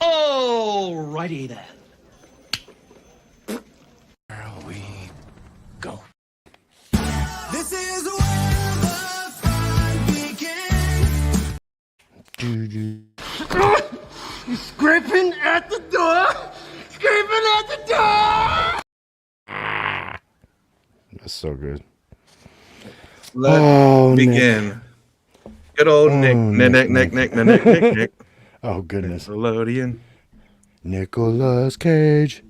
Alrighty then. Here we go. This is where the fun begins. He's scraping at the door! Scraping at the door! That's so good. Let's begin. Nick. Good old Nick. Oh, goodness. Nickelodeon. Nicolas Cage.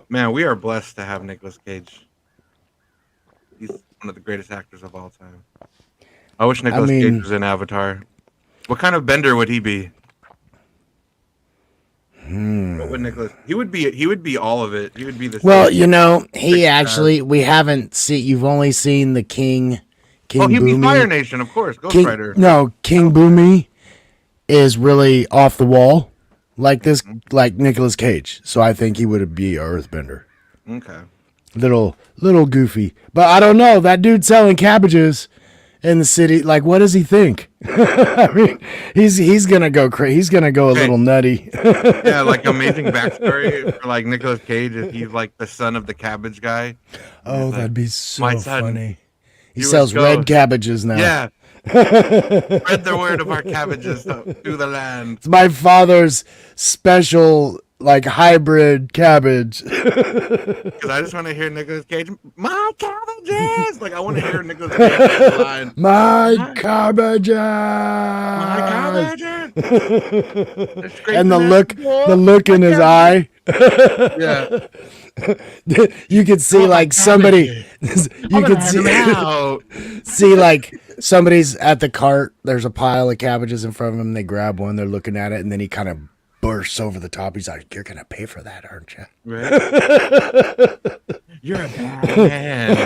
Man, we are blessed to have Nicolas Cage. He's one of the greatest actors of all time. I wish Nicolas Cage was in Avatar. What kind of bender would he be? What would Nicolas? He would be all of it. He would be the. Well, you know, he actually. We haven't seen. You've only seen the King. Oh, he'd be Fire Nation, of course. Ghost Rider. No, King Boomy is really off the wall, like this, like Nicolas Cage. So I think he would be an Earthbender. Okay. Little goofy, but I don't know. That dude selling cabbages in the city. Like, what does he think? I mean, he's gonna go crazy. He's gonna go a little nutty. Yeah, like amazing backstory for like Nicolas Cage. If he's like the son of the cabbage guy. Oh, that'd be so funny. He You sells would red cabbages now. Yeah. Spread the word of our cabbages to the land. It's my father's special, like, hybrid cabbage. Because I just want to hear Nicolas Cage, my cabbages! Like, I want to hear Nicolas Cage line. My cabbages! My cabbages! And the look in his eye. Yeah. You could see like somebody you could see like somebody's at the cart, there's a pile of cabbages in front of him, they grab one, they're looking at it, and then he kind of bursts over the top. He's like, you're gonna pay for that, aren't you? Right. You're a bad man.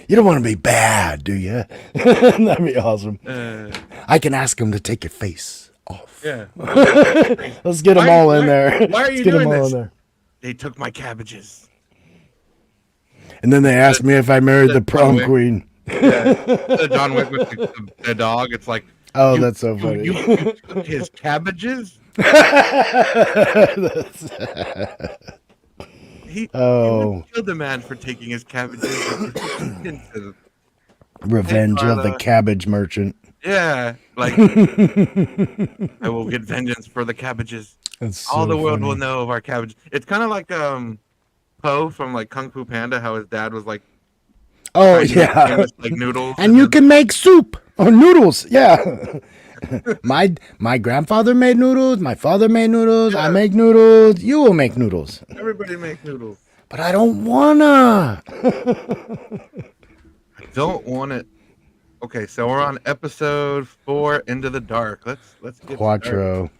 You don't want to be bad, do you? That'd be awesome. I can ask him to take your face off. Yeah. Let's get them all in there. Why are you doing this? They took my cabbages. And then they asked me if I married the prom queen. Yeah. The John Wick with the dog. It's like, oh, that's so funny. You took his cabbages? He killed the man for taking his cabbages. Revenge of the cabbage merchant. Yeah, like I will get vengeance for the cabbages. That's all so the world funny. will know of our cabbages. It's kind of like Po from like Kung Fu Panda, how his dad was like, oh yeah, like noodles, and you can make soup or noodles. Yeah, my grandfather made noodles. My father made noodles. Yeah. I make noodles. You will make noodles. Everybody makes noodles, but I don't wanna. I don't want it. Okay, so we're on episode 4, Into the Dark. Let's get Quattro.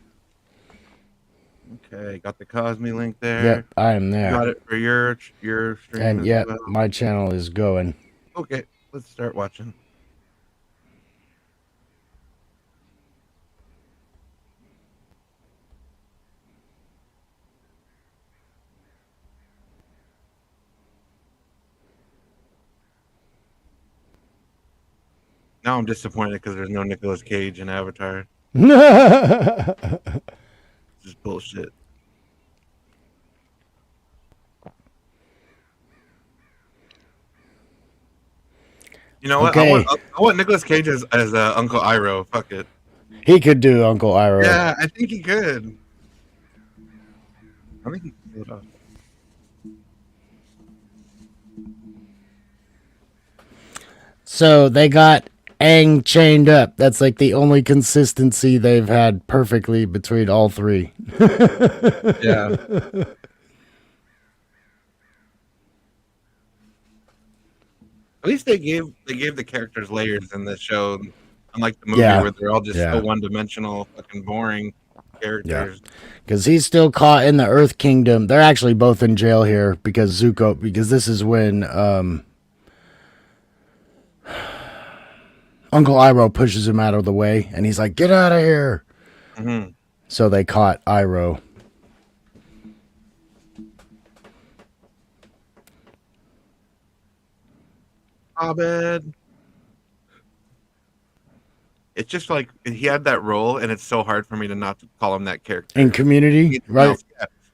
Started. Okay, got the Cosme link there. Yep, I am there. Got it for your stream. And yep, well. My channel is going. Okay, let's start watching. Now I'm disappointed because there's no Nicolas Cage in Avatar. Just bullshit. You know what? Okay. I want Nicolas Cage as Uncle Iroh. Fuck it. He could do Uncle Iroh. Yeah, I think he could. I think he could pull it off. So they got Aang chained up. That's like the only consistency they've had perfectly between all three. Yeah. At least they gave the characters layers in the show, unlike the movie where they're all just so one-dimensional, fucking boring characters. Because he's still caught in the Earth Kingdom. They're actually both in jail here because because this is when Uncle Iroh pushes him out of the way, and he's like, "Get out of here!" Mm-hmm. So they caught Iroh. Abed. it's just like he had that role, and it's so hard for me to not call him that character. In Community, right?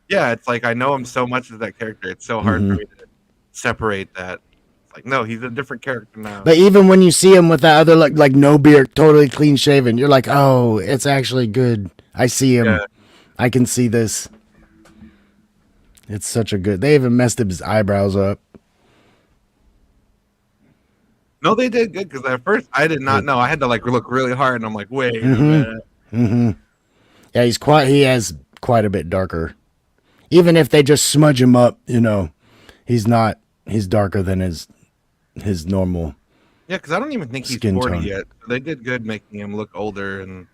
Yeah, it's like I know him so much as that character. It's so hard for me to separate that. It's like, no, he's a different character now. But even when you see him with that other look, like no beard, totally clean shaven, you're like, oh, it's actually good. I see him. Yeah. I can see this. It's such a good. They even messed up his eyebrows up. No, they did good because at first I did not know. I had to like look really hard, and I'm like, wait a minute. Yeah, he's quite. He has quite a bit darker. Even if they just smudge him up, he's not. He's darker than his normal. Yeah, because I don't even think he's Skin 40 tone. yet. They did good making him look older, and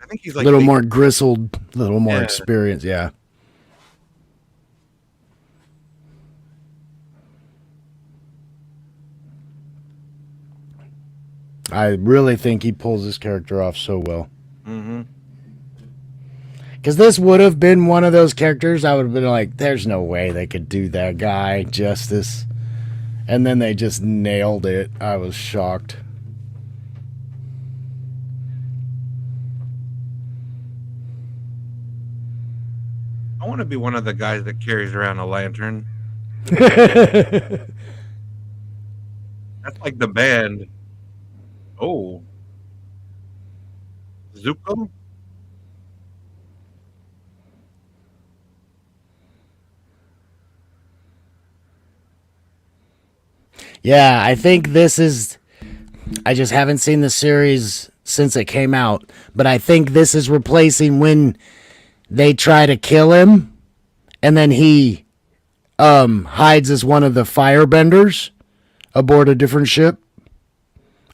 I think he's A like little more grizzled, a little more Yeah. experience. Yeah. I really think he pulls this character off so well. Mm-hmm. Because this would have been one of those characters I would have been like, there's no way they could do that guy justice. And then they just nailed it. I was shocked. I want to be one of the guys that carries around a lantern. That's like the band. Oh, Zuko. Yeah, I think this is. I just haven't seen the series since it came out, but I think this is replacing when they try to kill him, and then he hides as one of the firebenders aboard a different ship.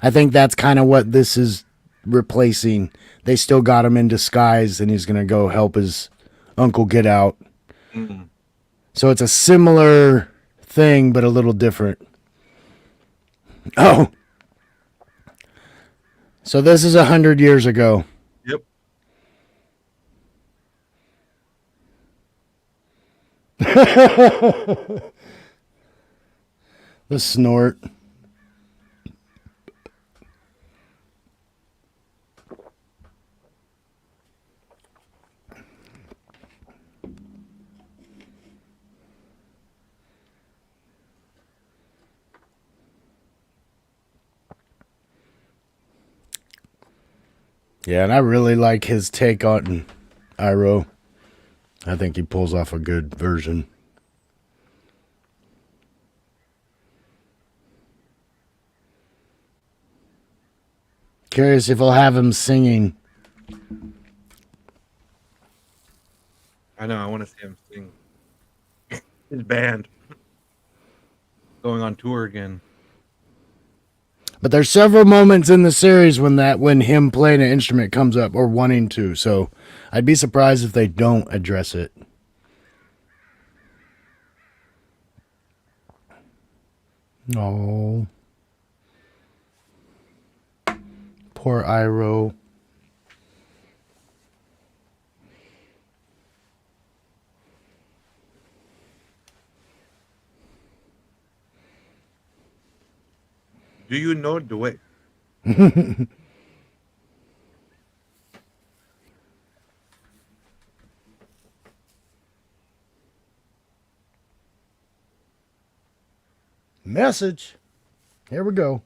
I think that's kind of what this is replacing. They still got him in disguise, and he's gonna go help his uncle get out. Mm. So it's a similar thing, but a little different. Oh. So this is 100 years ago. Yep. The snort. Yeah, and I really like his take on Iroh. I think he pulls off a good version. Curious if I'll have him singing. I know. I want to see him sing. His band going on tour again. But there's several moments in the series when him playing an instrument comes up or wanting to. So I'd be surprised if they don't address it. No. Poor Iroh. Do you know the way? Message. Here we go.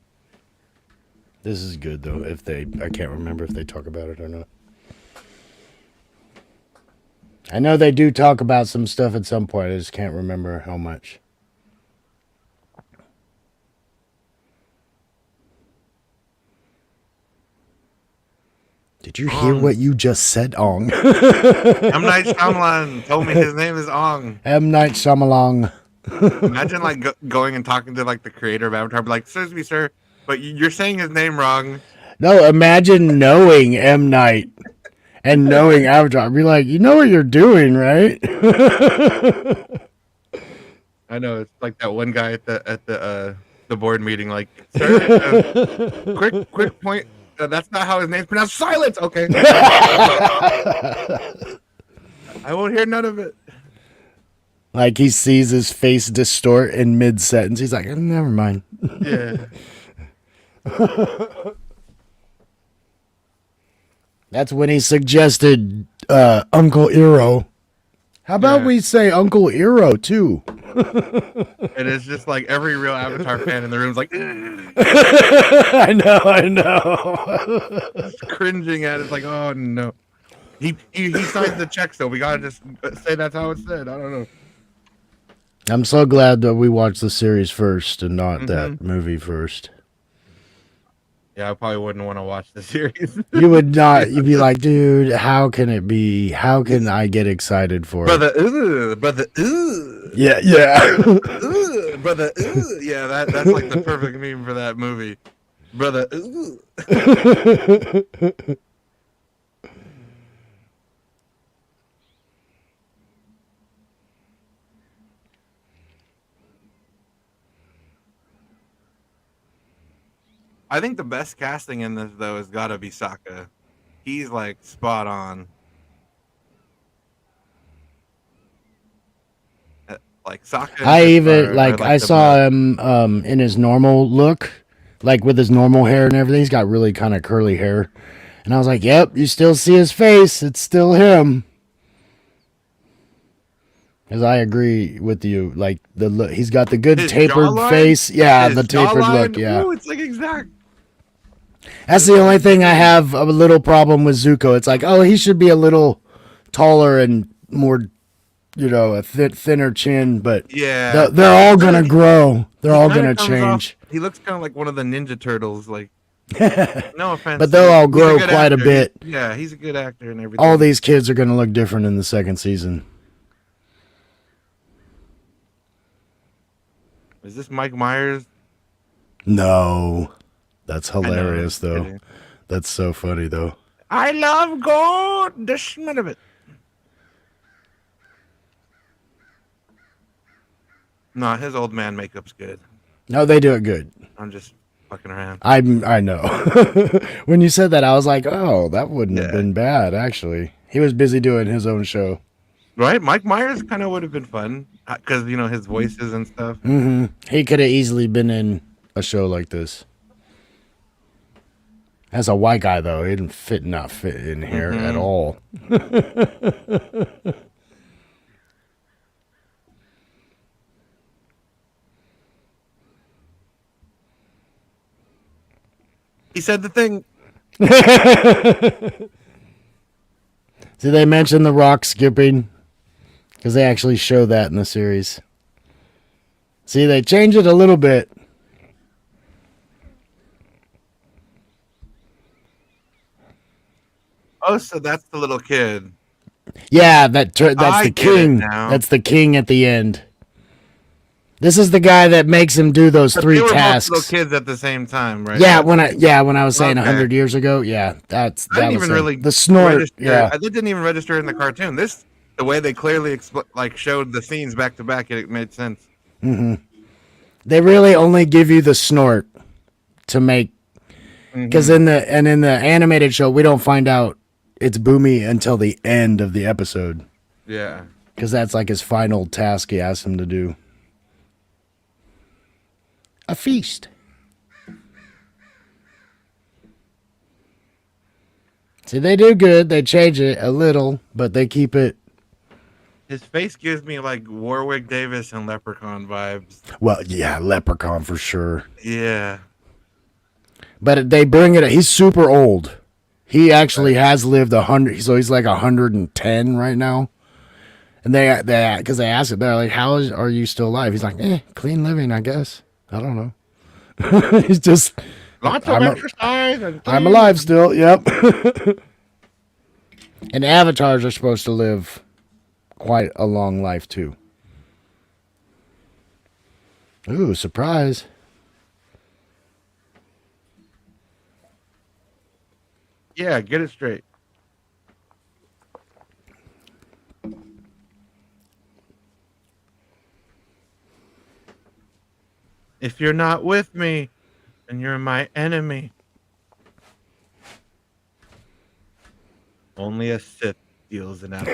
This is good though. I can't remember if they talk about it or not. I know they do talk about some stuff at some point. I just can't remember how much. Did you hear what you just said, Ong? M. Night Shyamalan told me his name is Ong. M. Night Shyamalan. Imagine like going and talking to like the creator of Avatar, be like, "Excuse me, sir, but you're saying his name wrong." No, imagine knowing M. Night and knowing Avatar. Be like, you know what you're doing, right? I know it's like that one guy at the board meeting, like, "Sir, quick point. That's not how his name's pronounced. Silence. Okay. I won't hear none of it." Like he sees his face distort in mid-sentence. He's like, never mind. Yeah. That's when he suggested Uncle Eero. How about Yeah. we say Uncle Eero too? And it's just like every real Avatar fan in the room's like I know. just cringing at it. It's like, oh no. He signs the check, so we gotta just say that's how it's said. I don't know. I'm so glad that we watched the series first and not that Mhm. movie first. Yeah, I probably wouldn't want to watch the series. You would not. You'd be like, dude, how can it be? How can I get excited for it? Brother, Yeah, yeah. brother, yeah, that's like the perfect meme for that movie, brother. I think the best casting in this though has got to be Sokka. He's like spot on. Like Sokka. I even are like like I the saw best. him in his normal look, like with his normal hair and everything. He's got really kind of curly hair, and I was like, "Yep, you still see his face. It's still him." Because I agree with you. Like the look, he's got the good His tapered jawline, face. Yeah, his the tapered look. jawline, Yeah, ooh, it's like exact. that's the only thing I have a little problem with Zuko. It's like, oh, he should be a little taller and more, a thinner chin. But Yeah, they're all gonna grow. They're all kinda gonna comes off. change. He looks kind of like one of the Ninja Turtles. Like, no offense, But they'll all he's grow good quite a actor. bit. Yeah, he's a good actor and everything. All these kids are gonna look different in the second season. Is this Mike Myers? No, that's I know, hilarious I'm though. kidding. That's so funny though. I love gold. The smell of it. No, his old man makeup's good. No, they do it good. I'm just fucking around. I know. When you said that, I was like, oh, that wouldn't have Yeah. been bad actually. He was busy doing his own show. Right? Mike Myers kind of would have been fun because his voices and stuff. He could have easily been in a show like this. As a white guy, though, he didn't not fit in here at all. He said the thing. Did they mention the rock skipping? Because they actually show that in the series. See, they change it a little bit. Oh, so that's the little kid. Yeah, that's I the get it king. now. That's the king at the end. This is the guy that makes him do those But three they were both tasks. little kids at the same time, right? Yeah, when I was saying Okay. 100 years ago, yeah, I that didn't was even him. really The snort. register. Yeah, That didn't even register in the cartoon. The way they clearly showed the scenes back to back, it made sense. they really only give you the snort to make because in the animated show we don't find out it's Boomy until the end of the episode Yeah. because that's like his final task he asks him to do. A feast. See, they do good. They change it a little, but they keep it. His face gives me like Warwick Davis and Leprechaun vibes. Well, yeah, Leprechaun for sure. Yeah. But they bring it. He's super old. He actually has lived 100. So he's like 110 right now. And they because they asked him, they're like, are you still alive? He's like, clean living, I guess. I don't know. He's just. Lots of exercise. I'm alive still. Yep. And avatars are supposed to live quite a long life too. Ooh, surprise. Yeah, get it straight. If you're not with me, then you're my enemy. Only a Sith deals in that.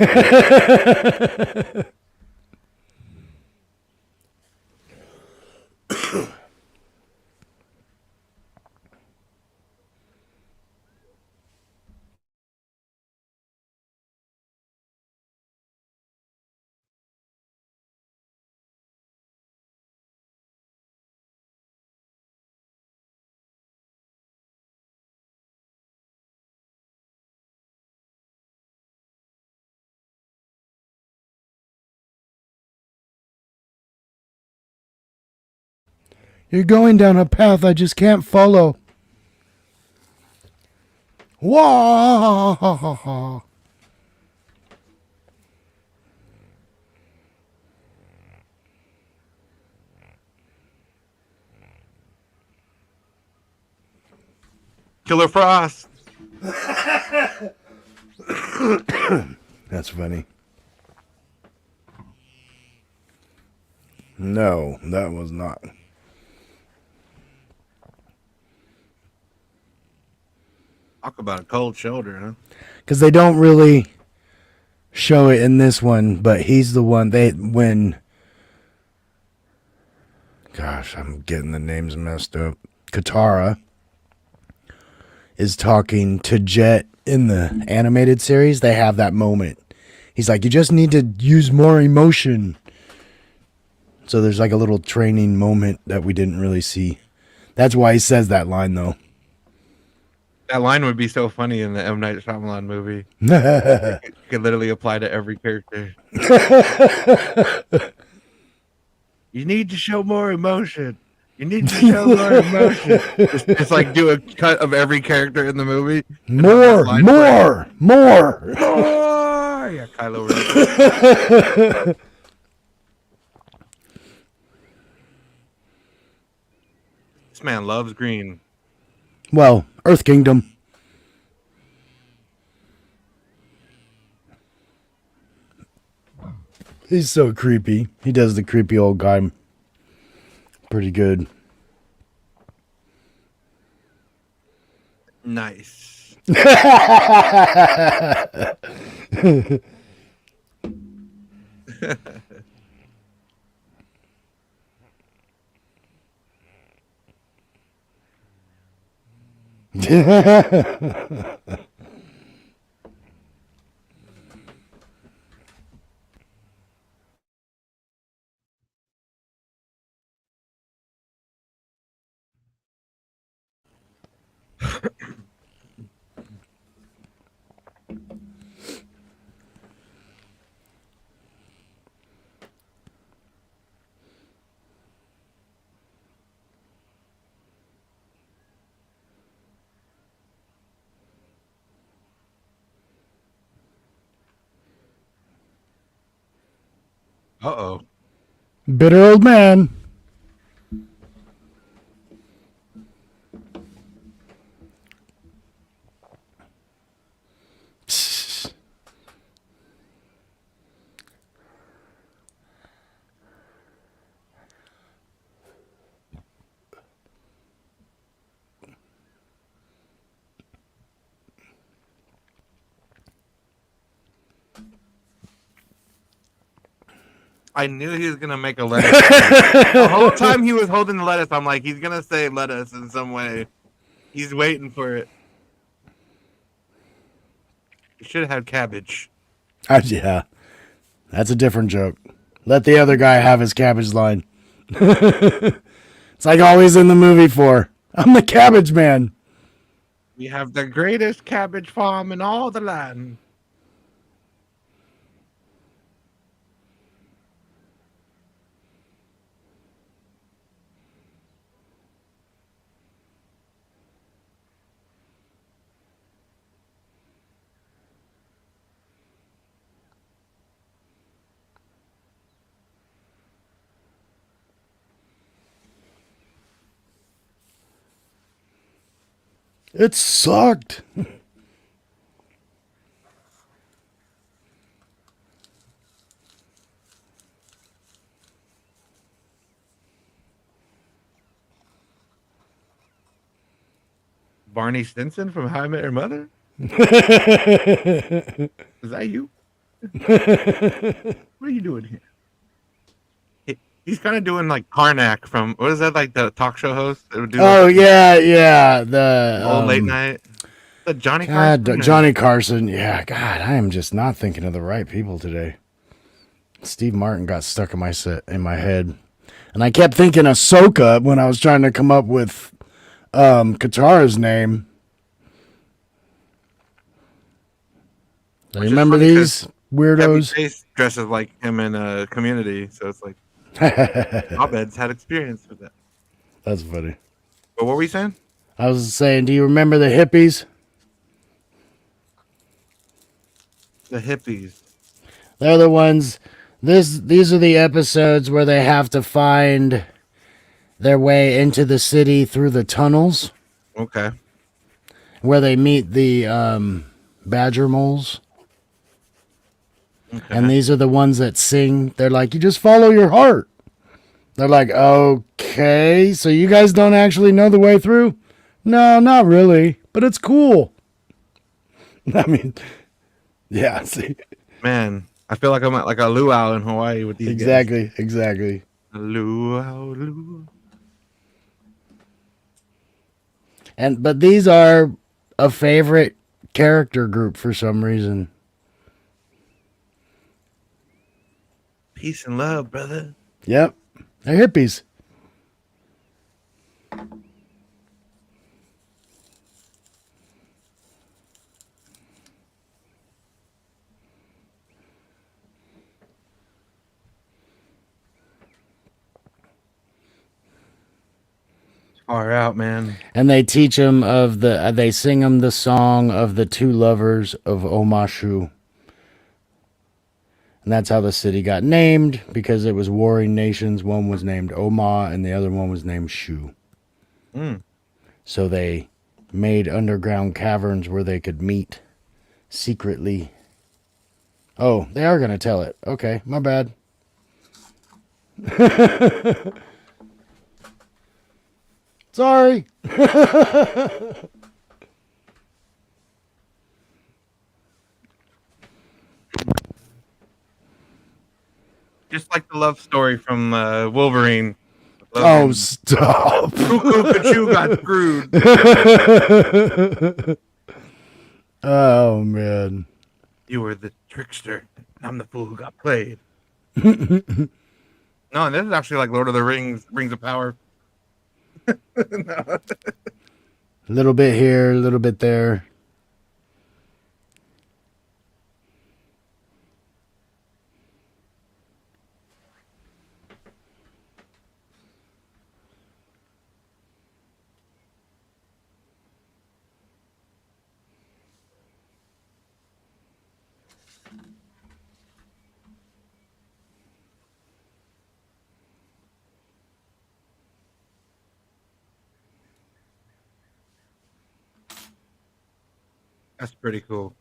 You're going down a path I just can't follow. Whoa! Killer Frost. That's funny. No, that was not. Talk about a cold shoulder, huh? Because they don't really show it in this one, but he's the one when. Gosh, I'm getting the names messed up. Katara is talking to Jet in the animated series. They have that moment. He's like, you just need to use more emotion. So there's like a little training moment that we didn't really see. That's why he says that line, though. That line would be so funny in the M. Night Shyamalan movie. It could literally apply to every character. You need to show more emotion. You need to show more emotion. Just like do a cut of every character in the movie. More. Yeah, Kylo Ren. This man loves green. Well, Earth Kingdom. He's so creepy. He does the creepy old guy pretty good. Nice. Uh-oh. Bitter old man. I knew he was gonna make a lettuce. The whole time he was holding the lettuce, I'm like, he's gonna say lettuce in some way. He's waiting for it. He should have had cabbage. Yeah, that's a different joke. Let the other guy have his cabbage line. It's like always in the movie for, I'm the cabbage man. We have the greatest cabbage farm in all the land. It sucked. Barney Stinson from How I Met Your Mother? Is that you? What are you doing here? He's kind of doing like Karnak from, what is that, like the talk show host? That would do like, yeah. The old late night. The Johnny God, Carson? Johnny Carson. Yeah, God, I am just not thinking of the right people today. Steve Martin got stuck in my head. And I kept thinking Ahsoka when I was trying to come up with Katara's name. Remember these weirdos? Chase dresses like him in a Community, so it's like Abed's had experience with that. That's funny. But what were we saying? I was saying, do you remember the hippies? The hippies. They're the ones. These are the episodes where they have to find their way into the city through the tunnels, Okay. where they meet the badger moles. Okay. And these are the ones that sing. They're like, you just follow your heart. They're like, okay, so you guys don't actually know the way through? No, not really, but it's cool. I mean, yeah, see. Man, I feel like I'm at like a luau in Hawaii with these guys. Exactly. A luau. But these are a favorite character group for some reason. Peace and love, brother. Yep. They're hippies. Far out, man. And they teach them they sing them the song of the two lovers of Omashu. And that's how the city got named, because it was warring nations. One was named Oma and the other one was named Shu. So they made underground caverns where they could meet secretly. Oh, they are going to tell it. Okay, my bad. Sorry. Just like the love story from Wolverine. Oh, stop. Cuckoo Pachoo got screwed. Oh, man. You were the trickster. I'm the fool who got played. No, this is actually like Lord of the Rings, Rings of Power. A little bit here, a little bit there. That's pretty cool.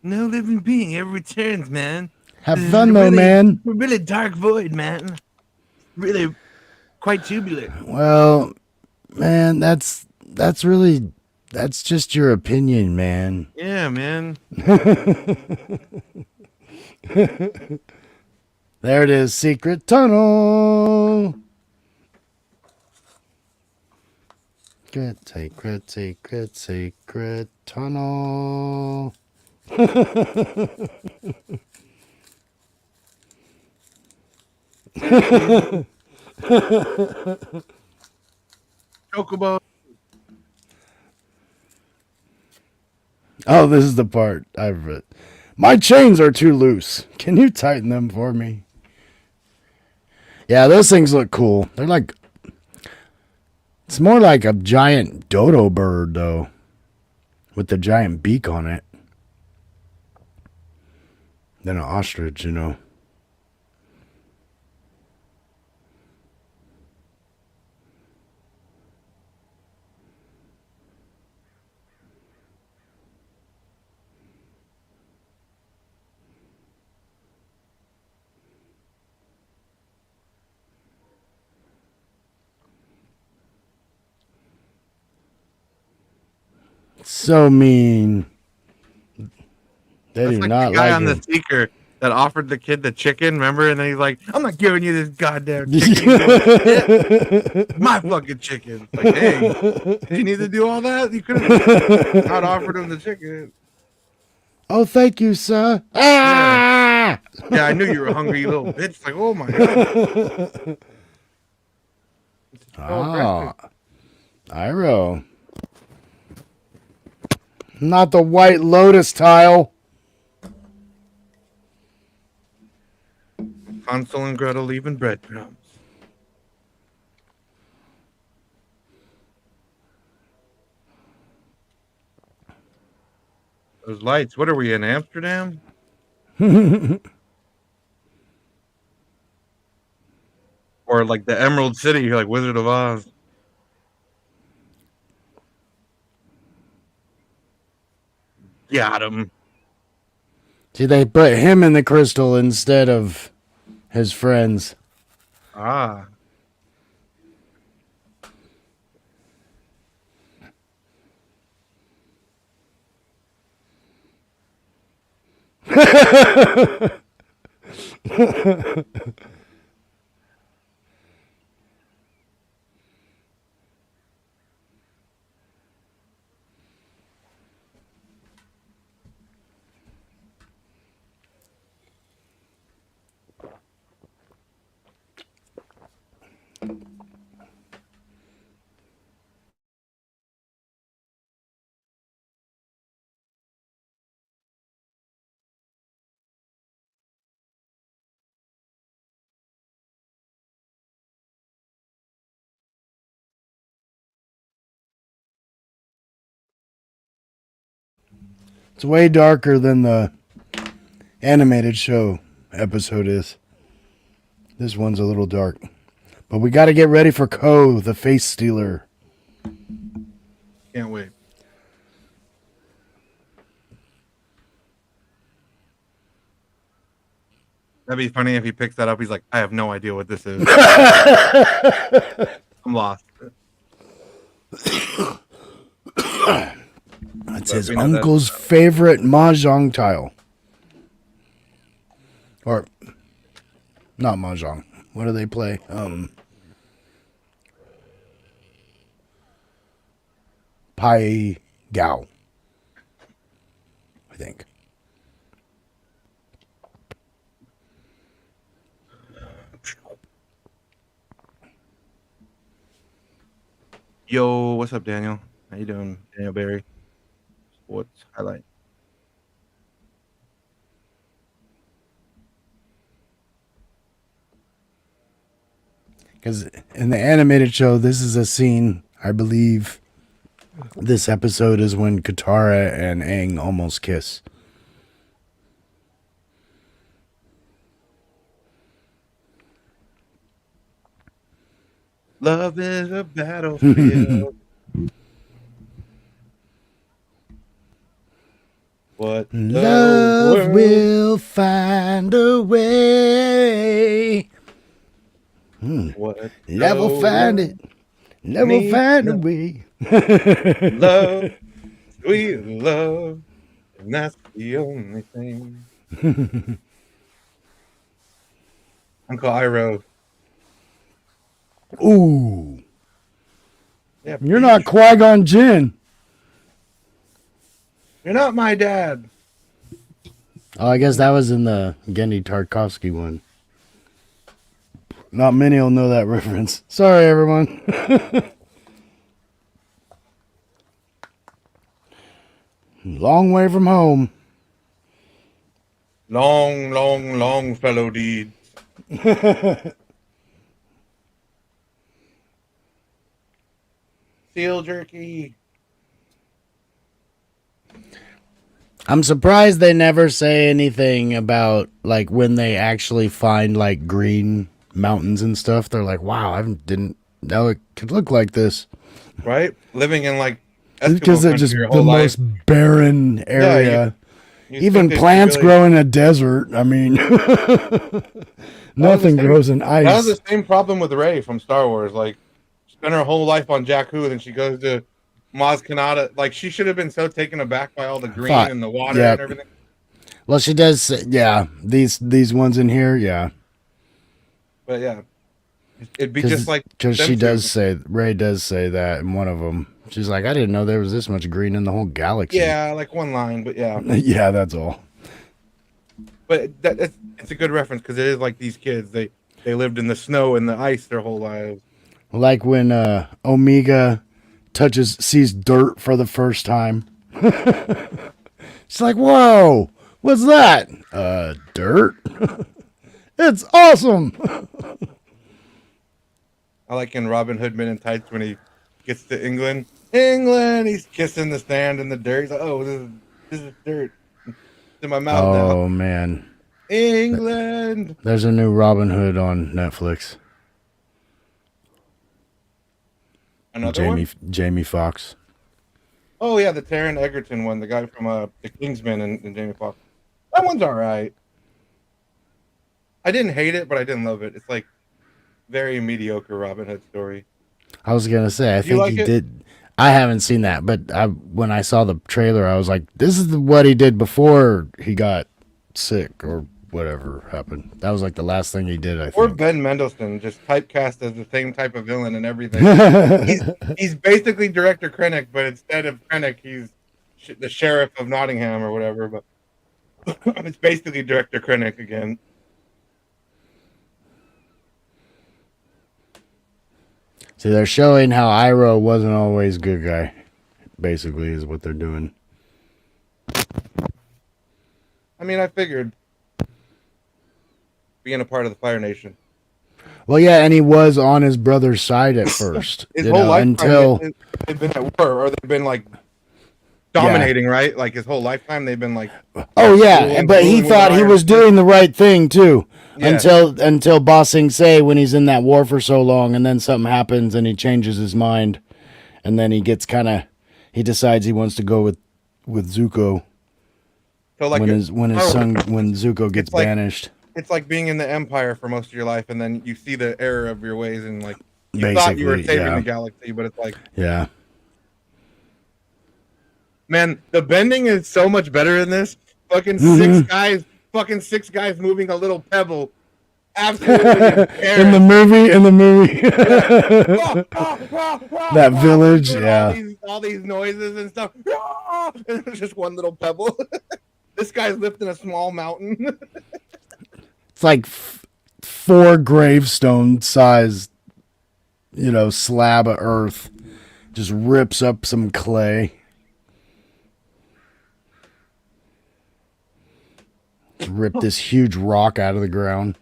No living being ever returns, man. Have fun, though, man. A really dark void, man. Really quite tubular. Well, man, that's just your opinion, man. Yeah, man. There it is, secret tunnel. Secret tunnel. Chocobo. Oh, this is the part I've read. My chains are too loose. Can you tighten them for me? Yeah, those things look cool. They're like, it's more like a giant dodo bird, though, with the giant beak on it, than an ostrich, you know. So mean. They That's do like not the guy like on it. the Seeker that offered the kid the chicken, remember? And then he's like, I'm not giving you this goddamn chicken. My fucking chicken. Like, hey, did you need to do all that? You could have not offered him the chicken. Oh, thank you, sir. Ah! Yeah, I knew you were hungry, you little bitch. Like, oh my god. Oh, Iro. Not the White Lotus tile. Hansel and Gretel leaving breadcrumbs. Those lights. What are we in Amsterdam? Or like the Emerald City, like Wizard of Oz. Got him. See, they put him in the crystal instead of his friends. Ah. It's way darker than the animated show episode is. This one's a little dark. But we got to get ready for Ko, the face stealer. Can't wait. That'd be funny if he picks that up. He's like, I have no idea what this is. I'm lost. That's his uncle's favorite mahjong tile. Or, not mahjong. What do they play? Pai Gao. I think. Yo, what's up, Daniel? How you doing, Daniel Barry? Sports highlight. Because in the animated show, this is a scene, I believe, this episode is when Katara and Aang almost kiss. Love is a battlefield. What Love will find a way. What Love will find it. Love will find a way. love, sweet love, and that's the only thing. Uncle Iroh. Ooh. Yeah, You're not Qui-Gon Jinn. You're not my dad. Oh, I guess that was in the Gendy Tarkovsky one. Not many will know that reference. Sorry, everyone. Long way from home. Long, long, long fellow deeds. Seal jerky. I'm surprised they never say anything about like when they actually find like green mountains and stuff. They're like, wow, I didn't know it could look like this. Right? Living in like Because they're just the most barren area. You Even plants grow in a desert. I mean, nothing grows in ice. That was the same problem with Rey from Star Wars. Like, spent her whole life on Jakku, then she goes to Maz Kanata. Like, she should have been so taken aback by all the green and the water and everything. Well, she does. Yeah, these ones in here. Yeah, but yeah, it'd be just like because she does say Rey does say that in one of them. She's like, I didn't know there was this much green in the whole galaxy. Yeah, like one line, but yeah. Yeah, that's all. But it's a good reference because it is like these kids. They lived in the snow and the ice their whole lives. Like when Omega sees dirt for the first time. She's like, whoa, what's that? Dirt? It's awesome. I like in Robin Hood Men in Tights when he gets to England. England, he's kissing the sand in the dirt. He's like, oh, this is dirt. It's in my mouth Oh now. man, England. there's a new Robin Hood on Netflix. Another one? Jamie Foxx. Oh yeah, the Taron Egerton one, the guy from the Kingsman and Jamie Foxx. That one's all right. I didn't hate it, but I didn't love it. It's like very mediocre Robin Hood story. I was gonna say, I You think like he it? did. I haven't seen that, but when I saw the trailer, I was like, "This is what he did before he got sick or whatever happened." That was like the last thing he did. I Or think. Ben Mendelsohn, just typecast as the same type of villain and everything. he's basically Director Krennic, but instead of Krennic, he's the sheriff of Nottingham or whatever. But it's basically Director Krennic again. See, they're showing how Iroh wasn't always good guy. Basically, is what they're doing. I mean, I figured being a part of the Fire Nation. Well, yeah, and he was on his brother's side at first. His whole lifetime, until they've been at war, or they've been like dominating, right? Like his whole lifetime, they've been like. oh yeah, ruling- but he ruling with thought he iron was fist. doing the right thing too. Yeah. Until Ba Sing Se, when he's in that war for so long, and then something happens and he changes his mind, and then he gets he decides he wants to go with Zuko So like when his son when Zuko gets It's like- banished. it's like being in the Empire for most of your life, and then you see the error of your ways, and like you thought you were Basically, saving yeah. the galaxy, but it's like, Yeah. man, the bending is so much better in this. Fucking six guys moving a little pebble. Absolutely In the movie. That village, doing yeah. all these noises and stuff. And it's just one little pebble. This guy's lifting a small mountain. It's like 4 gravestone size, slab of earth. Just rips up some clay. Just rip this huge rock out of the ground.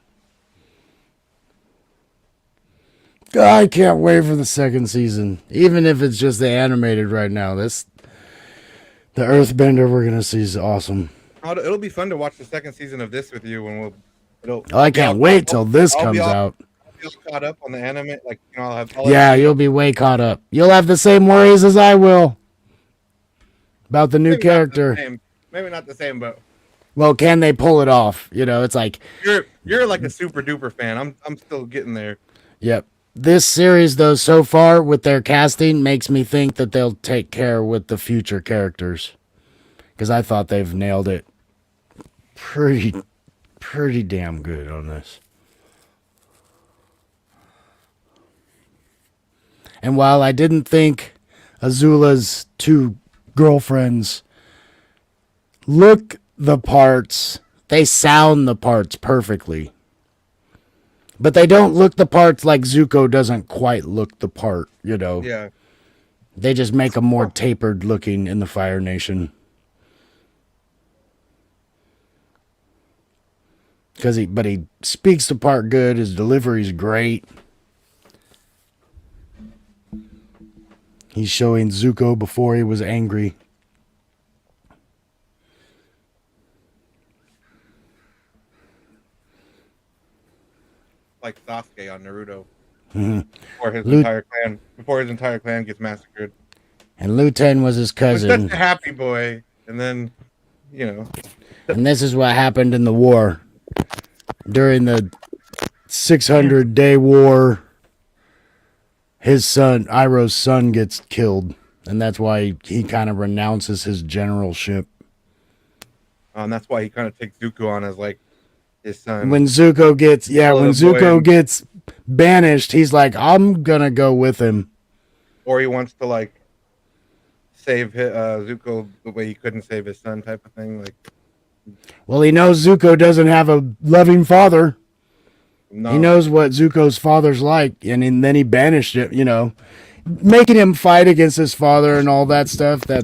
I can't wait for the second season. Even if it's just the animated right now. The Earthbender we're going to see is awesome. It'll be fun to watch the second season of this with you when I can't wait till this comes out. I'll be caught up on the anime, like I'll have. Yeah, you'll be way caught up. You'll have the same worries as I will about the new Maybe not the character. same. Maybe not the same, but Well, can they pull it off? It's like, you're like a super duper fan. I'm still getting there. yep. This series, though, so far with their casting, makes me think that they'll take care with the future characters, because I thought they've nailed it pretty damn good on this. And while I didn't think Azula's 2 girlfriends look the parts, they sound the parts perfectly. But they don't look the parts like Zuko doesn't quite look the part, Yeah. They just make them more tapered looking in the Fire Nation. But he speaks the part good, his delivery's great. He's showing Zuko before he was angry. Like Sasuke on Naruto. Mhm. Before his entire clan gets massacred. And Luten was his He's cousin. such a happy boy, and then, And this is what happened in the war. During the 600-day war, his son, Iroh's son, gets killed. And that's why he kind of renounces his generalship. and that's why he kind of takes Zuko on as like his son. When Zuko gets, when little boy. Zuko gets banished, he's like, I'm going to go with him. Or he wants to like save Zuko the way he couldn't save his son, type of thing. Like, Well, he knows Zuko doesn't have a loving father. no, He knows what Zuko's father's like, and then he banished it, making him fight against his father and all that stuff. That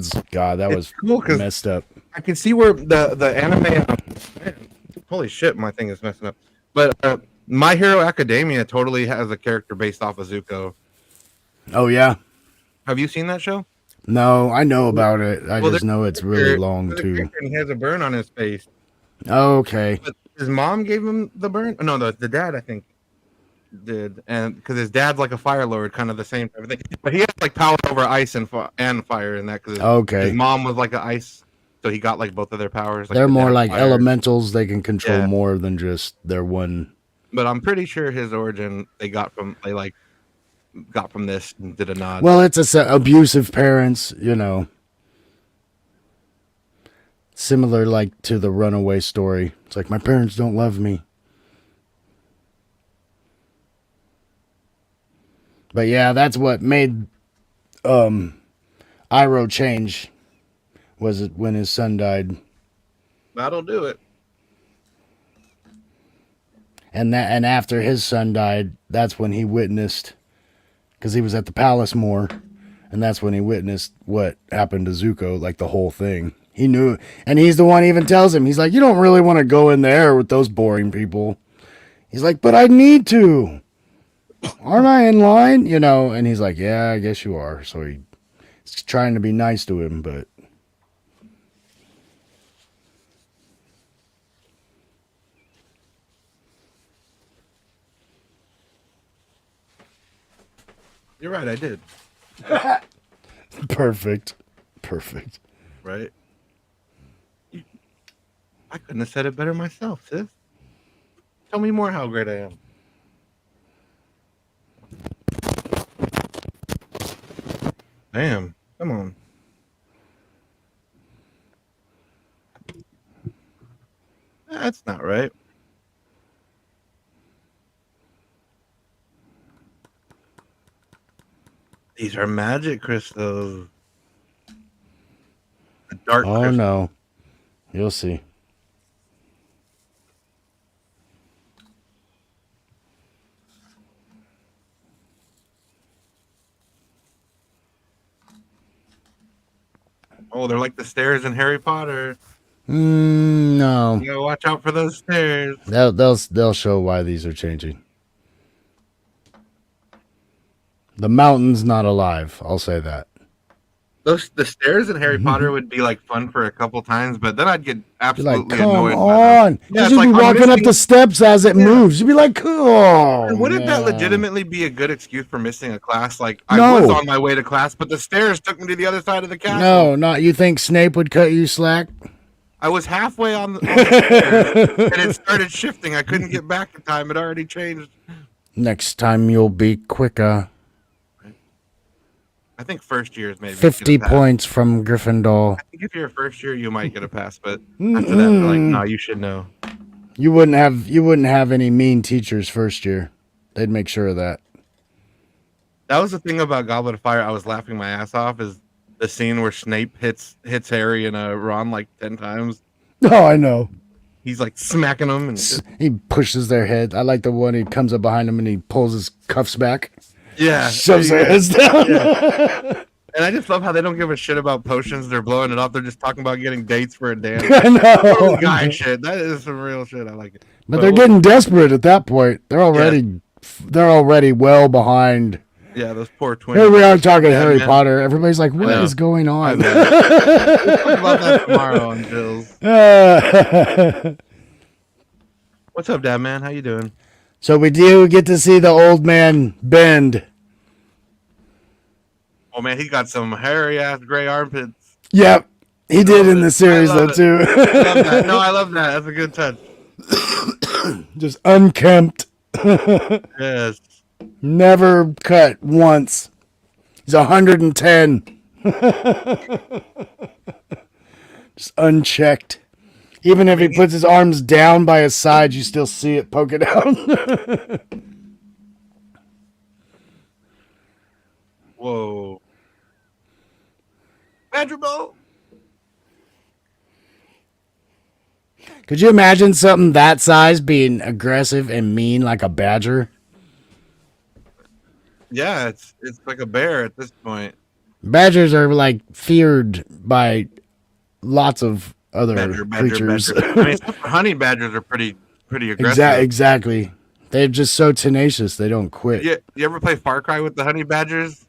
was cool 'cause messed up. I can see where the anime. Man, holy shit, my thing is messing up. But My Hero Academia totally has a character based off of Zuko. Oh yeah. Have you seen that show? No, I know about it. I Well, just know it's really long too. And he has a burn on his face. Okay. But his mom gave him the burn. No, the dad I think did, and because his dad's like a fire lord, kind of the same type of thing. But he has like power over ice and fire in that. Because Okay. his mom was like an ice, so he got like both of their powers. Like They're more like fire. elementals. They can control Yeah. more than just their one. But I'm pretty sure his origin got from this and did a nod. Well, it's abusive parents, you know. Similar like to the runaway story. It's like my parents don't love me. But yeah, that's what made Iroh change. Was it when his son died? That'll do it. And after his son died, that's when he witnessed, because he was at the palace more, and that's when he witnessed what happened to Zuko, like the whole thing. He knew, and he's the one even tells him, he's like, you don't really want to go in there with those boring people. He's like, but I need to. Aren't I in line? You know, and he's like, yeah, I guess you are. So he's trying to be nice to him, but. You're right, I did. Perfect. Right? I couldn't have said it better myself, sis. Tell me more how great I am. Damn. Come on. That's not right. These are magic crystals. The dark Oh, crystal. no. You'll see. Oh, they're like the stairs in Harry Potter. No. You gotta watch out for those stairs. They'll show why these are changing. The mountain's not alive. I'll say that. The stairs in Harry Potter would be like fun for a couple times, but then I'd get You're absolutely like, come annoyed. on. Because you'd be walking up the steps as it moves. You'd be like, cool. Wouldn't that legitimately be a good excuse for missing a class? Like, I No. was on my way to class, but the stairs took me to the other side of the castle. No, not. You think Snape would cut you slack? I was halfway on the stairs, and it started shifting. I couldn't get back in time. It already changed. Next time you'll be quicker. I think first years maybe. 50 points from Gryffindor. I think if you're a first year, you might get a pass, but after that, they're like, no, you should know. You wouldn't have any mean teachers first year. They'd make sure of that. That was the thing about Goblet of Fire. I was laughing my ass off. Is the scene where Snape hits Harry and Ron like 10 times. Oh, I know. He's like smacking them, and He pushes their head. I like the one he comes up behind him and he pulls his cuffs back. yeah, Shoves their heads down. Yeah. And I just love how they don't give a shit about potions. They're blowing it up. They're just talking about getting dates for a dance. I know. Totally guy shit. That is some real shit. I like it. But they're getting desperate at that point. They're already well behind. Yeah, those poor twins. Here we are talking Harry man. Potter. Everybody's like, what is going on? We'll talk about that tomorrow on Jill's. What's up, Dad, man? How you doing? So we do get to see the old man bend. Oh, man, he got some hairy-ass gray armpits. Yep. He did in the series, though, too. I love that. No, I love that. That's a good touch. Just unkempt. Yes. Never cut once. He's 110. Just unchecked. Even if he puts his arms down by his side, you still see it poking out. Whoa. Badger Bowl. Could you imagine something that size being aggressive and mean like a badger? Yeah, it's like a bear at this point. Badgers are like feared by lots of other creatures. Badger. I mean, honey badgers are pretty pretty aggressive. Exactly. They're just so tenacious. They don't quit. Yeah, you ever play Far Cry with the honey badgers?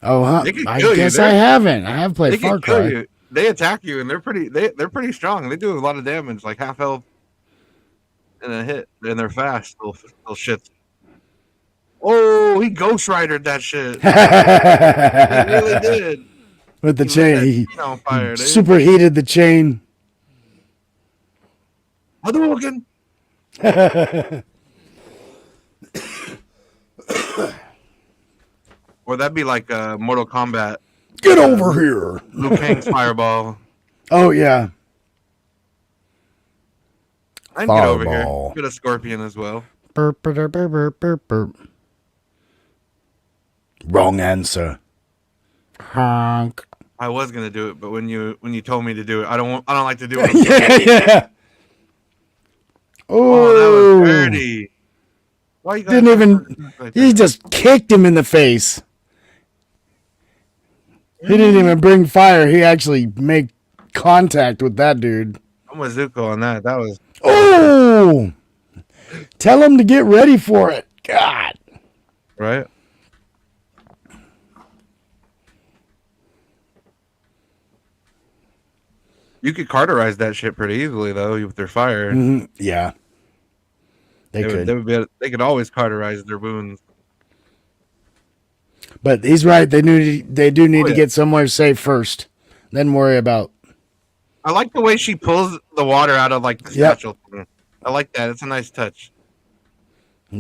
Oh, huh? They can I kill you. guess I haven't. I have played They Far can kill Cry. you. They attack you, and they're pretty strong. They do a lot of damage, like half health in a hit, and they're fast. Little shits. Oh, he Ghost Ridered that shit. He really did. With the He lit chain, that he chain on fire, dude. superheated the chain. Hadouken. Or that'd be like Mortal Kombat. Get over here. Liu Kang's fireball. Oh, yeah. I can get over here. Fireball. Get a scorpion as well. Burp, burp, burp, burp, burp, burp. Wrong answer. Honk. I was gonna do it, but when you told me to do it, I don't like to do it. Yeah. Oh, that Oh, was dirty. Why you didn't even. He just kicked him in the face. He didn't even bring fire. He actually made contact with that dude. I'm with Zuko on that. That was Oh! Tell him to get ready for it. God. right. You could carterize that shit pretty easily though with their fire. Mhm. Yeah. They could. They could always carterize their wounds. But he's right. They do need Oh, to yeah. get somewhere safe first. Then worry about. I like the way she pulls the water out of like the Yep. satchel thing. I like that. It's a nice touch.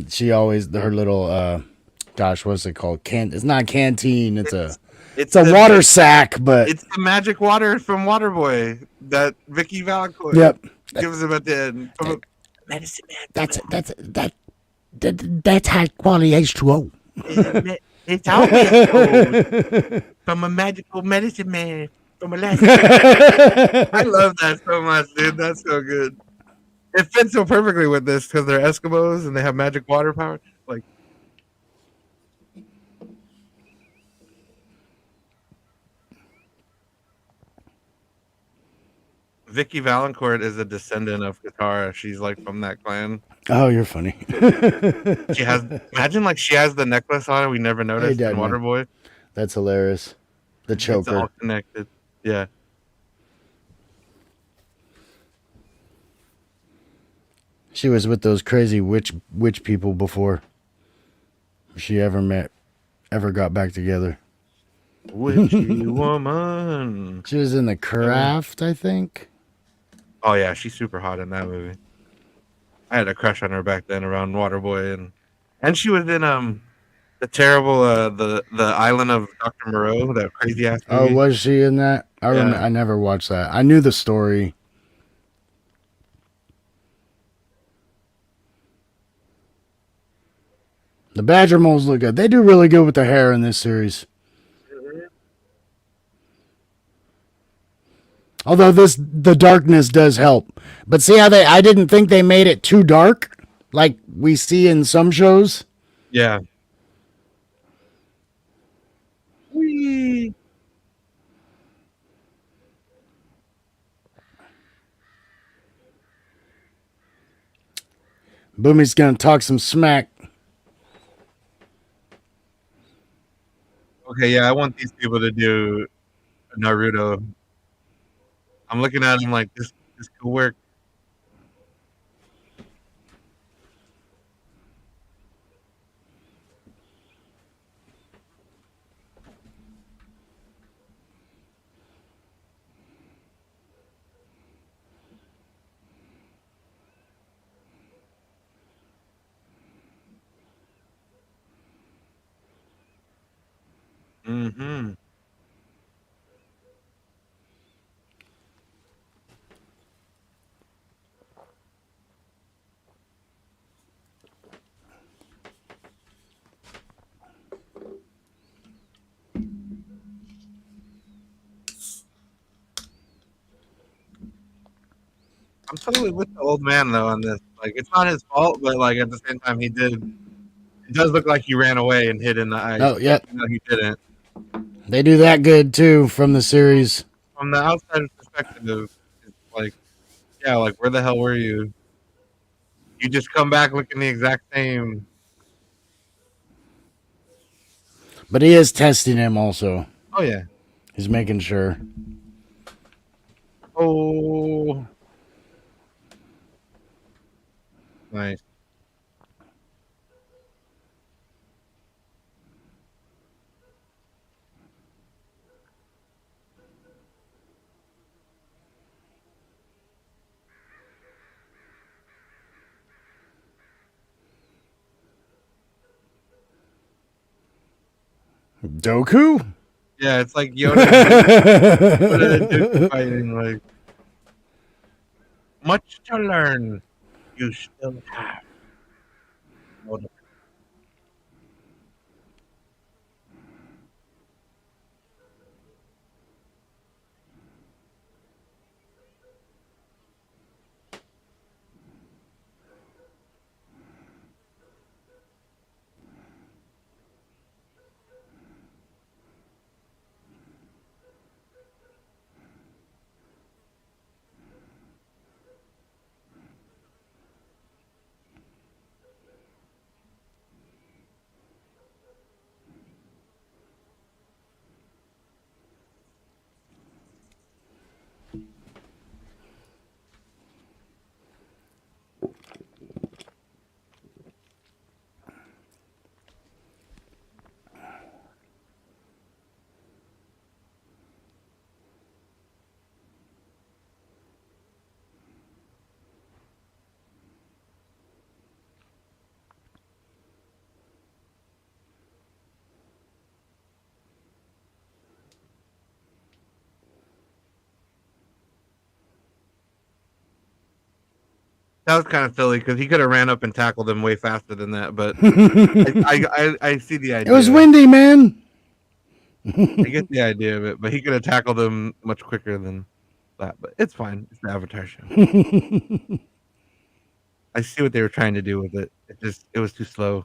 She always her little gosh, what's it called? It's not a canteen. It's a the water sack, but It's the magic water from Waterboy that Vicky Valancourt yep. gives him at the end. Medicine man. That's high quality H2O. It's always cold from a magical medicine man from Alaska. I love that so much, dude. That's so good. It fits so perfectly with this because they're Eskimos and they have magic water power. Like, Vicky Valancourt is a descendant of Katara. She's like from that clan. Oh, you're funny. She has imagine like she has the necklace on. We never noticed in Dad, man. Waterboy. That's hilarious. The It's all choker. connected. Yeah. She was with those crazy witch people before she ever got back together. Witchy woman. She was in The Craft, I think. Oh yeah, she's super hot in that movie. I had a crush on her back then around Waterboy and she was in the terrible the Island of Dr. Moreau, that crazy ass Oh, movie. was she in that? I never watched that. I knew the story. The badger moles look good. They do really good with the hair in this series. Although the darkness does help. But see how I didn't think they made it too dark like we see in some shows. Yeah. Whee! Boomy's gonna talk some smack. Okay, yeah, I want these people to do Naruto. I'm looking at him like this could work. Mm-hmm. I'm totally with the old man though on this. Like, it's not his fault, but like at the same time, he did. It does look like he ran away and hid in the ice. Oh, yeah. No, he didn't. They do that good too from the series. From the outside perspective, it's like, yeah, like where the hell were you? You just come back looking the exact same. But he is testing him also. Oh yeah. He's making sure. Oh. Nice. Doku? Yeah, it's like Yoda and Dooku fighting. Like, much to learn. You still have. That was kind of silly because he could have ran up and tackled him way faster than that. But I see the idea. It was windy, man. I get the idea of it, but he could have tackled him much quicker than that. But it's fine. It's the Avatar show. I see what they were trying to do with it. It was too slow.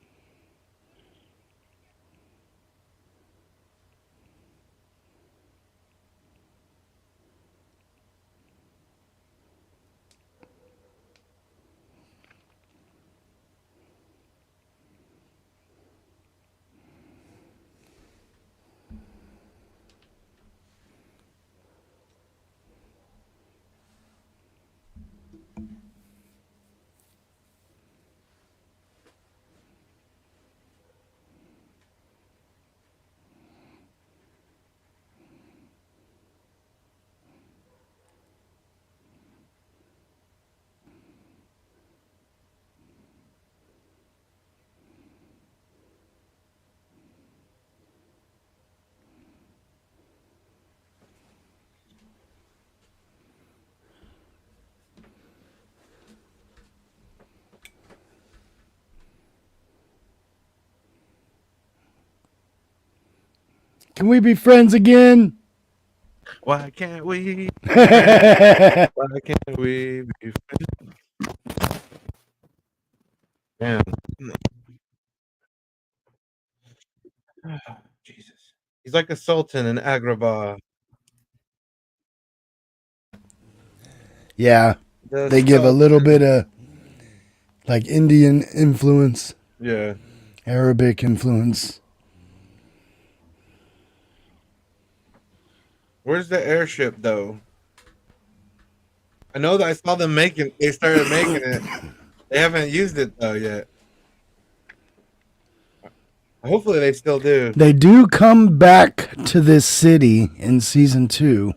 Can we be friends again? Why can't we? Why can't we be friends? Man. Jesus. He's like a sultan in Agrabah. Yeah. They give a little bit of like Indian influence, Yeah. Arabic influence. Where's the airship though? I know that I saw them making. They started making it. They haven't used it though yet. Hopefully they still do. They do come back to this city in season 2.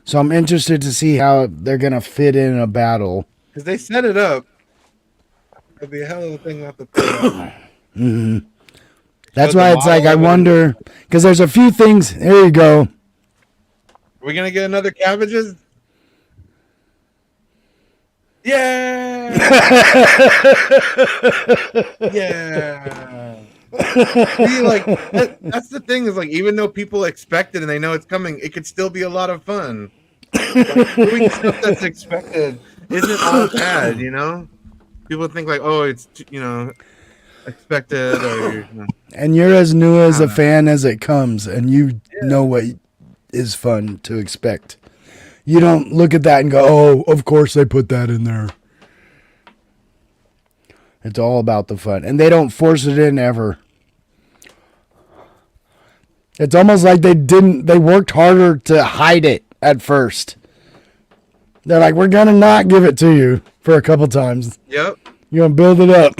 So I'm interested to see how they're going to fit in a battle. Because they set it up. It'd be a hell of a thing not to put up. Mm-hmm. That's Show the why it's like, I model. wonder, because there's a few things. There you go. Are we going to get another cabbages? Yeah! Yeah! See, like that's the thing is like even though people expect it and they know it's coming, it could still be a lot of fun. Like, doing stuff that's expected isn't all bad, you know. People think like, oh, it's expected, or And you're as new as a fan as it comes, and you know what is fun to expect. You don't look at that and go, oh, of course they put that in there. It's all about the fun. And they don't force it in ever. It's almost like they worked harder to hide it at first. They're like, we're going to not give it to you for a couple times. Yep. You're going to build it up.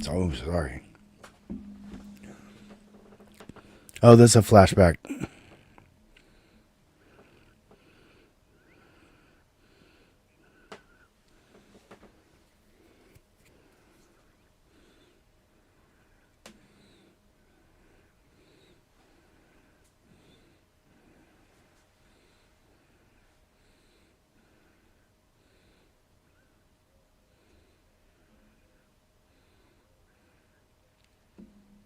Oh, sorry. Oh, this is a flashback.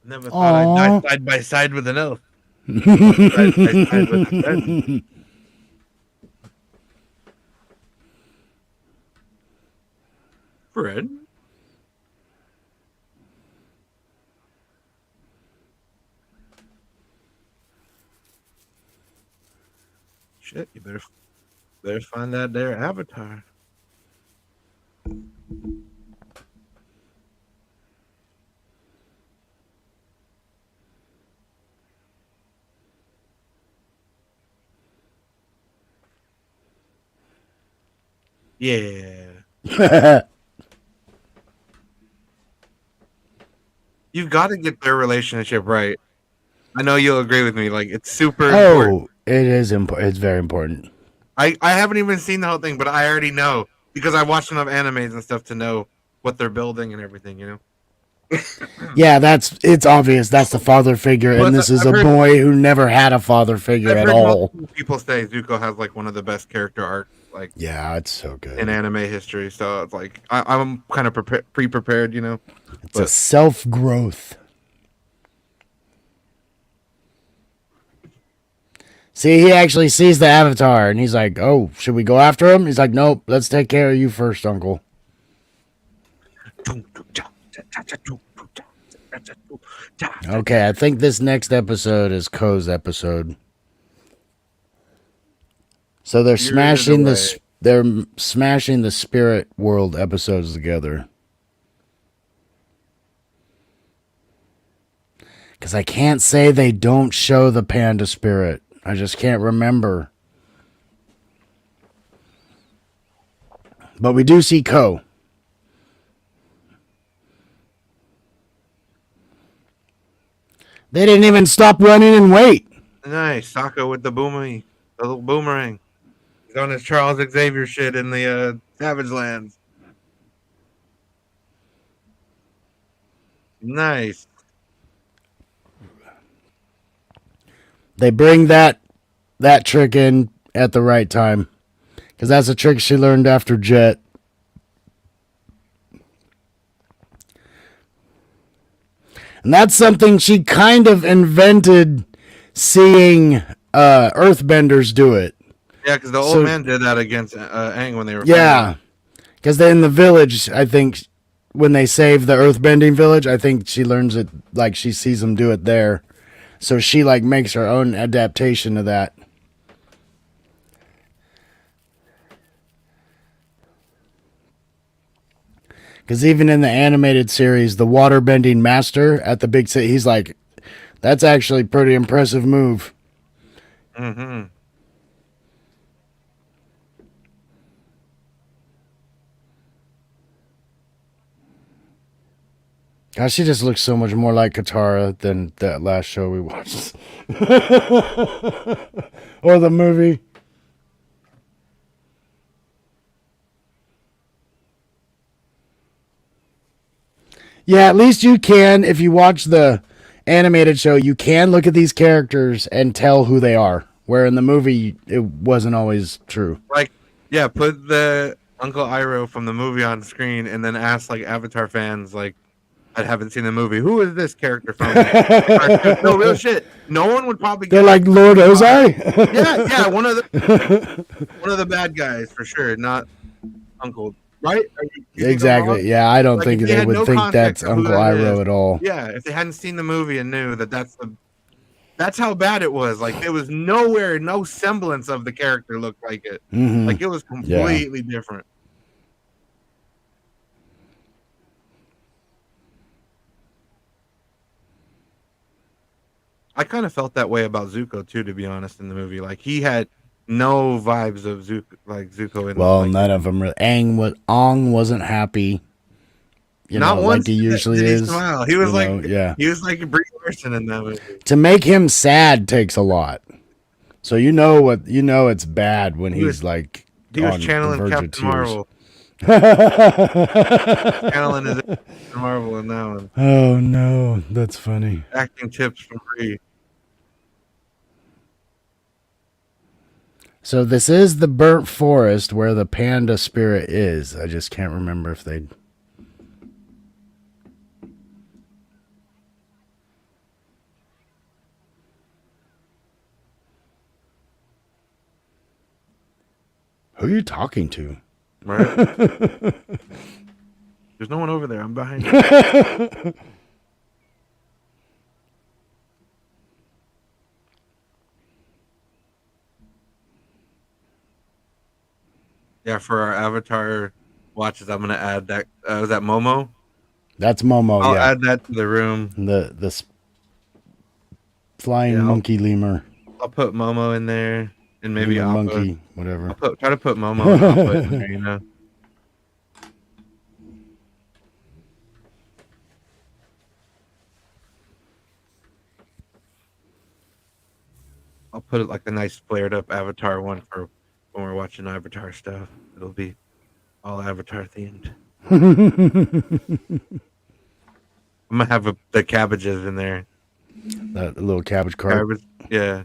Never thought I'd die side by side with an elf. Side by side with a friend. Fred? Shit, you better find that there Avatar. Yeah. You've got to get their relationship right. I know you'll agree with me. Like, it's super important. It is important. It's very important. I haven't even seen the whole thing, but I already know because I watched enough animes and stuff to know what they're building and everything, you know? Yeah, it's obvious. That's the father figure, But and this is I've a heard- boy who never had a father figure I've at heard all. multiple people say Zuko has like one of the best character arcs like Yeah, it's so good. in anime history. So it's like I'm kind of pre-prepared, you know. It's a self-growth. See, he actually sees the Avatar, and he's like, oh, should we go after him? He's like, nope, let's take care of you first, uncle. Okay, I think this next episode is Ko's episode. So they're smashing the spirit world episodes together. Because I can't say they don't show the panda spirit. I just can't remember. But we do see Ko. They didn't even stop running and wait. Nice, Sokka with the little boomerang. He's on his Charles Xavier shit in the Savage Lands. Nice. They bring that trick in at the right time. Because that's a trick she learned after Jet. And that's something she kind of invented, seeing Earthbenders do it. Yeah, because the old man did that against Aang when they were Yeah. Because they're in the village, I think, when they save the Earthbending village, I think she learns it, like she sees them do it there. So she like makes her own adaptation of that. Because even in the animated series, the waterbending master at the big city, he's like, that's actually a pretty impressive move. Mm-hmm. Gosh, she just looks so much more like Katara than that last show we watched. Or the movie. Yeah, at least you can, if you watch the animated show, you can look at these characters and tell who they are. Where in the movie, it wasn't always true. Like, yeah, put the Uncle Iroh from the movie on screen and then ask like Avatar fans, like, I haven't seen the movie. Who is this character from? No, real shit. No one would probably. They're like Lord Ozai? Yeah, one of the bad guys for sure. Not Uncle right? You think I'm wrong? Exactly. Yeah, I don't Like think if they they had would no think that's context of who Uncle that is, Iroh at all. yeah, if they hadn't seen the movie and knew that that's how bad it was. Like there was nowhere, no semblance of the character looked like it. Hmm. Like it was Yeah. completely different. I kind of felt that way about Zuko too, to be honest, in the movie. Like he had no vibes of Zuko in Well, like none of them really. Ong wasn't happy, not like once he usually did he is. smile. Yeah. He was like a Brie Larson in that movie. To make him sad takes a lot. So it's bad when He was he's like he was on the channeling verge of Captain tears. Marvel. Channeling his Captain Marvel in that one. Oh no, that's funny. Acting tips from Brie. So this is the burnt forest where the panda spirit is. I just can't remember if they. Who are you talking to? Right? There's no one over there. I'm behind you. Yeah, for our Avatar watches, I'm gonna add that. Was that Momo? That's Momo. I'll Yeah, add that to the room. the flying Yeah, monkey lemur. I'll put Momo in there, and maybe Lemur Appa. monkey, whatever. Try to put Momo and Appa in there. You know. I'll put it like a nice flared up Avatar one for when we're watching Avatar stuff. It'll be all Avatar themed. I'm gonna have the cabbages in there. That little cabbage cart. Cabbage, yeah.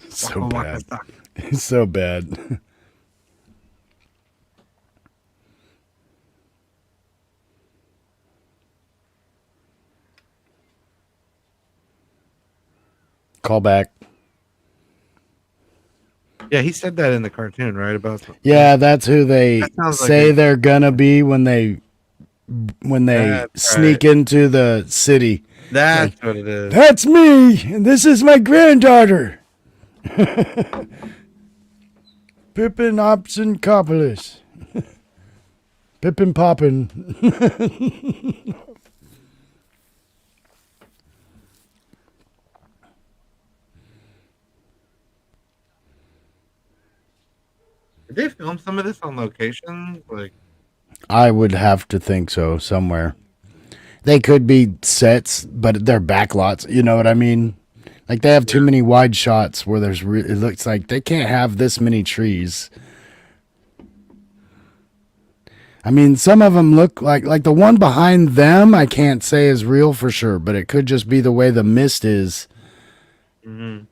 So Waka bad. waka. It's so bad. Call back. Yeah, he said that in the cartoon, right? About Yeah, that's who they That sounds like say a- they're gonna be when they That's sneak right. into the city. That's what it is. That's me, and this is my granddaughter. Pippin Opson Copolis. Pippin Poppin. Did they film some of this on location? Like, I would have to think so somewhere. They could be sets, but they're backlots. You know what I mean? Like they have too many wide shots where it looks like they can't have this many trees. I mean, some of them look like the one behind them. I can't say is real for sure, but it could just be the way the mist is. mm-hmm.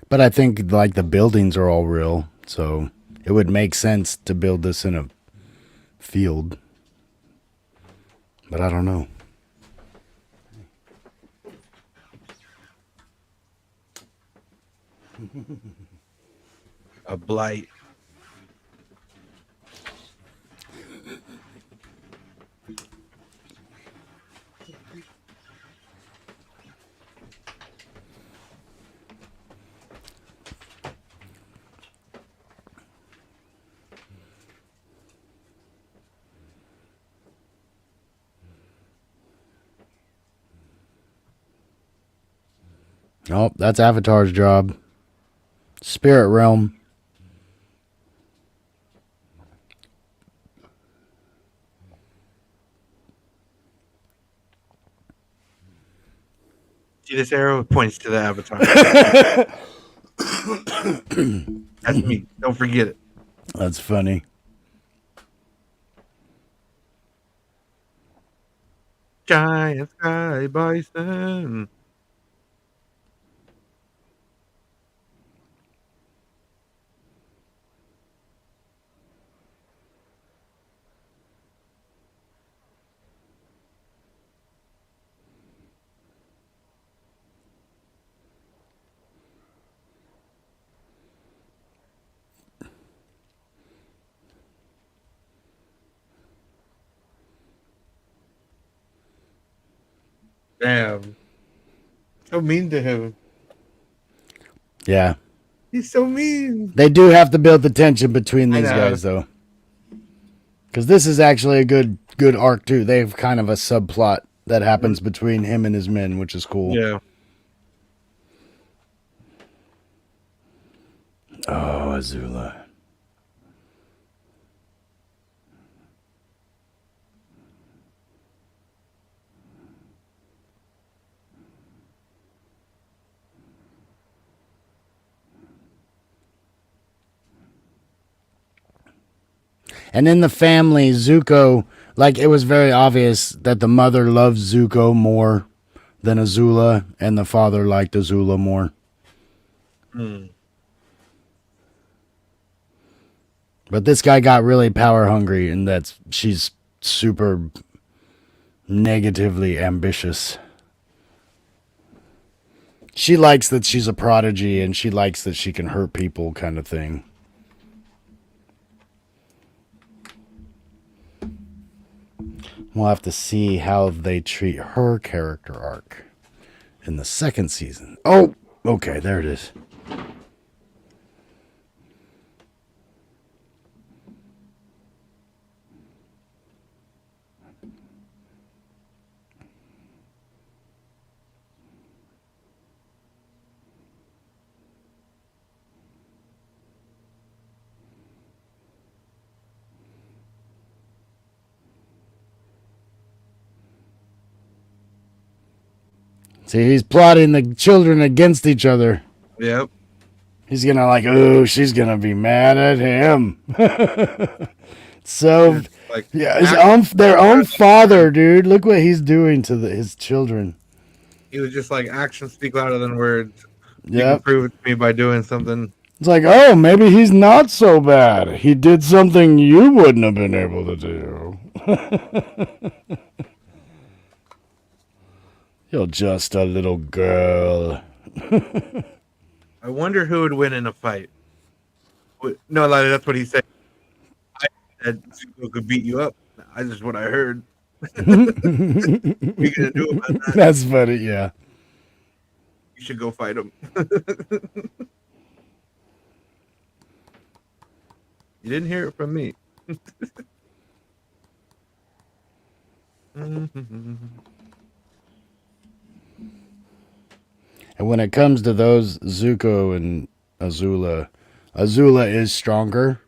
But I think like the buildings are all real, so it would make sense to build this in a field. But I don't know. A blight. Oh, that's Avatar's job. Spirit realm. See this arrow points to the Avatar. That's me. Don't forget it. That's funny. Giant sky bison. Damn. So mean to him. Yeah. He's so mean. They do have to build the tension between these know. guys, though. Because this is actually a good arc, too. They have kind of a subplot that happens between him and his men, which is cool. Yeah. Oh, Azula. And in the family, Zuko, like, it was very obvious that the mother loved Zuko more than Azula, and the father liked Azula more. But this guy got really power hungry, and she's super negatively ambitious. She likes that she's a prodigy, and she likes that she can hurt people, kind of thing. We'll have to see how they treat her character arc in the second season. Oh, okay, there it is. See, he's plotting the children against each other. Yep. He's gonna oh, she's gonna be mad at him. So, Like, yeah, their own father, dude. Look what he's doing to his children. he was just like, actions speak louder than words. You Yep. can prove it to me by doing something. It's like, oh, maybe he's not so bad. He did something you wouldn't have been able to do. You're just a little girl. I wonder who would win in a fight. No, like, that's what he said. I said Zuko could beat you up. I just what I heard. What are you gonna do about that? That's funny, yeah. You should go fight him. You didn't hear it from me. And when it comes to those, Zuko and Azula, Azula is stronger,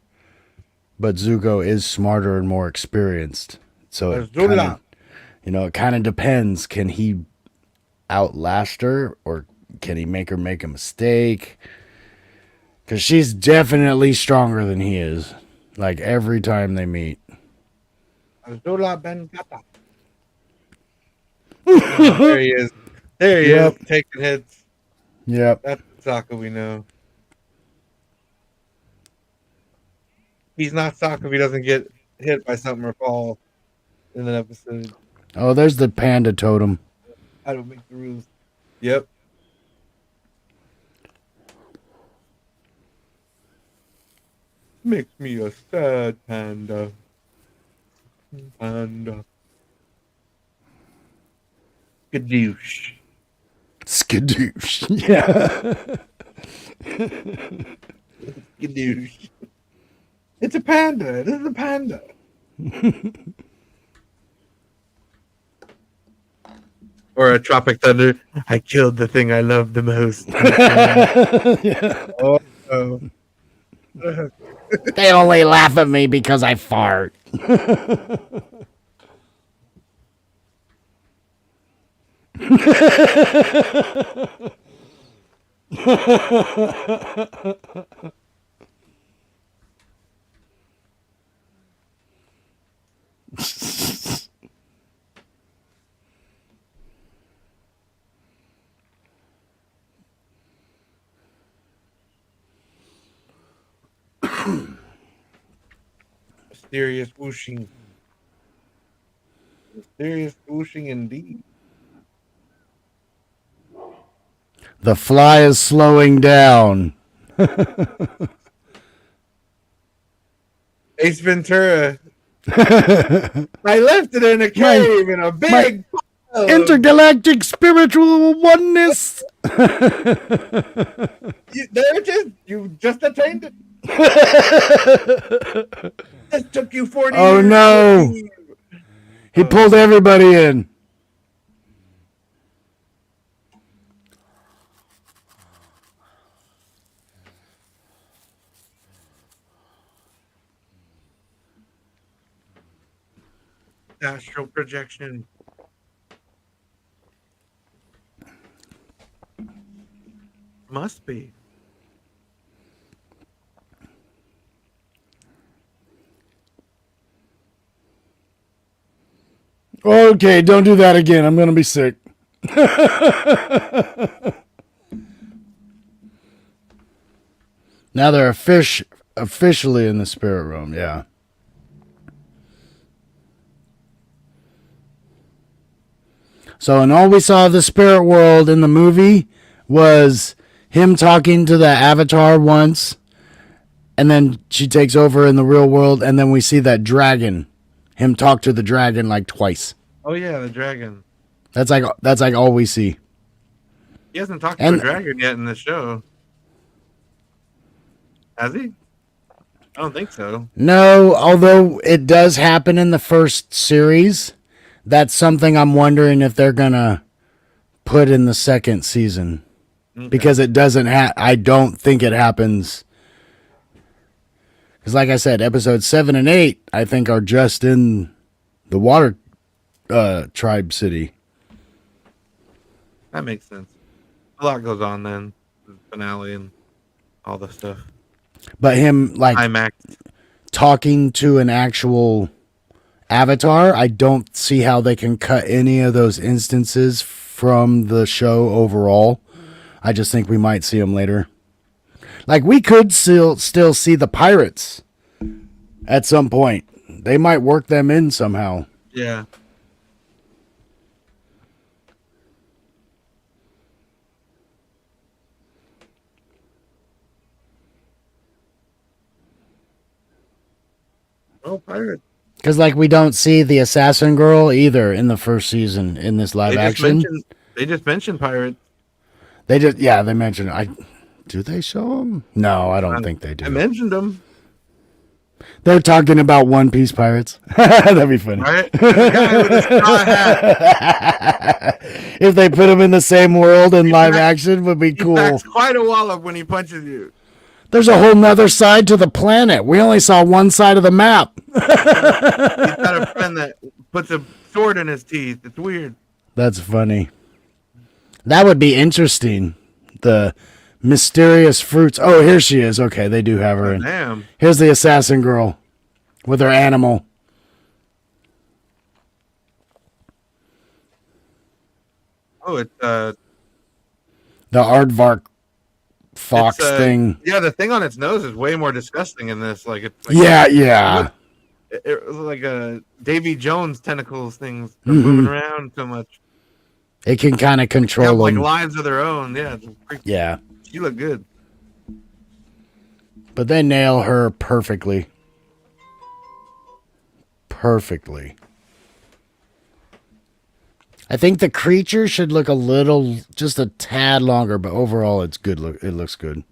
but Zuko is smarter and more experienced. So it Azula. it kind of depends. Can he outlast her, or can he make her make a mistake? Because she's definitely stronger than he is. Like, every time they meet. Azula Ben Kata. There he is. There he Yep. is, taking hits. Yep. That's Sokka we know. He's not Sokka if he doesn't get hit by something or fall in an episode. Oh, there's the panda totem. I don't make the rules. Yep. Makes me a sad panda. Panda. Gadoosh. Skadoosh. Yeah. Gadoosh. It's a panda. This is a panda. Or a Tropic Thunder. I killed the thing I love the most. Yeah. Oh. They only laugh at me because I fart. Mysterious whooshing. Mysterious whooshing indeed. The fly is slowing down. Ace Ventura. I left it in a cave in a big pile. Intergalactic spiritual oneness. There it is. You just attained it. This took you 40 Oh, years. no. He pulled everybody in. Astral projection. Must be. Okay, don't do that again. I'm going to be sick. Now they're officially in the spirit realm, yeah. So, and all we saw of the spirit world in the movie was him talking to the Avatar once, and then she takes over in the real world, and then we see that dragon. Him talk to the dragon like twice. Oh yeah, the dragon. That's like all we see. He hasn't talked to And- a dragon yet in the show. Has he? I don't think so. No, although it does happen in the first series. That's something I'm wondering if they're gonna put in the second season. Okay. Because it doesn't I don't think it happens. Because like I said, episodes 7 and 8, I think, are just in the water tribe city. That makes sense. A lot goes on then. The finale and all the stuff. But him like IMAX. talking to an actual avatar, I don't see how they can cut any of those instances from the show overall. I just think we might see them later. Like, we could still see the pirates at some point. They might work them in somehow. Yeah. Oh, pirates. Because, like, we don't see the assassin girl either in the first season in this live action. They just mentioned pirates. They mentioned it. Do they show them? No, I don't think they do. I mentioned them. They're talking about One Piece pirates. That'd be funny. Right? The guy with the straw hat. If they put them in the same world in live action, would be He cool. packs quite a wallop when he punches you. There's a whole nother side to the planet. We only saw one side of the map. He's got a friend that puts a sword in his teeth. It's weird. That's funny. That would be interesting. The mysterious fruits. Oh, here she is. Okay, they do have her in. Damn. Here's the assassin girl with her animal. Oh, it's The aardvark fox it's, thing. Yeah, the thing on its nose is way more disgusting in this. Like it's like, Yeah. it was like a Davy Jones tentacles things Mm-hmm. moving around so much. It can kind of They have control like them. lives of their own. Yeah, it's freaky. Yeah. She looked good. But they nail her perfectly. Perfectly. I think the creature should look a little, just a tad longer, but overall it's good. It looks good.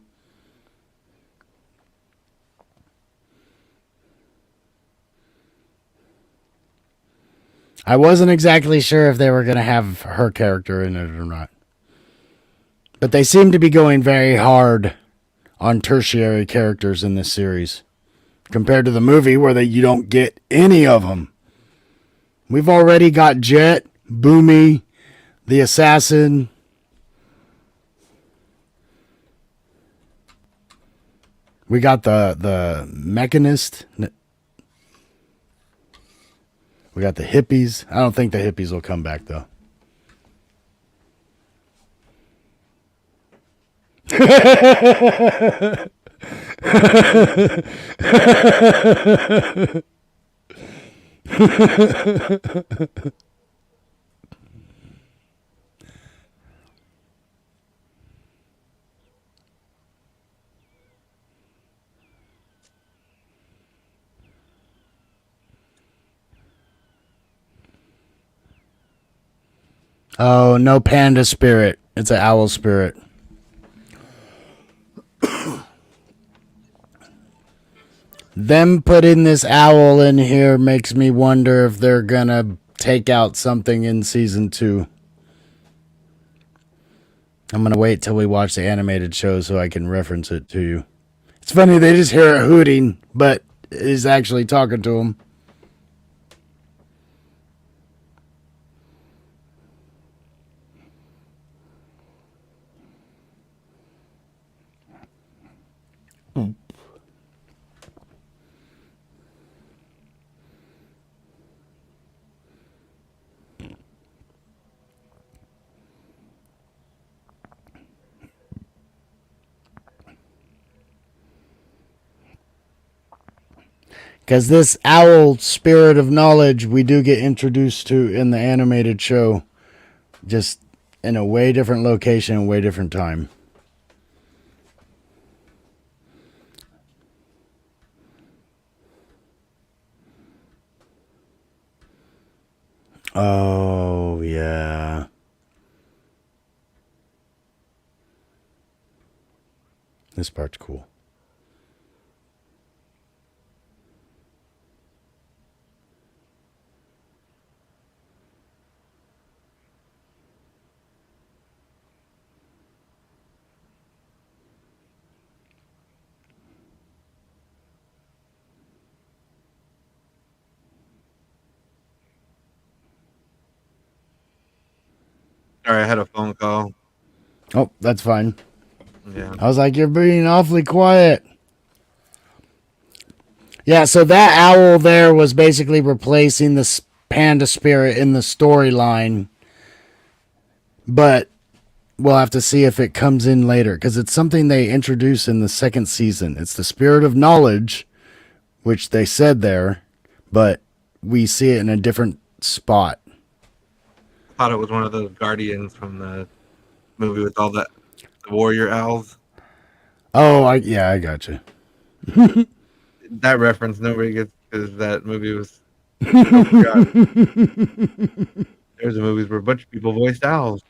I wasn't exactly sure if they were going to have her character in it or not. But they seem to be going very hard on tertiary characters in this series compared to the movie where you don't get any of them. We've already got Jet, Boomy, The assassin. We got the mechanist. We got the hippies. I don't think the hippies will come back though. Oh, no panda spirit. It's an owl spirit. Them putting this owl in here makes me wonder if they're gonna take out something in season 2. I'm gonna wait till we watch the animated show so I can reference it to you. It's funny, they just hear it hooting, but is actually talking to them. Because this owl spirit of knowledge we do get introduced to in the animated show, just in a way different location, way different time. Oh, yeah. This part's cool. Sorry, I had a phone call. Oh, that's fine. Yeah. I was like, you're being awfully quiet. Yeah, so that owl there was basically replacing the panda spirit in the storyline. But we'll have to see if it comes in later, because it's something they introduce in the second season. It's the spirit of knowledge, which they said there, but we see it in a different spot. I thought it was one of those guardians from the movie with all the warrior owls. Oh, I got you. That reference nobody gets because that movie was so forgotten. There's movies where a bunch of people voiced owls.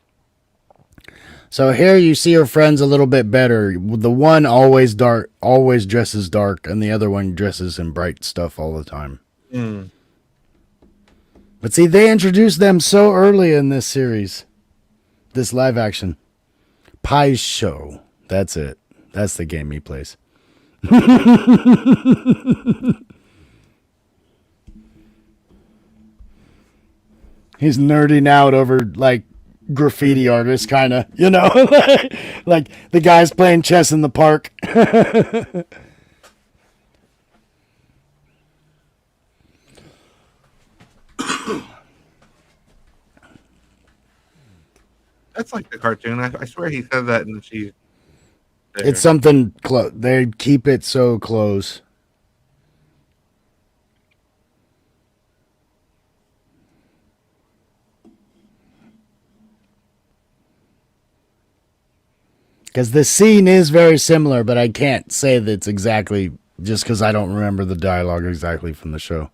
So here you see your friends a little bit better. The one always dresses dark, and the other one dresses in bright stuff all the time. Mm. But see, they introduced them so early in this series, this live action. Pie's Show. That's it. That's the game he plays. He's nerding out over like graffiti artists, kind of, you know, like the guys playing chess in the park. That's like the cartoon. I swear he said that and she's there. It's something close. They keep it so close. Because the scene is very similar, but I can't say that it's exactly, just because I don't remember the dialogue exactly from the show.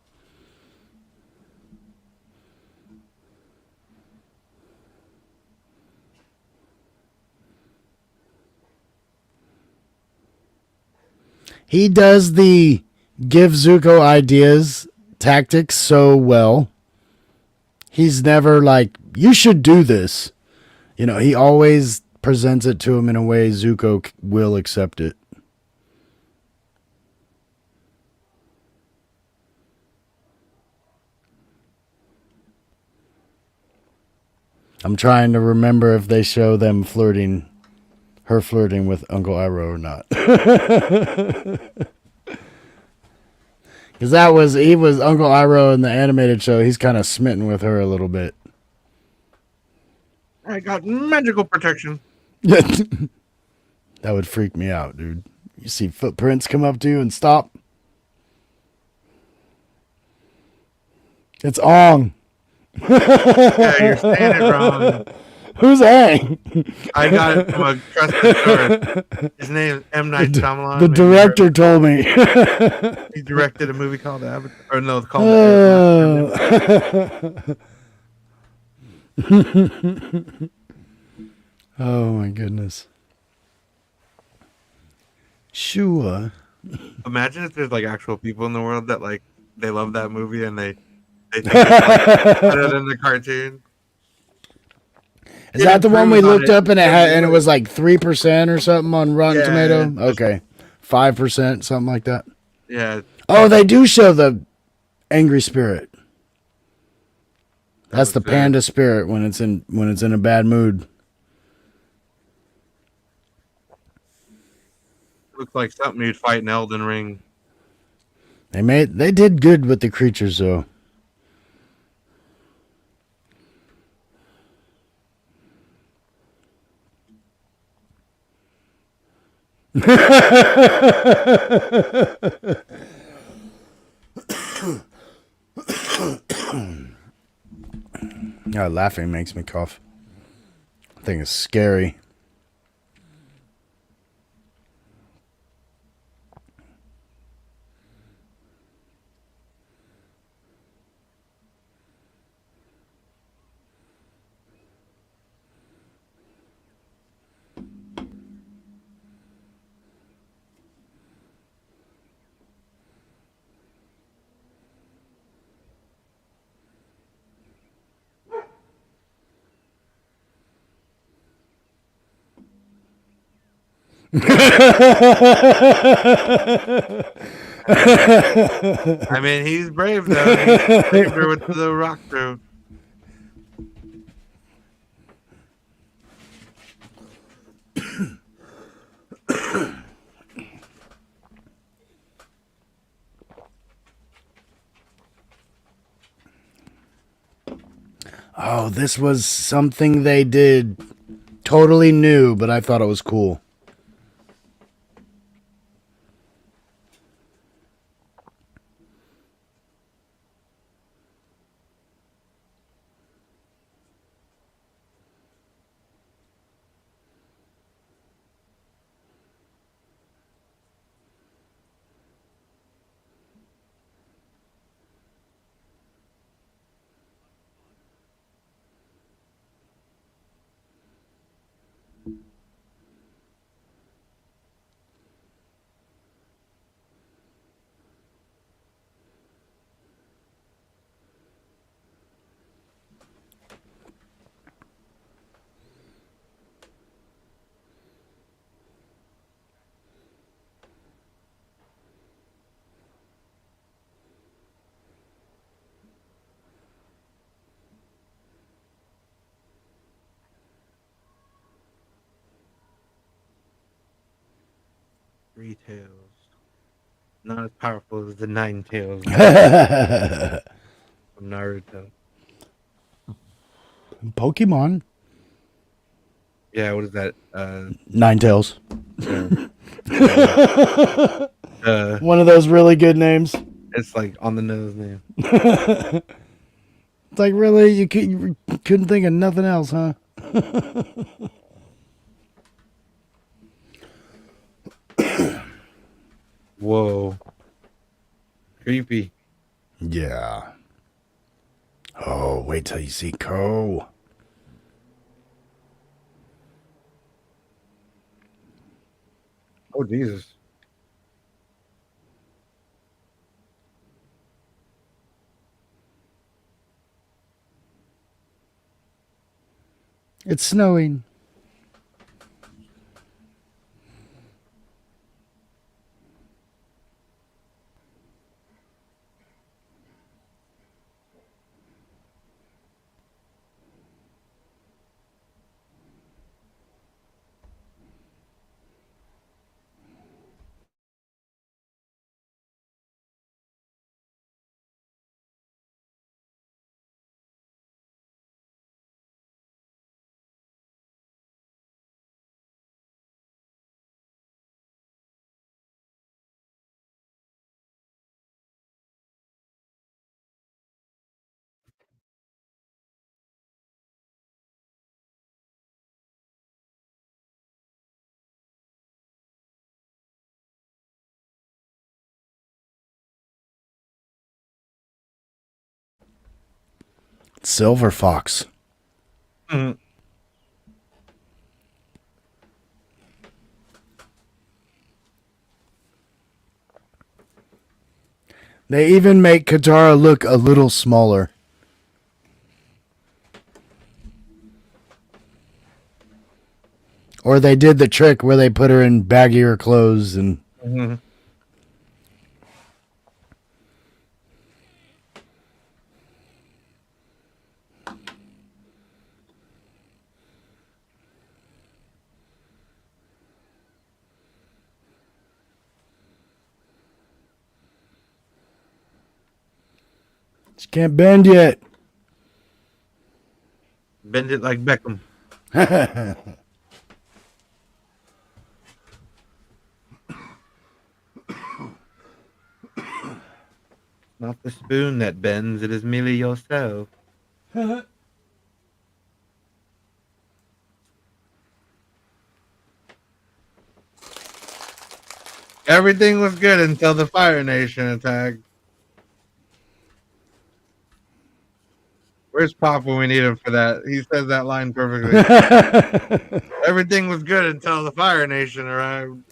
He does the give Zuko ideas tactics so well. He's never like, you should do this. You know, he always presents it to him in a way Zuko will accept it. I'm trying to remember if they show them flirting, her flirting with Uncle Iroh or not. Because he was Uncle Iroh in the animated show. He's kind of smitten with her a little bit. I got magical protection. That would freak me out, dude. You see footprints come up to you and stop. It's Ong. Yeah, you're saying it wrong. Who's Aang? I got it from a trusted source. His name is M. Night Shyamalan. The director told me. He directed a movie called Avatar. Or no, it's called The Oh my goodness. Sure. Imagine if there's like actual people in the world that like they love that movie and they think it's better than the cartoon. Is that the one we looked up and it was like 3% or something on Rotten Tomato? Okay. 5%, something like that. Yeah. Oh, they do show the angry spirit. That's the panda spirit when it's in a bad mood. Looks like something you'd fight in Elden Ring. They did good with the creatures though. Laughing makes me cough. I think it's scary. I mean, he's brave though. He's braver with the rock through. Oh, this was something they did totally new, but I thought it was cool. Three tails. Not as powerful as the 9 tails from Naruto. Pokemon. Yeah, what is that? 9 Tails. Uh, One of those really good names. it's like on the nose name. It's like, really? You couldn't think of nothing else, huh? Whoa. Creepy. Yeah. Oh, wait till you see Ko. Oh, Jesus. It's snowing. Silver fox. Mhm. They even make Katara look a little smaller. Or they did the trick where they put her in baggier clothes and Mhm. she can't bend yet. Bend it like Beckham. Not the spoon that bends, it is merely yourself. Everything was good until the Fire Nation attacked. Where's Pop when we need him for that? He says that line perfectly. Everything was good until the Fire Nation arrived.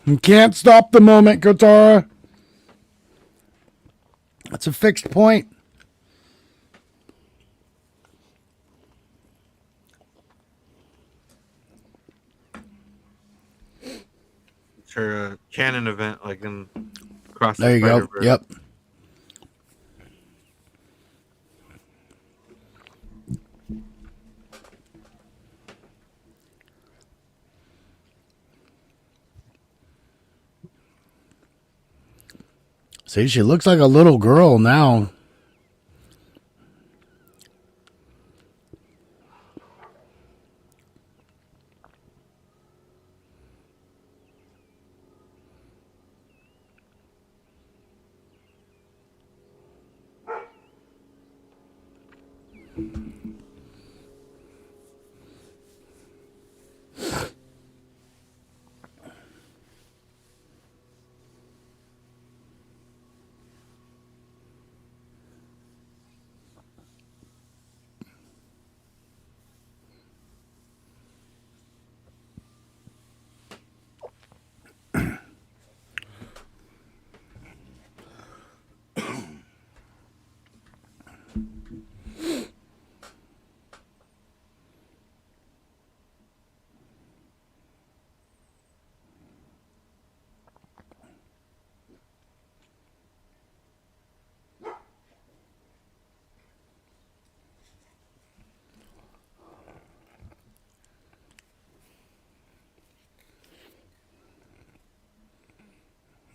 You can't stop the moment, Katara. That's a fixed point. It's her canon event, like in Cross the There you go. Spider-Verse. Yep. See, she looks like a little girl now.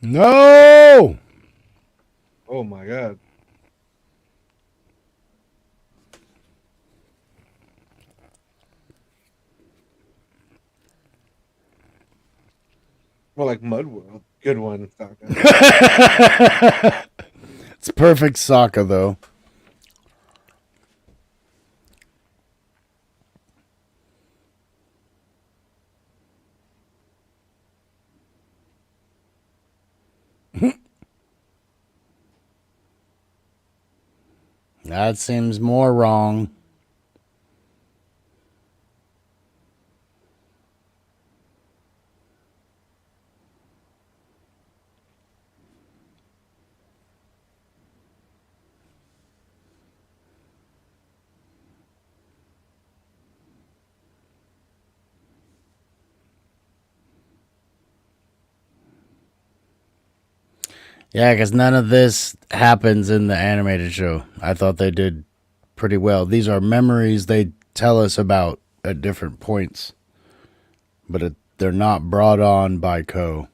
No! Oh my god. More like Mud World. Good one, Sokka. It's perfect Sokka, though. That seems more wrong. Yeah, because none of this happens in the animated show. I thought they did pretty well. These are memories they tell us about at different points, but they're not brought on by Ko.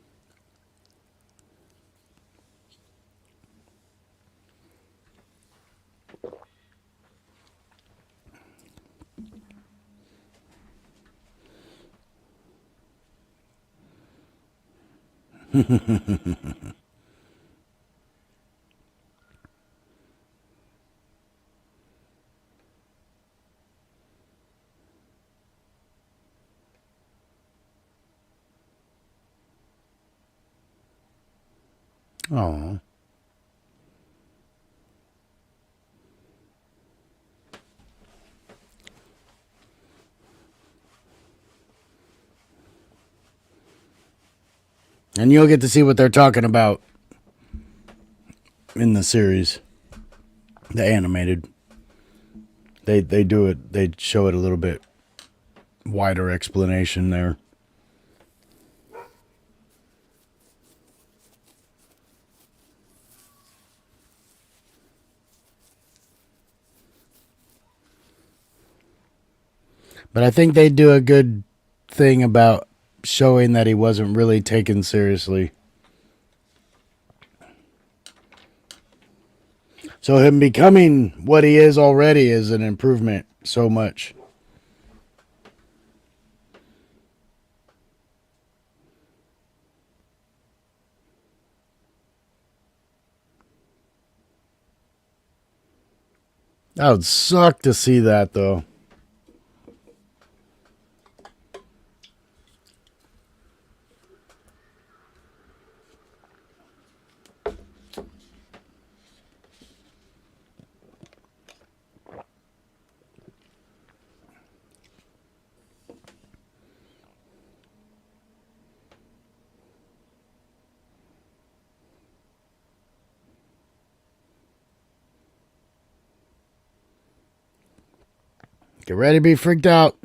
Oh. And you'll get to see what they're talking about in the series, the animated. They do it. They show it a little bit wider explanation there. But I think they do a good thing about showing that he wasn't really taken seriously. So him becoming what he is already is an improvement so much. That would suck to see that though. Get ready to be freaked out.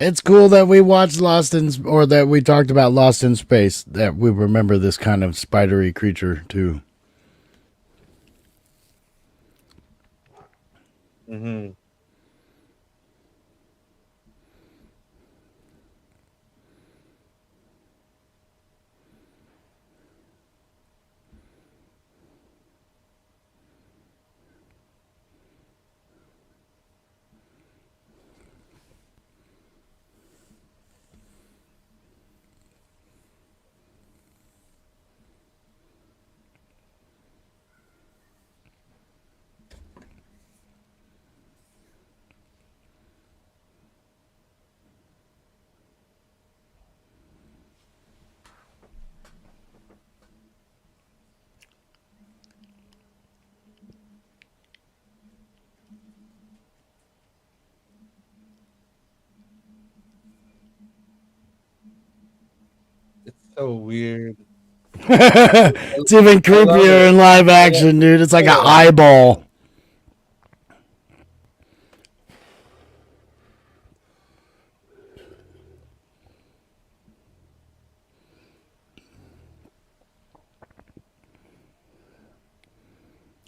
It's cool that we watched Lost in, or that we talked about Lost in Space, that we remember this kind of spidery creature too. Mm-hmm. It's so weird. It's even I love creepier it. in live I love action, dude. It's like an it. eyeball.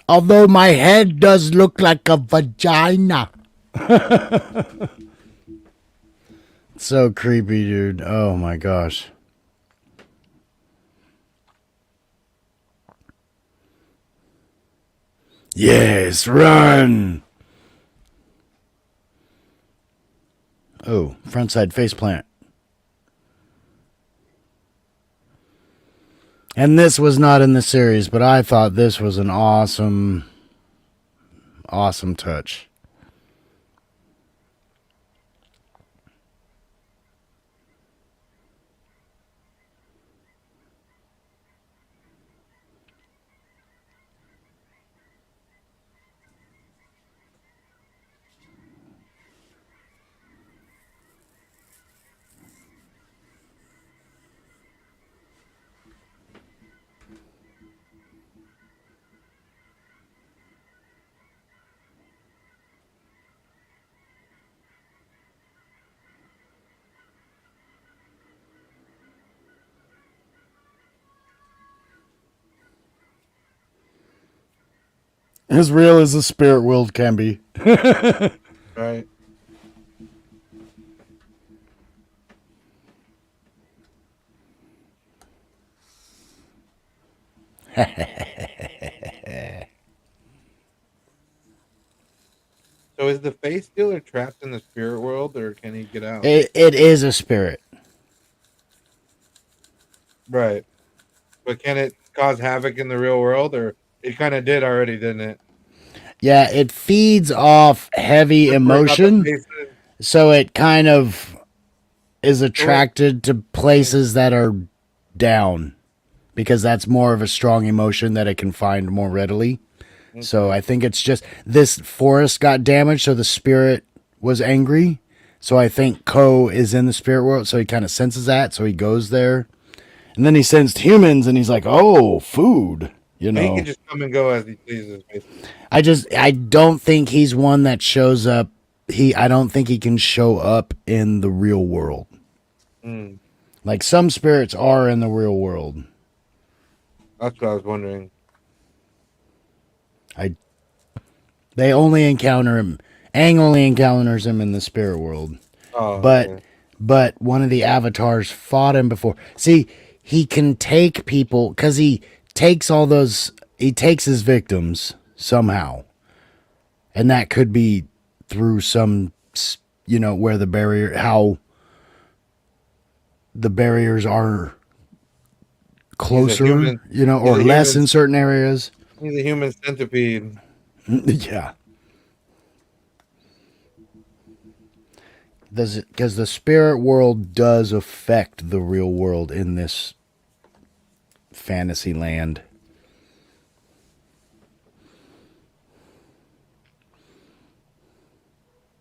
Although my head does look like a vagina. So creepy, dude. Oh my gosh. Yes, run. Oh, frontside faceplant. And this was not in the series, but I thought this was an awesome touch. As real as the spirit world can be. Right. So is the face dealer trapped in the spirit world, or can he get out? It is a spirit. Right. But can it cause havoc in the real world, or it kind of did already, didn't it? Yeah, it feeds off heavy Just worry about the emotion, faces. so it kind of is attracted to places that are down because that's more of a strong emotion that it can find more readily. So I think it's just this forest got damaged, so the spirit was angry. So I think Ko is in the spirit world, so he kind of senses that, so he goes there. And then he sensed humans, and he's like, "Oh, food," you He know. can just come and go as he pleases, basically. I don't think he's one that shows up. I don't think he can show up in the real world. Mm, Like some spirits are in the real world. that's what I was wondering. They only encounter him. Aang only encounters him in the spirit world. Oh, But okay. but one of the avatars fought him before. See, he can take people because he takes all those. He takes his victims somehow, and that could be through some, where the barrier, how the barriers are closer, human- or he's a less human- in certain areas. He's a human centipede. Yeah. Because the spirit world does affect the real world in this fantasy land.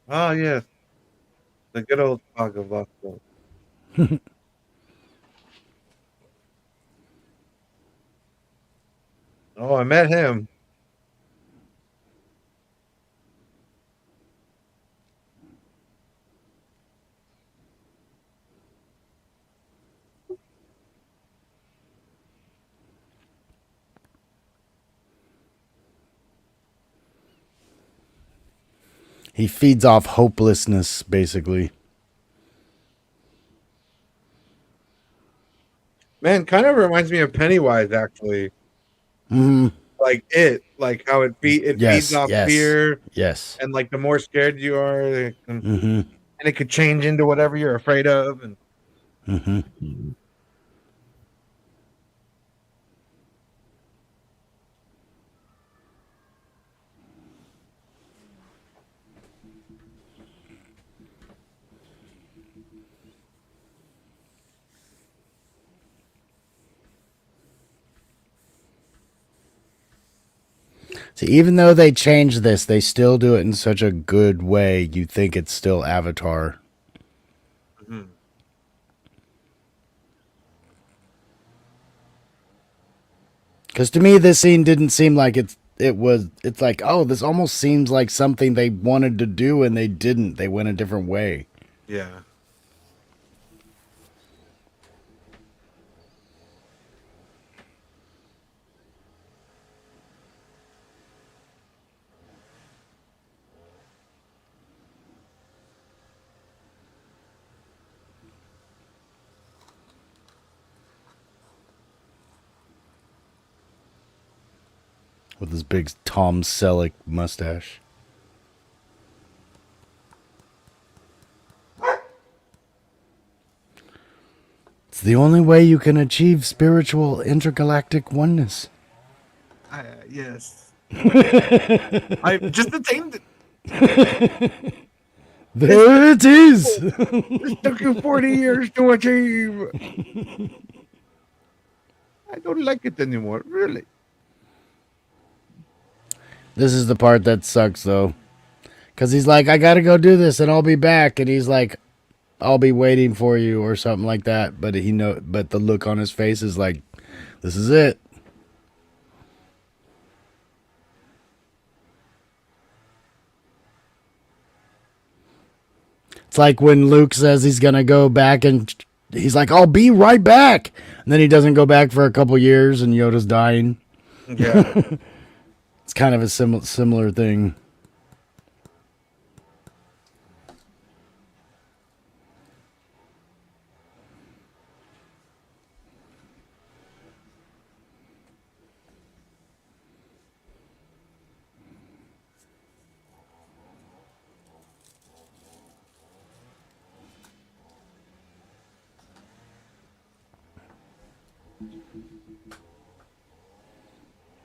Oh, yes. The good old fog of Lost Boat. Oh, I met him. He feeds off hopelessness, basically. Man, kind of reminds me of Pennywise, actually. Like how it Yes, feeds off yes, fear, yes. and like the more scared you are, and it could change into whatever you're afraid of. And See, even though they changed this, they still do it in such a good way. You think it's still Avatar. Because to me, this scene didn't seem like it's like, oh, this almost seems like something they wanted to do and they didn't. They went a different way. yeah. With his big Tom Selleck mustache. It's the only way you can achieve spiritual intergalactic oneness. Yes. I just attained it. There it is. It took you 40 years to achieve. I don't like it anymore, really. This is the part that sucks, though. Because he's like, I gotta go do this and I'll be back. And he's like, I'll be waiting for you or something like that. But but the look on his face is like, this is it. It's like when Luke says he's gonna go back and he's like, I'll be right back. And then he doesn't go back for a couple years and Yoda's dying. Yeah. kind of a similar thing.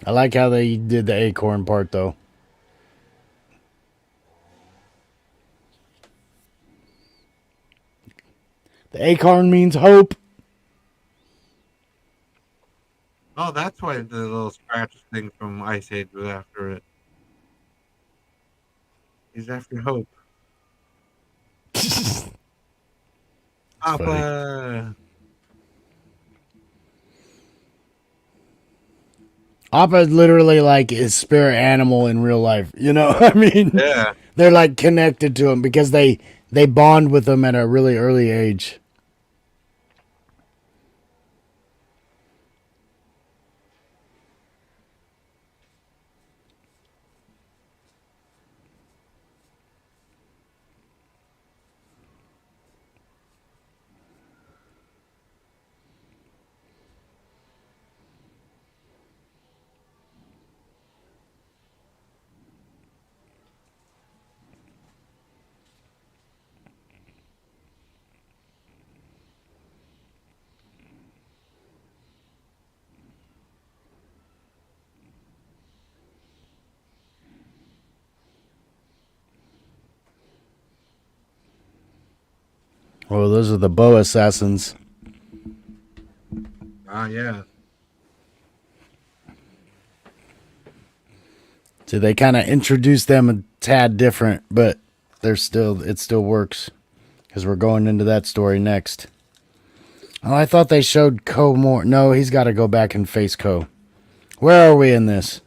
I like how they did the acorn part, though. The acorn means hope. Oh, that's why the little scratch thing from Ice Age was after it. He's after hope. funny. Appa. Appa is literally like his spirit animal in real life. You know, I mean, Yeah. they're like connected to him because they bond with him at a really early age. Oh, those are the bow assassins. Ah, yeah. So they kind of introduced them a tad different, but it still works because we're going into that story next. Oh, I thought they showed Ko more. No, he's got to go back and face Ko. Where are we in this?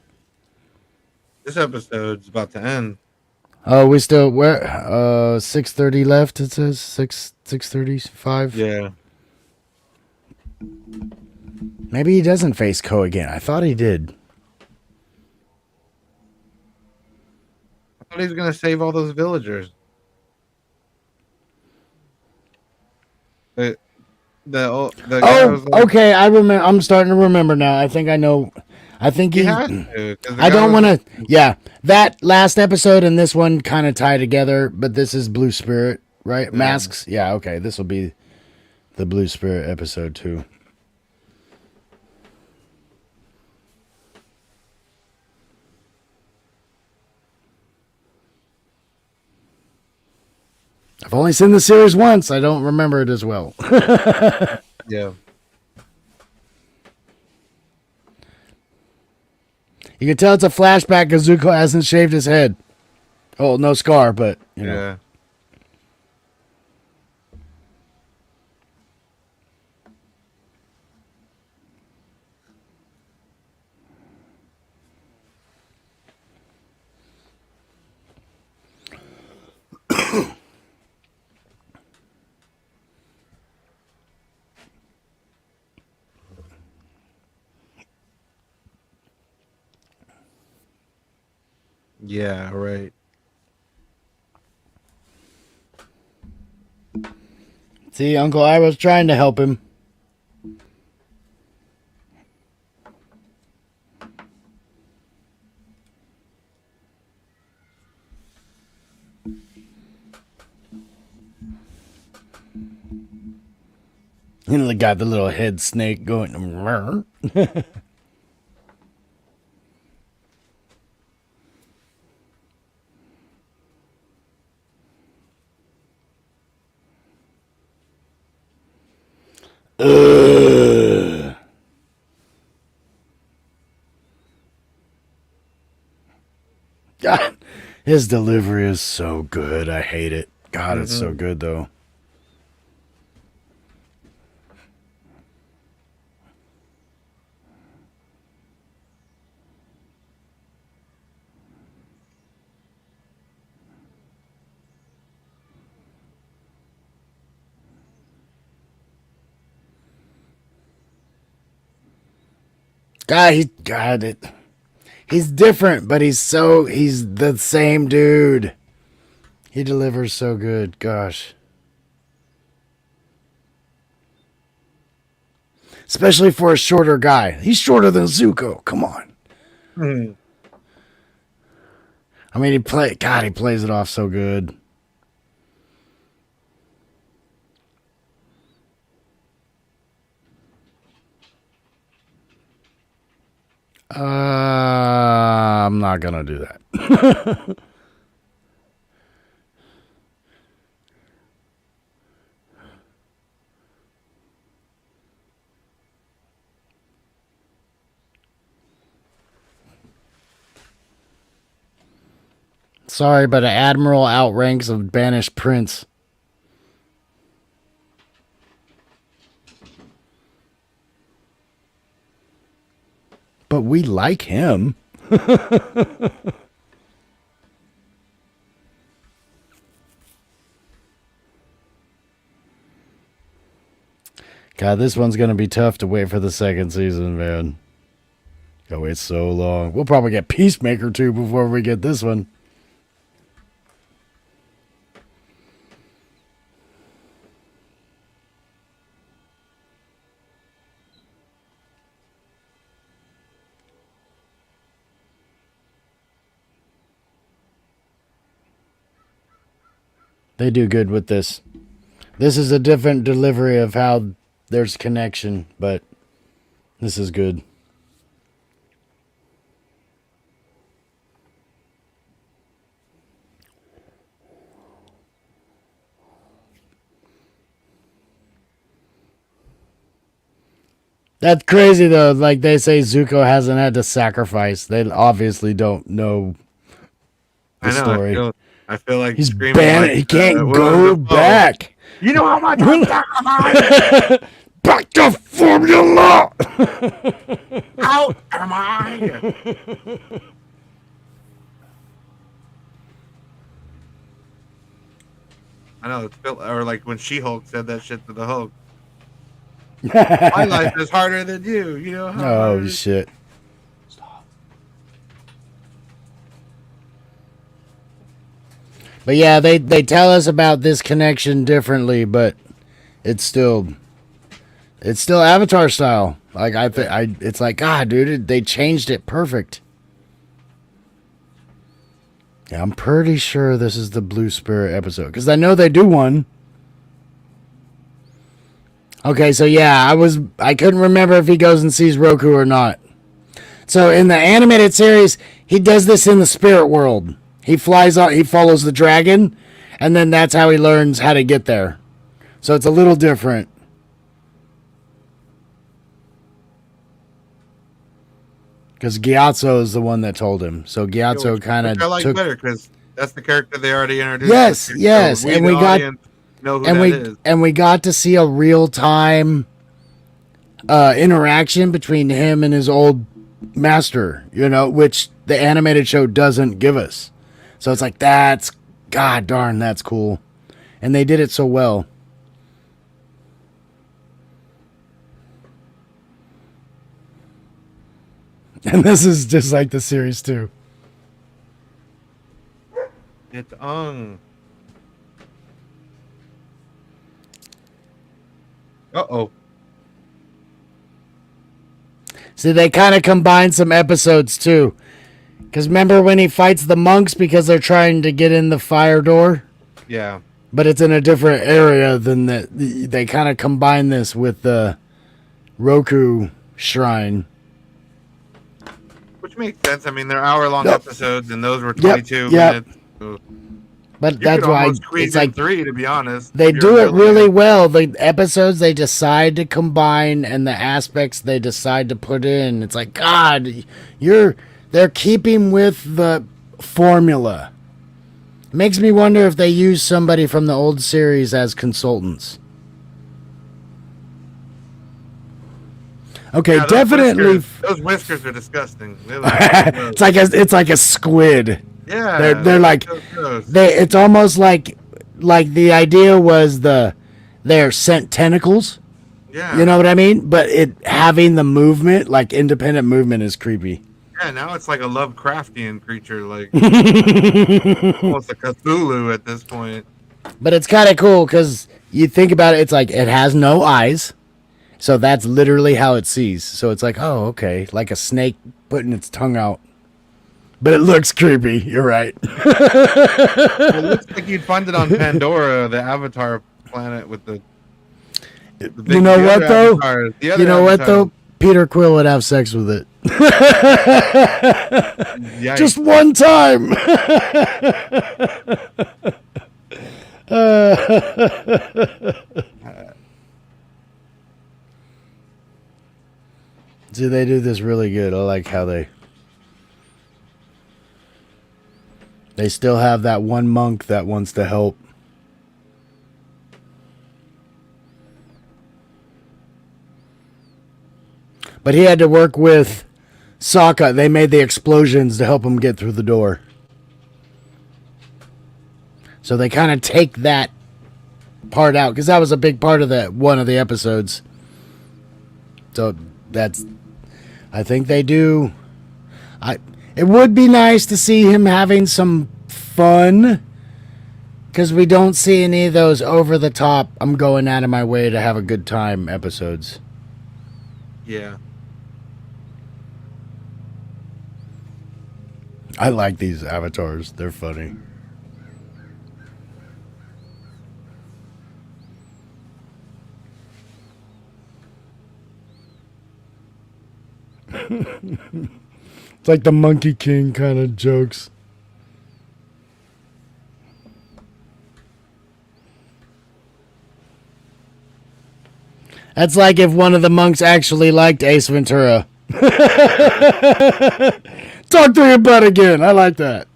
This episode's about to end. Oh, we still where? 6:30 left. It says 6:35. Yeah. Maybe he doesn't face Ko again. I thought he did. I thought he was gonna save all those villagers. The guy was like, Okay. I remember. I'm starting to remember now. I think I know. I think he has to. 'Cause the I guy don't was- want to. Yeah, that last episode and this one kind of tie together, but this is Blue Spirit, right? Yeah. Masks. Yeah. Okay. This will be the Blue Spirit episode too. I've only seen the series once. I don't remember it as well. Yeah. You can tell it's a flashback because Zuko hasn't shaved his head. Oh, no scar, but you know. Yeah. Yeah, right. See, Uncle I was trying to help him. You know, got the little head snake going. Ugh. God, his delivery is so good. I hate it. God, it's so good though. God, He's different, but he's the same dude. He delivers so good. Gosh. Especially for a shorter guy. He's shorter than Zuko. Come on. I mean, he plays it off so good. I'm not gonna do that. Sorry, but an admiral outranks a banished prince. But we like him. God, this one's going to be tough to wait for the second season, man. Gotta wait so long. We'll probably get Peacemaker 2 before we get this one. They do good with this. This is a different delivery of how there's connection, but this is good. That's crazy though. Like they say Zuko hasn't had to sacrifice. They obviously don't know the story. I feel like he's screaming banned. like, He can't go back. You know how much I sacrificed? Back to formula. How am I? I know it's or like when She-Hulk said that shit to the Hulk. My life is harder than you. You know how? Oh shit. But yeah, they tell us about this connection differently, but it's still Avatar style. Like it's like God, dude, they changed it perfect. Yeah, I'm pretty sure this is the Blue Spirit episode because I know they do one. Okay, so yeah, I couldn't remember if he goes and sees Roku or not. So in the animated series, he does this in the spirit world. He flies on, he follows the dragon, and then that's how he learns how to get there. So it's a little different. Because Gyatso is the one that told him. So Gyatso kind of I like took better because that's the character they already introduced. Yes, so and we got know who that is. And we got to see a real time interaction between him and his old master, which the animated show doesn't give us. So it's like that's God darn, that's cool. And they did it so well. And this is just like the series too. It's Uh-oh. See, they kind of combine some episodes too. Because remember when he fights the monks because they're trying to get in the fire door? Yeah. But it's in a different area than that. They kind of combine this with the Roku shrine. Which makes sense. I mean, they're hour-long episodes, and those were 22 yep. minutes. So But that's why it's like 3, to be honest. They do it really well. The episodes they decide to combine and the aspects they decide to put in. It's like, God, they're keeping with the formula. It makes me wonder if they use somebody from the old series as consultants. Okay, yeah, definitely. Those whiskers are disgusting. It's like a squid. Yeah, they're like it's almost like the idea was they're scent tentacles. Yeah, you know what I mean. But it having the movement, like independent movement, is creepy. Yeah, now it's like a Lovecraftian creature, like almost a Cthulhu at this point. But it's kind of cool because you think about it, it's like it has no eyes. So that's literally how it sees. So it's like, oh, okay. Like a snake putting its tongue out. But it looks creepy. You're right. Well, it looks like you'd find it on Pandora, the Avatar planet with the You know the what, other though? avatars- the You other know what, avatars- though? Peter Quill would have sex with it. Yikes. Just one time. See, they do this really good. I like how they still have that one monk that wants to help. But he had to work with Sokka. They made the explosions to help him get through the door. So they kind of take that part out because that was a big part of that one of the episodes. So that's, I think they do. It would be nice to see him having some fun because we don't see any of those over the top, I'm going out of my way to have a good time episodes. Yeah. I like these avatars. They're funny. It's like the Monkey King kind of jokes. That's like if one of the monks actually liked Ace Ventura. Talk to your butt again. I like that.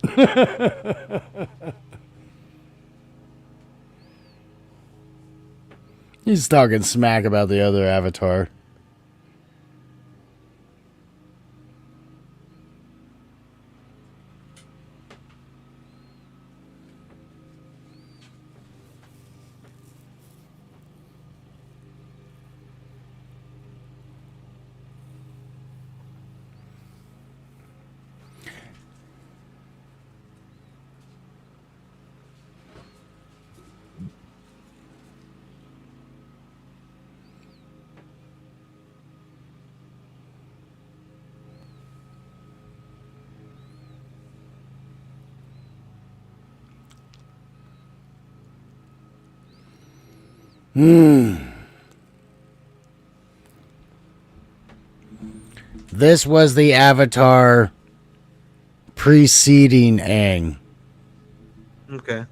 He's talking smack about the other avatar. This was the avatar preceding Aang. Okay.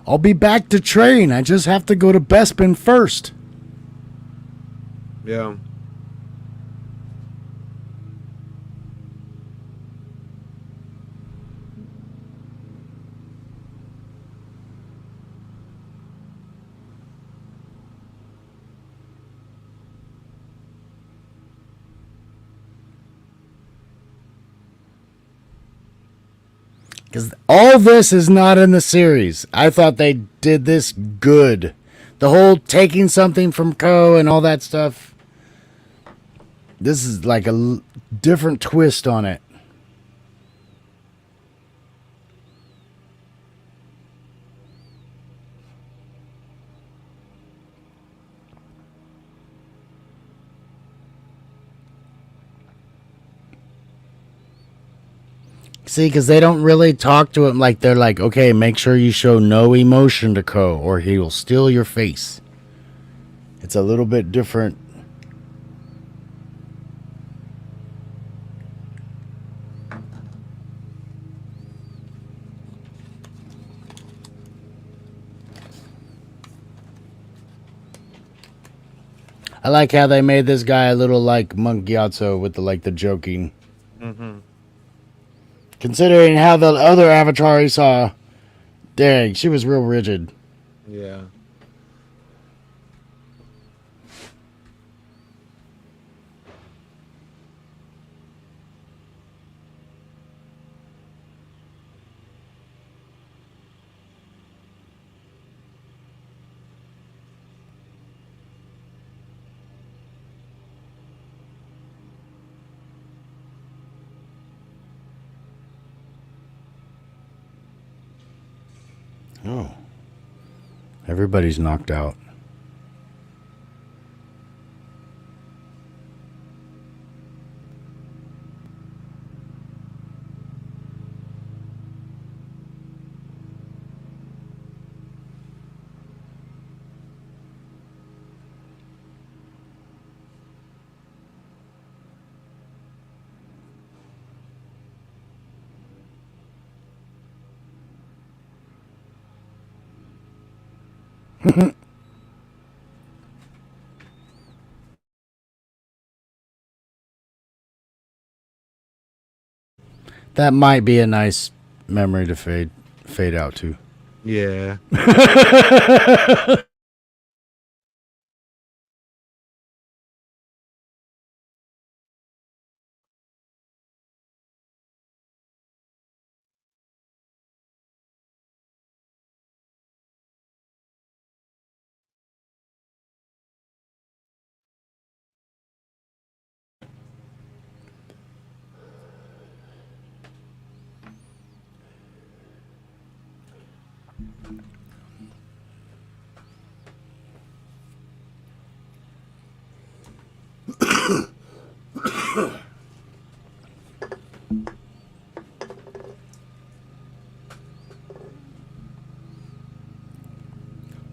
I'll be back to train. I just have to go to Bespin first. Yeah. Because all this is not in the series. I thought they did this good. The whole taking something from Ko and all that stuff. This is like a different twist on it. See, because they don't really talk to him like they're like, okay, make sure you show no emotion to Ko or he will steal your face. It's a little bit different. I like how they made this guy a little like Monk Gyatso with the joking. Mm-hmm. Considering how the other avatar he saw, dang, she was real rigid. Yeah. Oh. Everybody's knocked out. That might be a nice memory to fade out to. Yeah.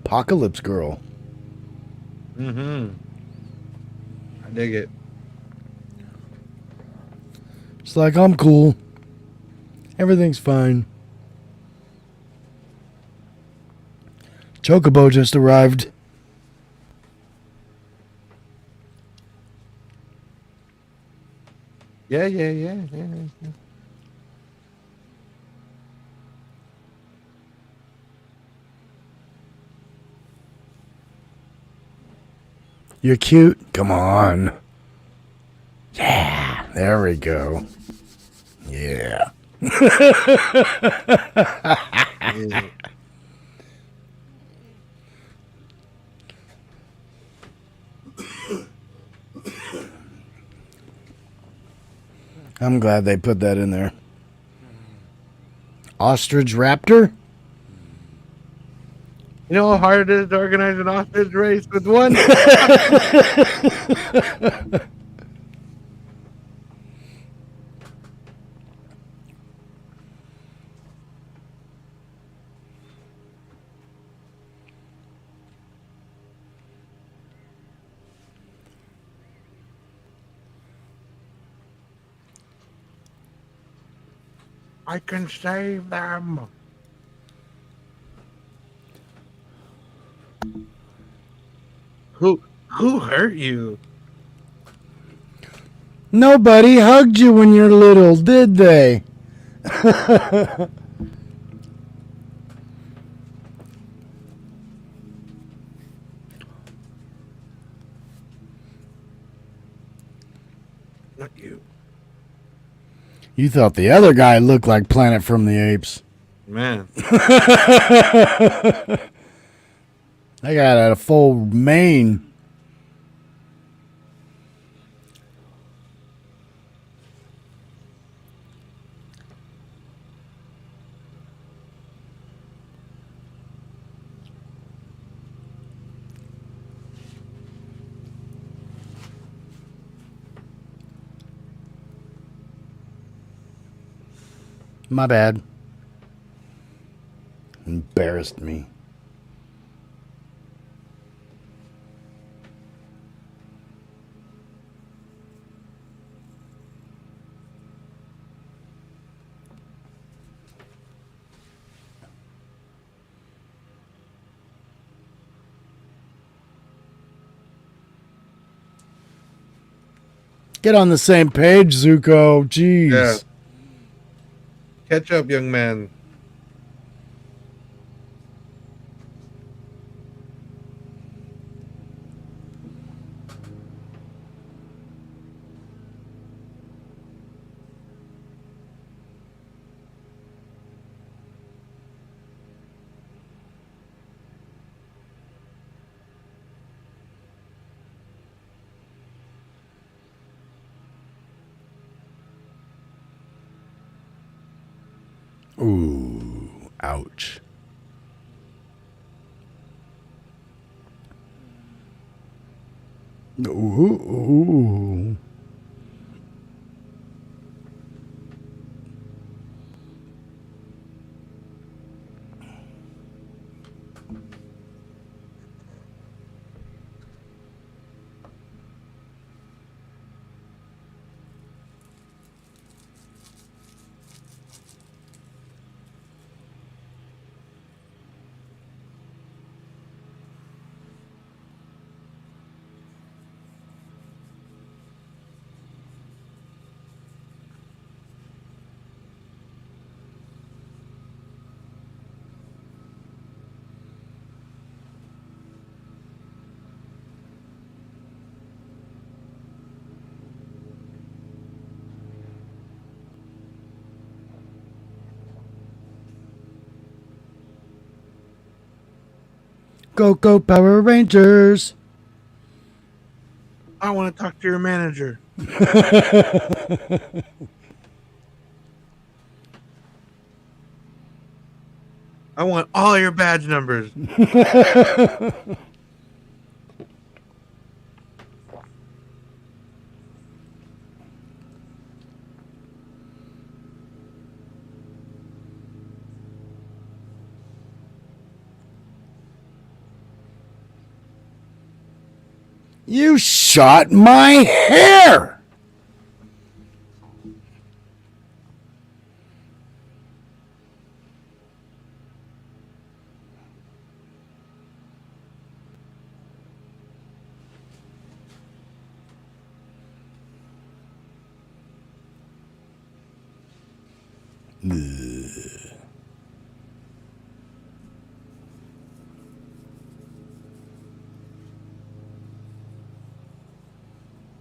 Apocalypse Girl. Mm-hmm. I dig it. It's like, I'm cool. Everything's fine. Chocobo just arrived. Yeah. You're cute. Come on. Yeah. There we go. Yeah. Yeah. I'm glad they put that in there. Ostrich Raptor? You know how hard it is to organize an ostrich race with one? I can save them. Who hurt you? Nobody hugged you when you're little, did they? Not you. You thought the other guy looked like Planet from the Apes. Man. I got a full mane. My bad. Embarrassed me. Get on the same page, Zuko. Jeez. Yeah. Catch up, young man. Ooh, ouch. Ooh. Go, go, Power Rangers. I want to talk to your manager. I want all your badge numbers. You shot my hair.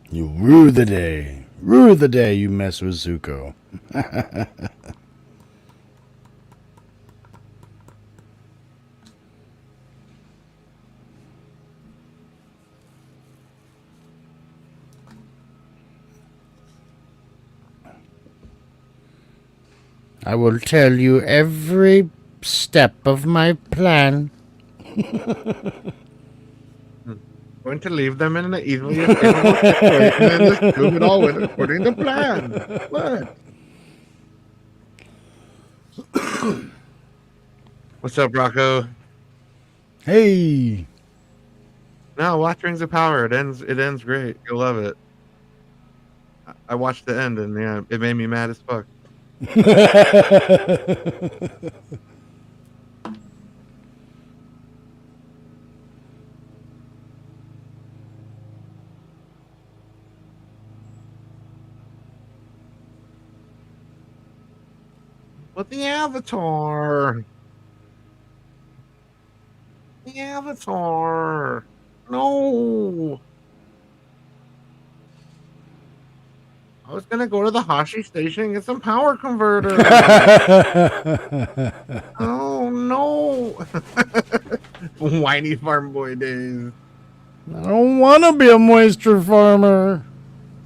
You rue the day. Rue the day you mess with Zuko. I will tell you every step of my plan. Going to leave them in an easily escapable situation and just move it all with according to plan. What? What's up, Rocco? Hey. No, watch Rings of Power. It ends great. You'll love it. I watched the end and yeah, it made me mad as fuck. But the Avatar. The Avatar. No. I was gonna go to the Hashi station and get some power converter. Oh no. Whiny farm boy days. I don't want to be a moisture farmer.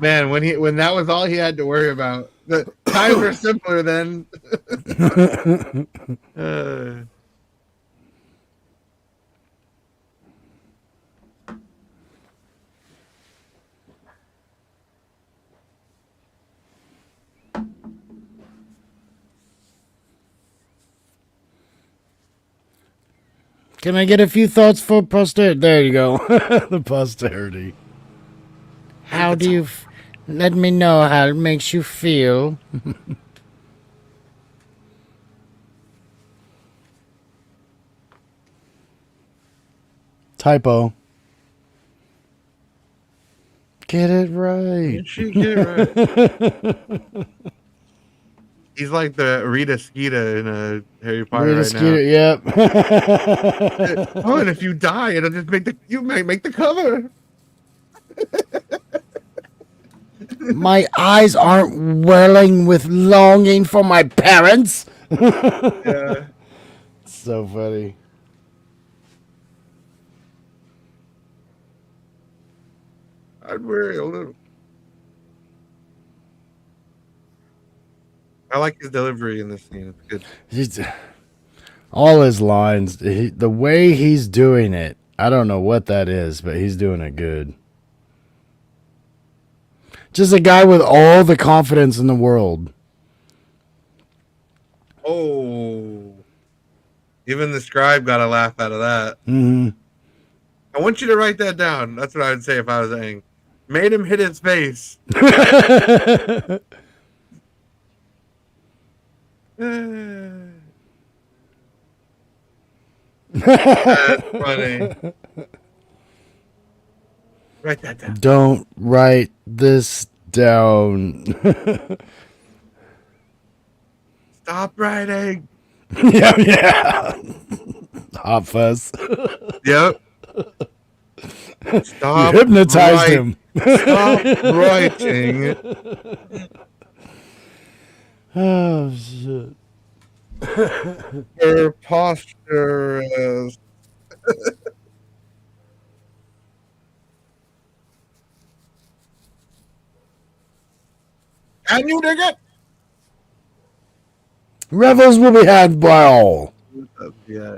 Man, when that was all he had to worry about. The times were simpler then. Can I get a few thoughts for posterity? There you go. The posterity. How do you... let me know how it makes you feel. Typo. Get it right. She get it right. He's like the Rita Skeeter in a Harry Potter Rita right Skeeter, now. yep. Oh, and if you die, it'll just make the cover. My eyes aren't welling with longing for my parents. Yeah. So funny. I'd worry a little. I like his delivery in this scene. It's good. All his lines, the way he's doing it, I don't know what that is, but he's doing it good. Just a guy with all the confidence in the world. Oh, even the scribe got a laugh out of that. Mm-hmm. I want you to write that down. That's what I would say if I was Aang. Made him hit his face. That's funny. Write that down. Don't write this down. Stop writing. Yeah. Hot fuzz. Yep. You Stop. hypnotized him. Stop writing. Oh shit. Preposterous. Can you dig it? Revels will be had by all. Yeah.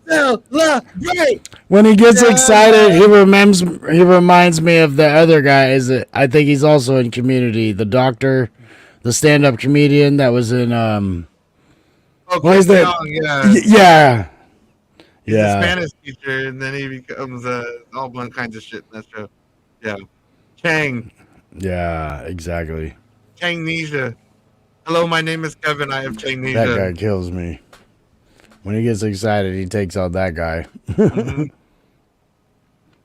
Celebrate. When he gets excited, he reminds me of the other guy. I think he's also in Community, the doctor, the stand-up comedian that was in what is that? Yeah. Yeah. He's a Yeah. Spanish teacher, and then he becomes all one kinds of shit in that show. Yeah. Chang. Yeah, exactly. Changnesia. Hello, my name is Kevin. I have Changnesia. That guy kills me. When he gets excited, he takes out that guy. Mm-hmm.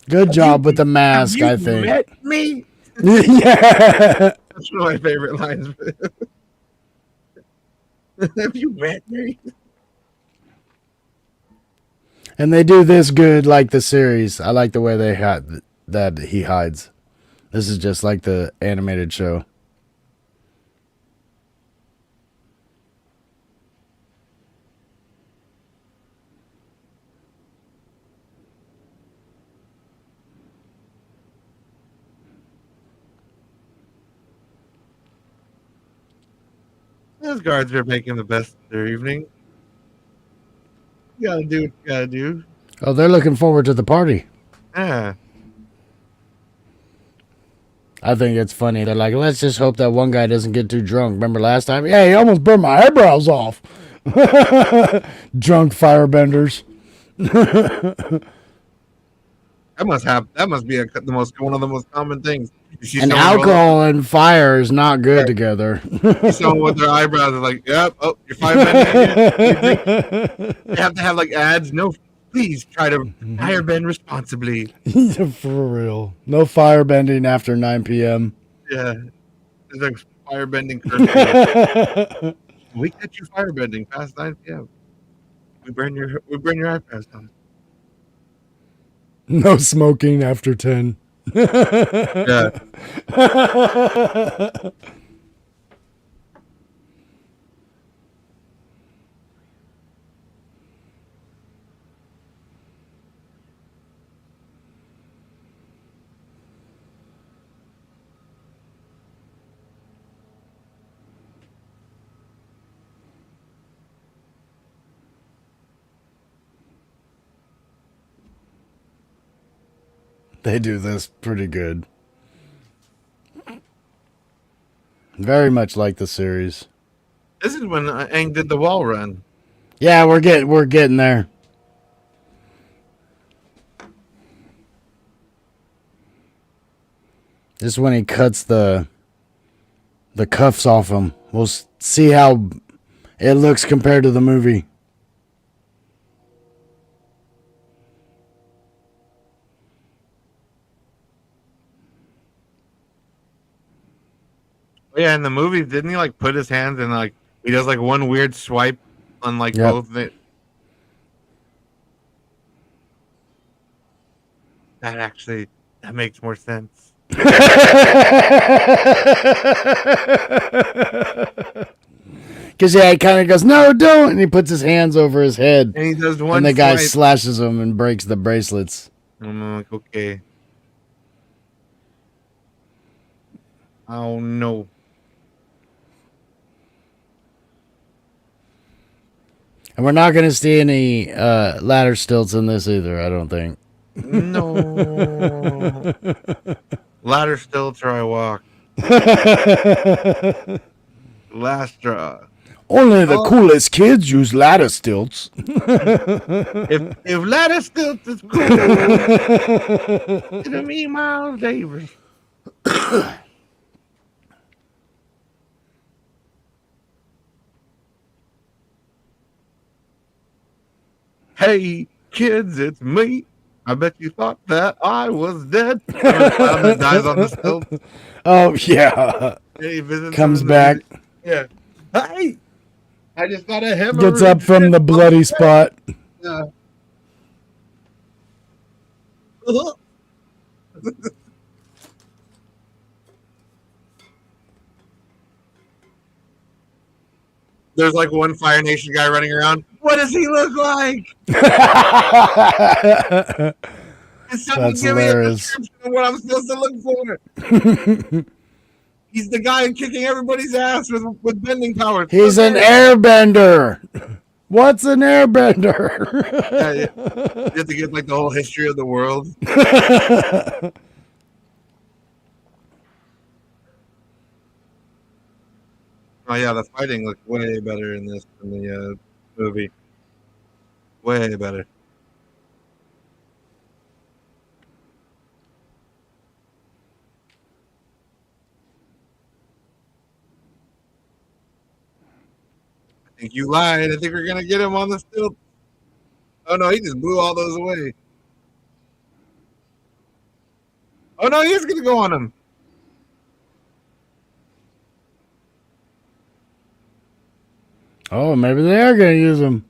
Good job with the mask, I think. Met me? Yeah. That's one of my favorite lines. Have you met me? And they do this good like the series. I like the way they had that he hides. This is just like the animated show. Those guards are making the best of their evening. You gotta do what you gotta do. Oh, they're looking forward to the party. Yeah. I think it's funny. They're like, let's just hope that one guy doesn't get too drunk. Remember last time? Yeah, he almost burned my eyebrows off. Drunk firebenders. That must be one of the most common things. You see And someone alcohol and fire is not good together. roll, someone with their eyebrows is like, yep, oh, you're firebending. They have to have like ads. No, please try to firebend responsibly. For real. No firebending after 9 p.m. Yeah. It's like firebending curfew. We catch you firebending past 9 p.m. We burn your eyebrows down. No smoking after 10. Yeah. They do this pretty good. Very much like the series. This is when Aang did the wall run. Yeah, we're getting there. This is when he cuts the cuffs off him. We'll see how it looks compared to the movie. Yeah, in the movie, didn't he like put his hands and like he does like one weird swipe on like Yep. both? That makes more sense. Because yeah, he kind of goes, no, don't, and he puts his hands over his head, And he does one. and the guy swipe. slashes him and breaks the bracelets. I'm like, okay. Oh no. And we're not going to see any ladder stilts in this either, I don't think. No. Ladder stilts or I walk. Last straw. Only the Oh, coolest kids use ladder stilts. if ladder stilts is cool, it'll me Miles Davis. Hey, kids, it's me. I bet you thought that I was dead. Remember the clown that dies on the stilts? Oh yeah, Yeah, he visits him comes in back, the yeah. Hey, I just got a gets up hemorrhage from fit the on the bloody spot. yeah. There's like one Fire Nation guy running around. What does he look like? Can someone That's give me a hilarious. description of what I'm supposed to look for? He's the guy kicking everybody's ass with bending powers. He's an Okay. airbender. What's an airbender? Yeah, yeah. You have to get like the whole history of the world. Oh yeah, the fighting looks way better in this than the movie. Way better. I think you lied. I think we're gonna get him on the stilt. Oh no, he just blew all those away. Oh no, he is gonna go on him. Oh, maybe they are going to use them.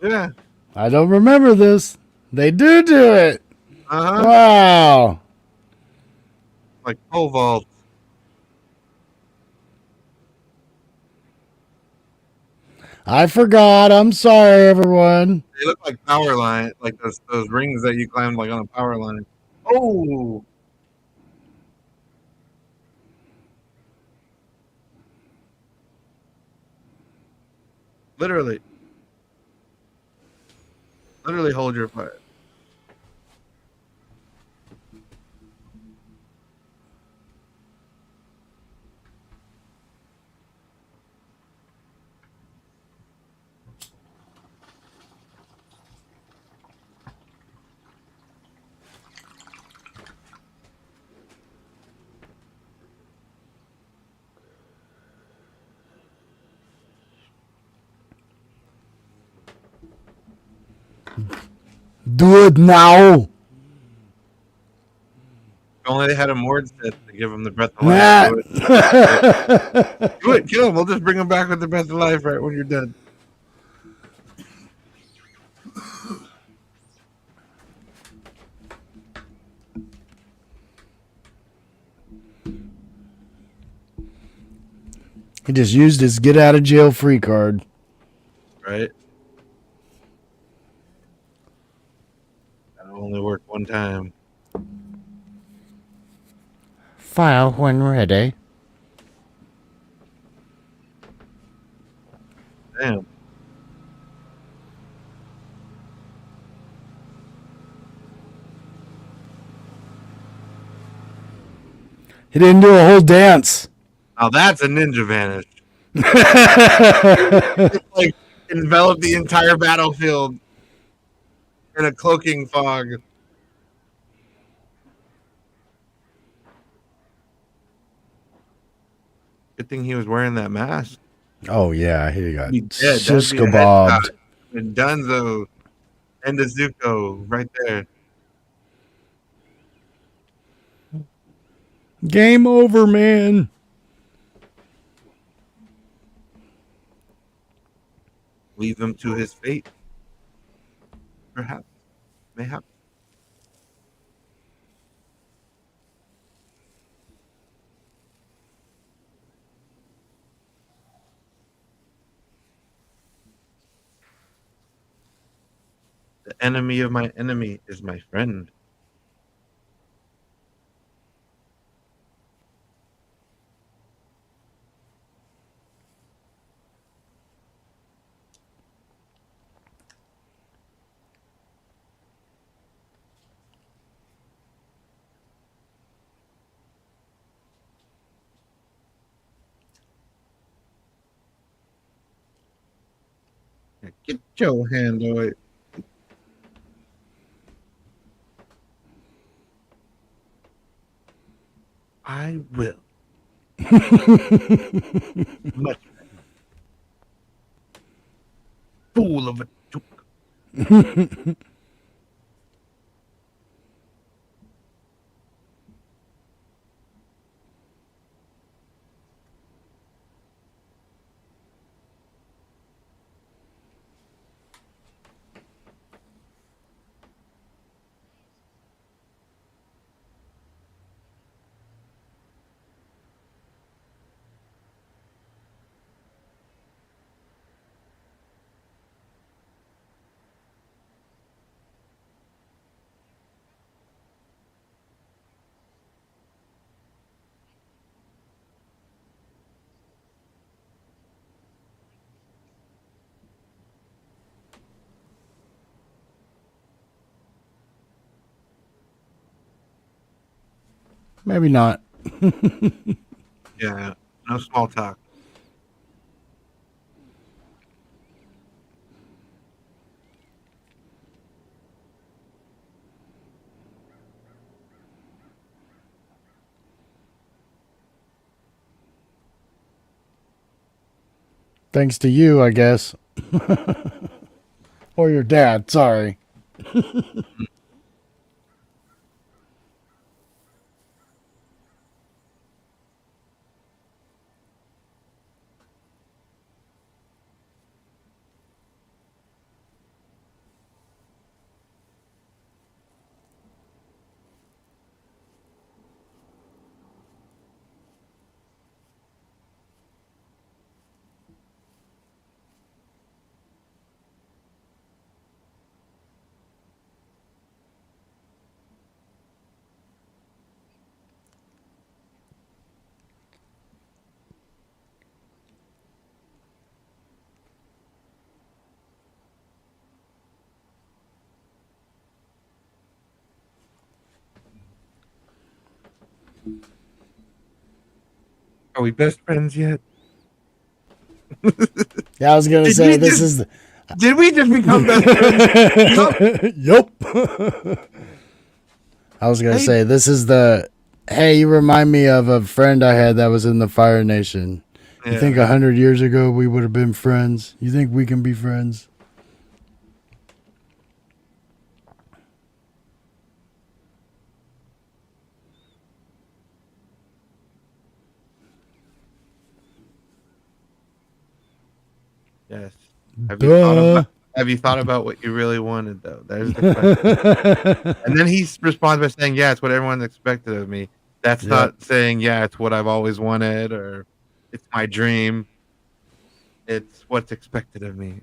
Yeah. I don't remember this. They do it. Uh huh. Wow. Like pole vault. I forgot. I'm sorry, everyone. They look like power line, like those rings that you climb like on a power line. Oh, literally, literally hold your fire. Do it now. If only they had a Mord set to give him the breath of life. Nah. Do it. Do it. Kill him. We'll just bring him back with the breath of life right when you're dead. He just used his get out of jail free card. Right. That'll only work one time. File when ready. Damn. He didn't do a whole dance. Now that's a ninja vanish. Just like envelop the entire battlefield in a cloaking fog. Good thing he was wearing that mask. Oh yeah, he got Be dead. That'd be a Cisco headshot. bobbed. And Dunzo and the Zuko right there. Game over, man. Leave him to his fate. Perhaps. Mayhap. The enemy of my enemy is my friend. Get your hand away. I will. Much fool of a joke. Maybe not. Yeah, no small talk. Thanks to you, I guess. Or your dad, sorry. Are we best friends yet? Yeah, I was gonna Did say we this just- is the Did we just become best friends? Yup. I was gonna Hey. say this is the hey, you remind me of a friend I had that was in the Fire Nation. You think 100 years ago we would have been friends? You think we can be friends? Yes. Duh. Have you thought about what you really wanted, though? There's the question. And then he responds by saying, "Yeah, it's what everyone expected of me." That's Yep. not saying, "Yeah, it's what I've always wanted," or "It's my dream." It's what's expected of me.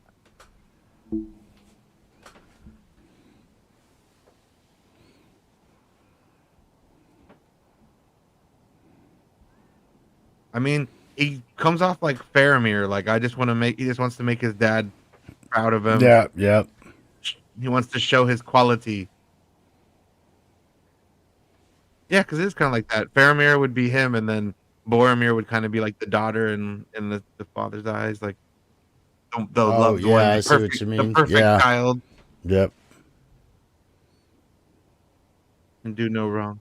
I mean, he comes off like Faramir. Like he just wants to make his dad proud of him. Yeah, yeah. He wants to show his quality. Yeah, because it's kind of like that. Faramir would be him, and then Boromir would kind of be like the daughter in the father's eyes, like the Oh, loved yeah, one, I see what you the mean. perfect Yeah. child, Yep. and do no wrong.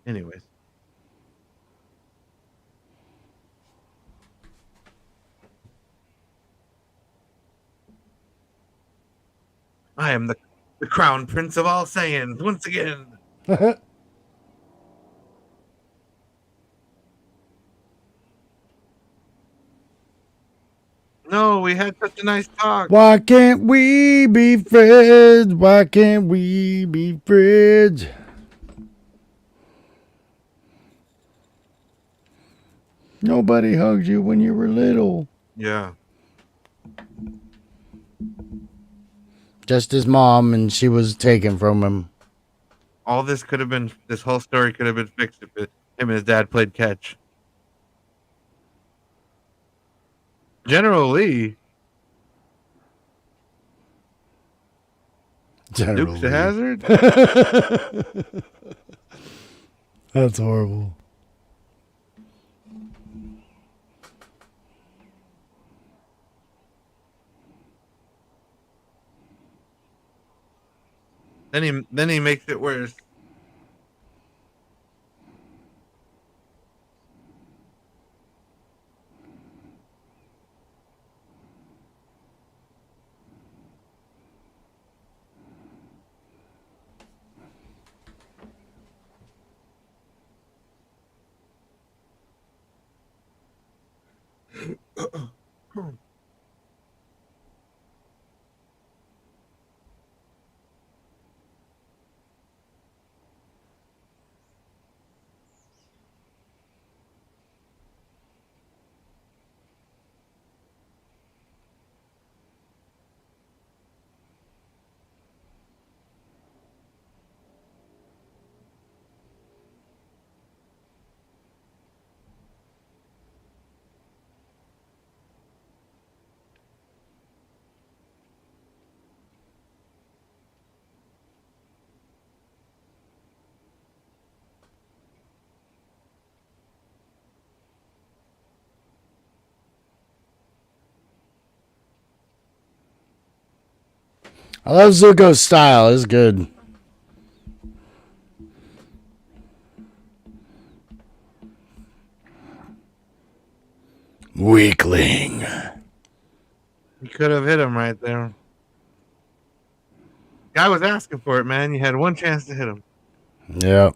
Anyways, I am the crown prince of all Saiyans once again. No, we had such a nice talk. Why can't we be friends? Why can't we be friends? Nobody hugged you when you were little. Yeah. Just his mom, and she was taken from him. All this whole story could have been fixed if him and his dad played catch. General Lee, General Dukes Lee. of Hazard. That's horrible. Then he makes it worse. I love Zuko's style. It's good. Weakling. You could have hit him right there. Guy was asking for it, man. You had one chance to hit him. Yep.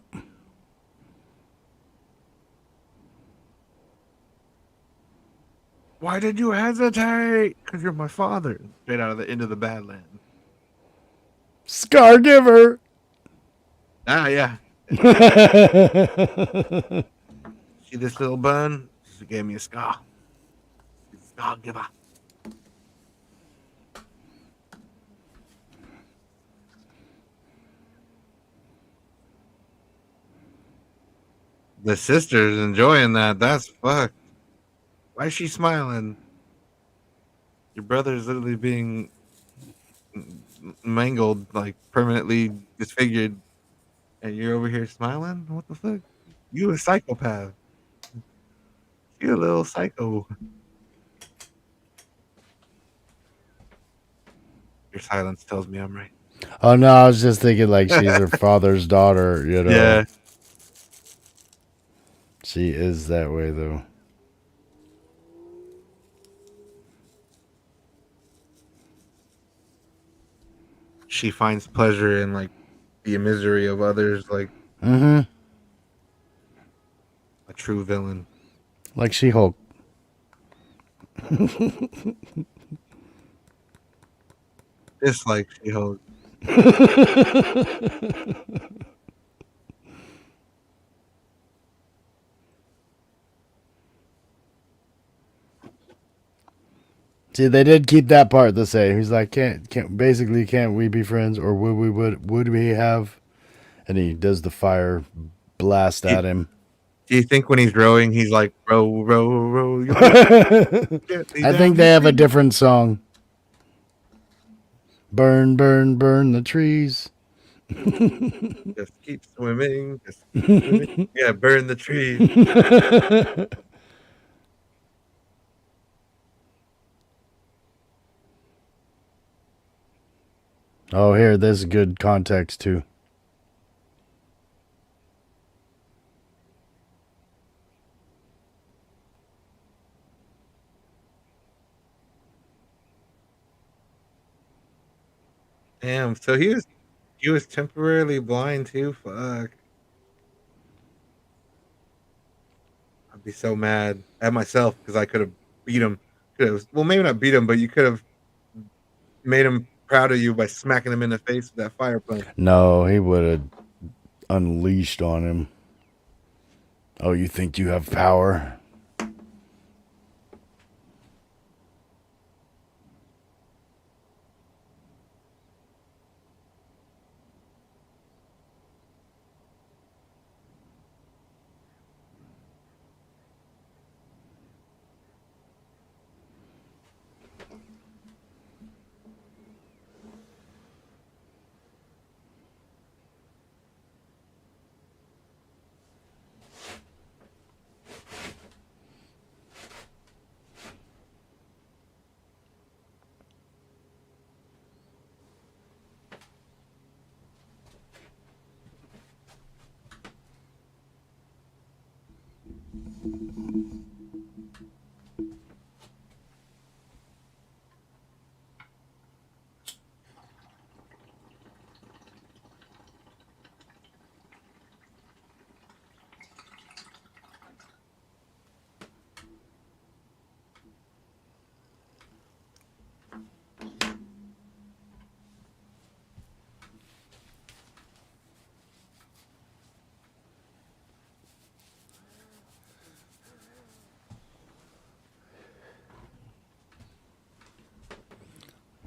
Why did you hesitate? Because you're my father. Straight out of the end of the Badlands. Scar giver. Ah, yeah. See this little bun? She gave me a scar. Scar giver. The sister's enjoying that. That's fucked. Why is she smiling? Your brother's literally being mangled, like permanently disfigured, and you're over here smiling? What the fuck? You a psychopath. You a little psycho. Your silence tells me I'm right. Oh no, I was just thinking like she's her father's daughter, you know. Yeah. She is that way though. She finds pleasure in like the misery of others, like Mm-hmm. a true villain. Like She-Hulk. Just like She-Hulk. See, they did keep that part the same. He's like, can't we be friends, or would we have? And he does the fire blast at him. Do you think when he's rowing, he's like row, row, row? Your I think they have a different song. Burn, burn, burn the trees. Just keep swimming. Just keep swimming. Yeah, burn the tree. Oh, here, this is good context too. Damn. So he was temporarily blind too. Fuck. I'd be so mad at myself because I could have beat him. Well, maybe not beat him, but you could have made him proud of you by smacking him in the face with that fire punch. No, he would have unleashed on him. Oh, you think you have power?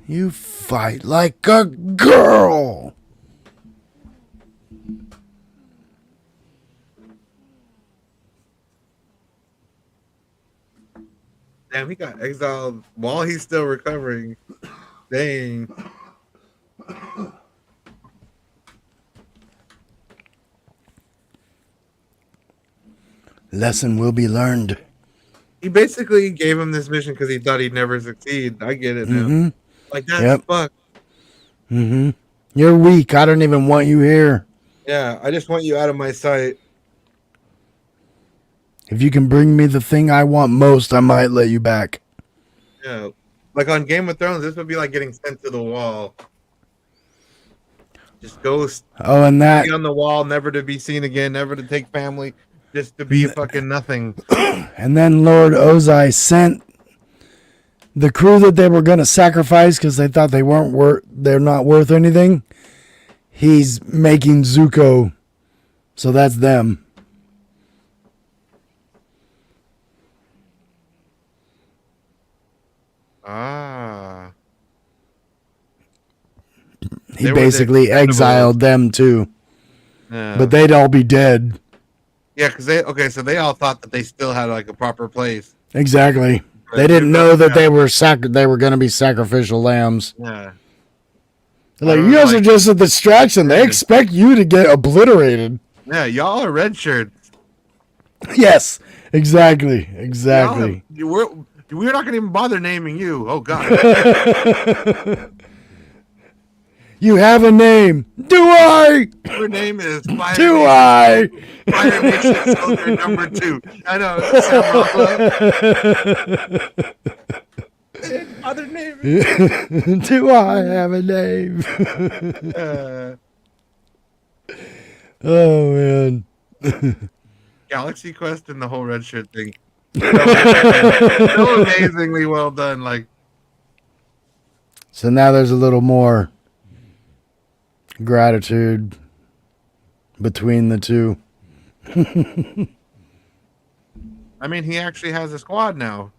You fight like a girl. Damn, he got exiled while he's still recovering. Dang. Lesson will be learned. He basically gave him this mission because he thought he'd never succeed. I get it now. Mm-hmm. Like, that's Yep. fuck. Mm-hmm. You're weak. I don't even want you here. Yeah, I just want you out of my sight. If you can bring me the thing I want most, I might let you back. Yeah. Like on Game of Thrones, this would be like getting sent to the wall. Just go Oh, and that. be on the wall, never to be seen again, never to take family, just to be fucking nothing. And then Lord Ozai sent the crew that they were going to sacrifice because they thought they're not worth anything. He's making Zuko, so that's them. Ah. He They were basically the exiled them too, Yeah. but they'd all be dead. Yeah, because so they all thought that they still had like a proper place. Exactly. But They didn't know that yeah. they were going to be sacrificial lambs. Yeah. They're like, I you guys are like- just a distraction. They expect you to get obliterated. Yeah, y'all are red shirts. Yes, exactly. Exactly. We're not gonna even bother naming you. Oh god. You have a name. Do I? Your name is Fire Do Nation, I? Fire Nation Soldier number 2. I know. Sam Rockwell. Other name. Do I have a name? Oh man. Galaxy Quest and the whole red shirt thing. So amazingly well done. Like, So now there's a little more gratitude between the two. I mean, he actually has a squad now.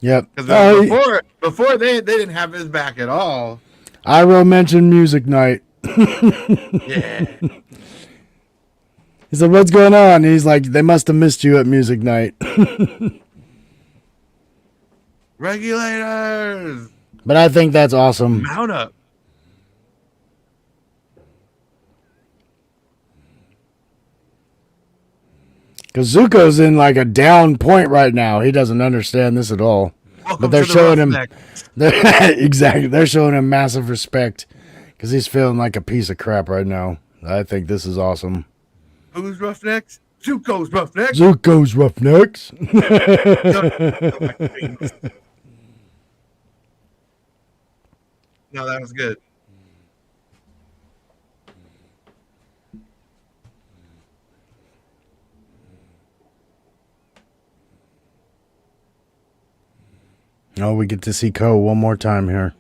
Yep. Because before they didn't have his back at all. Iroh mentioned music night. Yeah. He said, "What's going on?" And he's like, "They must have missed you at music night." Regulators, But I think that's awesome. mount up. Because Zuko's in like a down point right now. He doesn't understand this at all. Welcome But they're to the showing him Roughneck. exactly. They're showing him massive respect because he's feeling like a piece of crap right now. I think this is awesome. Who's Roughnecks? Zuko's Roughnecks. Zuko's Roughnecks. No, that was good. Oh, we get to see Ko one more time here.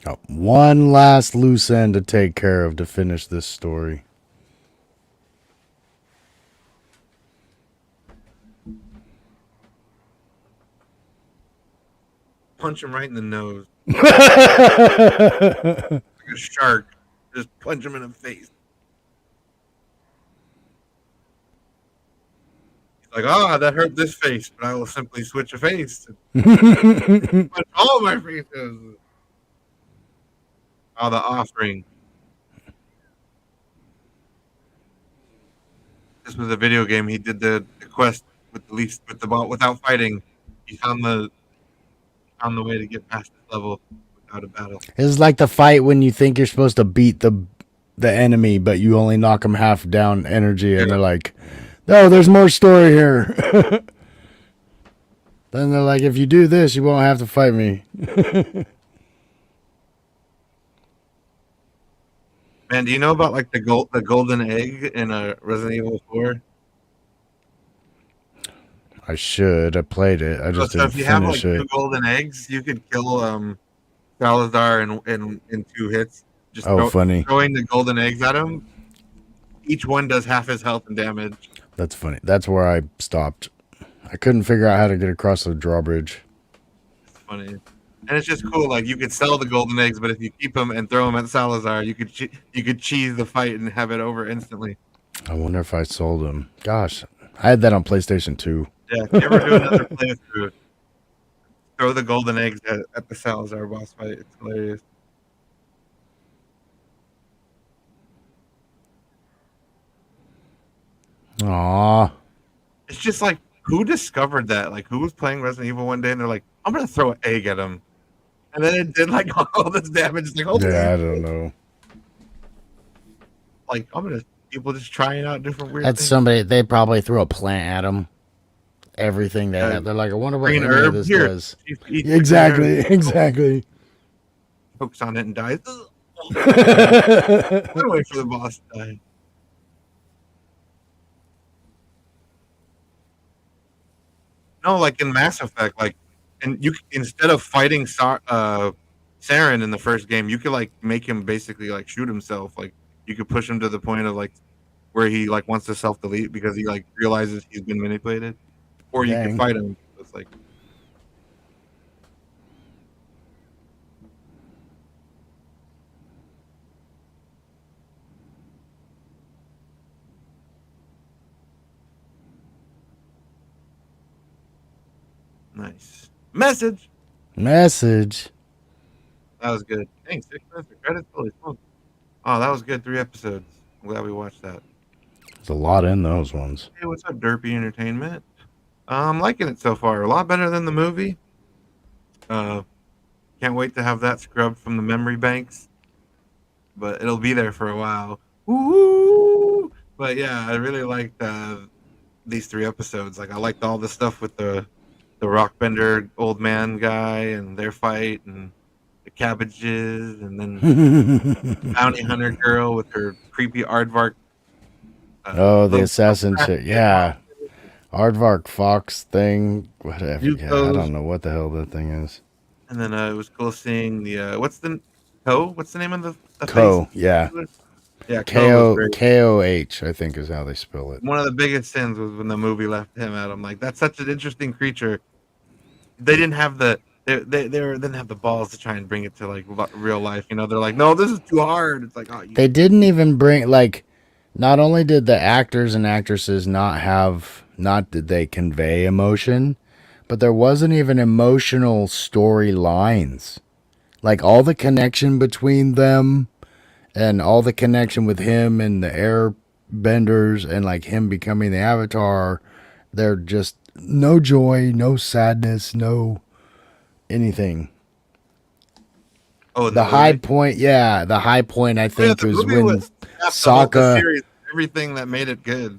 Oh, one last loose end to take care of to finish this story. Punch him right in the nose. Like a shark. Just punch him in the face. He's like, that hurt this face, but I will simply switch a face. Punch all my faces. Oh, the offering. this was a video game, he did the quest with the least with the ball without fighting. He found the way to get past this level without a battle. It's like the fight when you think you're supposed to beat the enemy, but you only knock them half down energy, and they're like, "No, there's more story here." Then they're like, "If you do this, you won't have to fight me." Man, do you know about like the golden egg in a Resident Evil 4? I should. I played it. I just So didn't if you have like finish it. two golden eggs, you could kill Salazar in 2 hits. Just Funny. throwing the golden eggs at him. Each one does half his health and damage. That's funny. That's where I stopped. I couldn't figure out how to get across the drawbridge. It's funny, and it's just cool. Like you could sell the golden eggs, but if you keep them and throw them at Salazar, you could cheese the fight and have it over instantly. I wonder if I sold them. Gosh, I had that on PlayStation 2. Yeah, if you ever do another playthrough, throw the golden eggs at the Salazar boss fight. It's hilarious. Aw. It's just like, who discovered that? Like, who was playing Resident Evil one day and they're like, I'm gonna throw an egg at him, and then it did like all this damage. It's like, holy Yeah, I don't know. like people just trying out different weird That's things. somebody. They probably threw a plant at them. Everything they have. They're like, I wonder what Green any of herb this here. does. Eat the Exactly. green herb, Exactly. Hooks on it and dies. I'd wait for the boss to die. No, like in Mass Effect, like, and you instead of fighting Saren in the first game, you could like make him basically like shoot himself. Like you could push him to the point of like where he like wants to self delete because he like realizes he's been manipulated, or you Dang. could fight him. It's like nice message. Message. That was good. Dang, 6 minutes of credits. Holy smoke. Oh, that was good. 3 episodes. I'm glad we watched that. There's a lot in those ones. Hey, what's up, Derpy Entertainment? I'm liking it so far. A lot better than the movie. Can't wait to have that scrubbed from the memory banks. But it'll be there for a while. Woo! But yeah, I really liked these 3 episodes. Like I liked all the stuff with the Rockbender old man guy and their fight and the cabbages and then bounty hunter girl with her creepy aardvark. The assassin shit. Yeah. Aardvark Fox thing. Whatever. Yeah, I don't know what the hell that thing is. And then it was cool seeing the what's the name of the Co. face? Yeah. Yeah, Ko was great. K-O-H, I think is how they spell it. One of the biggest sins was when the movie left him out. I'm like, that's such an interesting creature. They didn't have they didn't have the balls to try and bring it to like real life. You know, they're like, no, this is too hard. It's like, oh, They didn't even bring, like, not only did the actors and actresses not did they convey emotion, but there wasn't even emotional storylines. Like all the connection between them and all the connection with him and the airbenders and like him becoming the Avatar, they're just no joy, no sadness, no anything. Oh, The high point, the high point I think the was movie when was half the whole Sokka series, everything that made it good.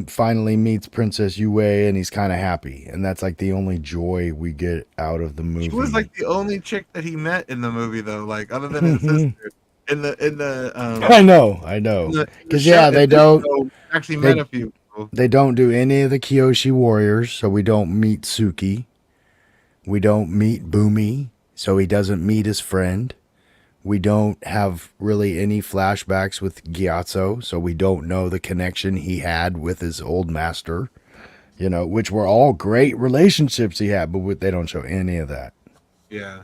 finally meets Princess Yue and he's kind of happy, and that's like the only joy we get out of the movie. She was like the only chick that he met in the movie, though. Like other than his sister, in the I know, because they don't actually met a few people. They don't do any of the Kyoshi warriors, so we don't meet Suki. We don't meet Boomy, so he doesn't meet his friend. We don't have really any flashbacks with Gyatso, so we don't know the connection he had with his old master, which were all great relationships he had, but they don't show any of that. Yeah.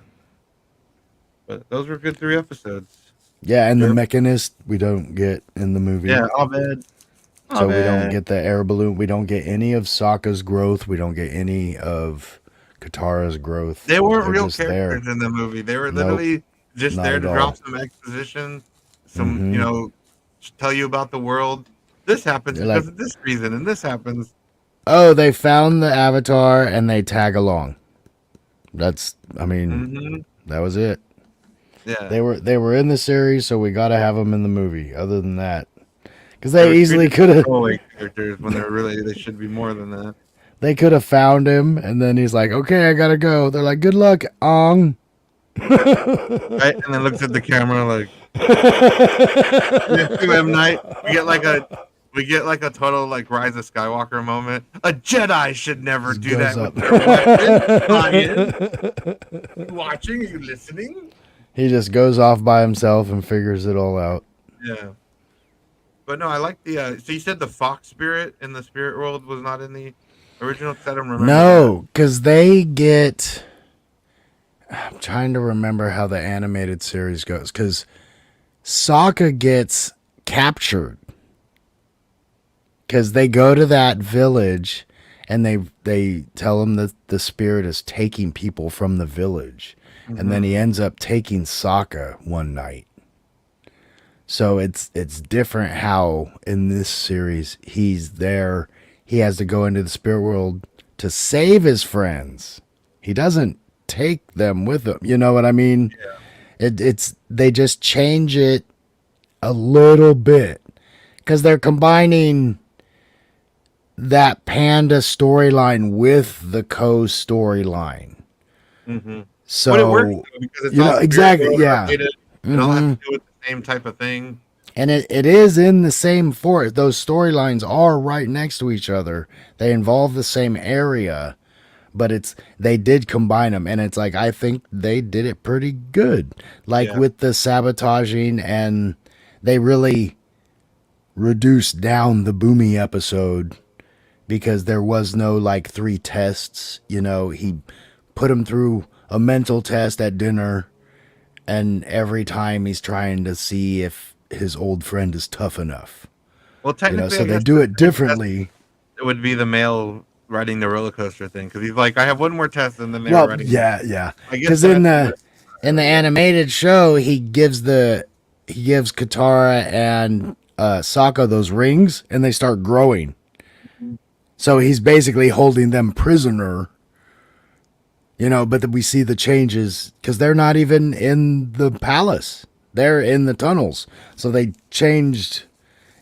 But those were good 3 episodes. Yeah, and the Mechanist we don't get in the movie. Yeah, Abed. So we don't get the air balloon. We don't get any of Sokka's growth. We don't get any of Katara's growth. They weren't They're real just characters in the movie. They were literally just not there at to all. drop some exposition, some tell you about the world, this happens They're because like, of this reason, and this happens. oh, they found the Avatar and they tag along. I mean, Hmm. that was it. Yeah, They were in the series, so we got to have them in the movie. Other than that, because they they were easily treated as could have, throwaway characters when they should be more than that. they could have found him, and then he's like, "Okay, I gotta go." They're like, "Good luck, Ong." Right, and then looks at the camera like, to M Night. We get like a total like Rise of Skywalker moment. A Jedi should never do goes that up. with their weapon. Ryan, you watching? Are you listening? He just goes off by himself and figures it all out. Yeah. But no, I like the. So you said the fox spirit in the spirit world was not in the original. Cause I don't remember. No, because they get. I'm trying to remember how the animated series goes. Because Sokka gets captured. Because they go to that village, and they tell him that the spirit is taking people from the village, and then he ends up taking Sokka one night. So it's different how in this series he's there. He has to go into the spirit world to save his friends. He doesn't take them with him. You know what I mean? Yeah. It's they just change it a little bit because they're combining that panda storyline with the Ko storyline. Mm-hmm. So but it works though, because it's you all know exactly, yeah. It all has to do with the same type of thing. And it is in the same forest. Those storylines are right next to each other. They involve the same area, but they did combine them, and it's like I think they did it pretty good. Like with the sabotaging, and they really reduced down the Boomy episode because there was no like 3 tests. You know, he put him through a mental test at dinner, and every time he's trying to see if his old friend is tough enough. Well, technically, so they do it differently. It would be the male riding the roller coaster thing because he's like, I have one more test, and then they're riding. Yeah. Because in the animated show, he gives Katara and Sokka those rings, and they start growing. So he's basically holding them prisoner. You know, but we see the changes because they're not even in the palace. They're in the tunnels. So they changed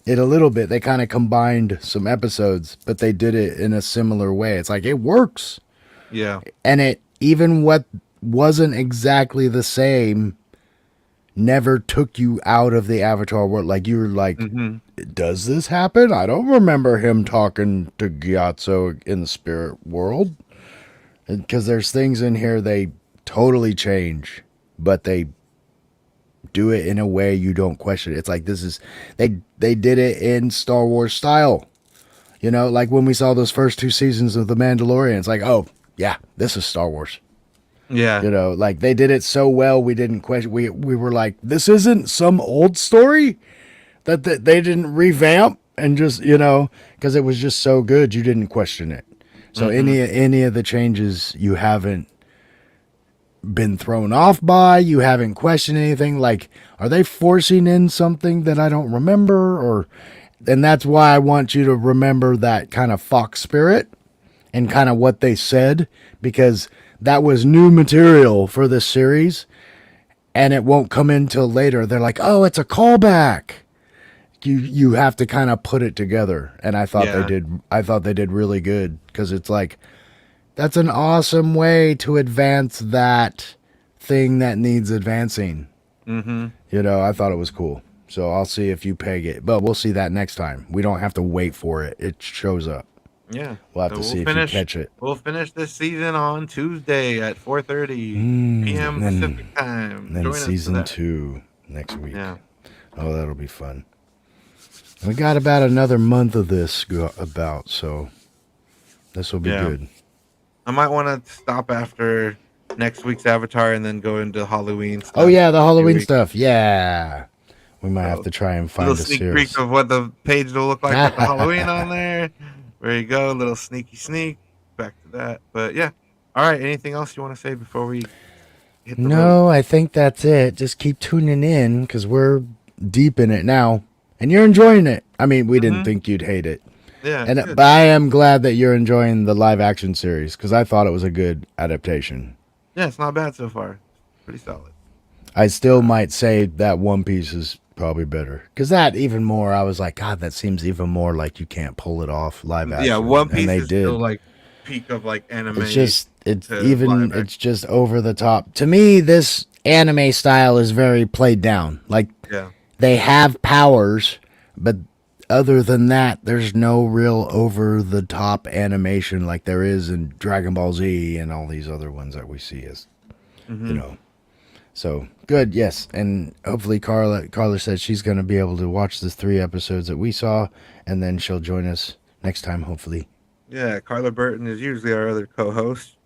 it a little bit. They kind of combined some episodes, but they did it in a similar way. It's like, it works. Yeah. And even what wasn't exactly the same never took you out of the Avatar world. Like, you were like, does this happen? I don't remember him talking to Gyatso in the spirit world. Because there's things in here they totally change, but they do it in a way you don't question it. It's like they did it in Star Wars style. You know, like when we saw those first 2 seasons of The Mandalorian, it's like, oh, yeah, this is Star Wars. Yeah. You know, like they did it so well we didn't question. We were like, this isn't some old story that they didn't revamp and just, you know, because it was just so good you didn't question it. So any of the changes you haven't been thrown off by, you haven't questioned anything, like, are they forcing in something that I don't remember? And that's why I want you to remember that kind of fox spirit and kind of what they said, because that was new material for this series and it won't come in till later. They're like, oh, it's a callback. You have to kind of put it together, and I thought they did really good, because it's like, that's an awesome way to advance that thing that needs advancing. You know, I thought it was cool. So I'll see if you peg it, but we'll see that next time. We don't have to wait for it. It shows up. Yeah. We'll have to see if you catch it. We'll finish this season on Tuesday at 4:30 p.m. Pacific time. And then Join us for season that. 2 next week. Yeah. Oh, that'll be fun. We got about another month of this so this will be good. I might want to stop after next week's Avatar and then go into Halloween stuff. Oh yeah, the Halloween stuff. Yeah, we might have to try and find a little sneak series. peek of what the page will look like with the Halloween on there. There you go, little sneaky sneak. Back to that, but yeah. All right. Anything else you want to say before we hit the road? I think that's it. Just keep tuning in because we're deep in it now. and you're enjoying it. I mean, we didn't think you'd hate it. Yeah. And good. but I am glad that you're enjoying the live action series because I thought it was a good adaptation. Yeah, it's not bad so far. Pretty solid. I still might say that One Piece is probably better because that even more. I was like, God, that seems even more like you can't pull it off live action. Yeah, One Piece and they is did. still like peak of like anime. It's just it's to even live it's just over the top. To me, this anime style is very played down. Like Yeah. they have powers, but other than that, there's no real over the top animation like there is in Dragon Ball Z and all these other ones that we see as you know. So good, yes, and hopefully Carla said she's going to be able to watch the 3 episodes that we saw, and then she'll join us next time, hopefully. Yeah, Carla Burton is usually our other co-host.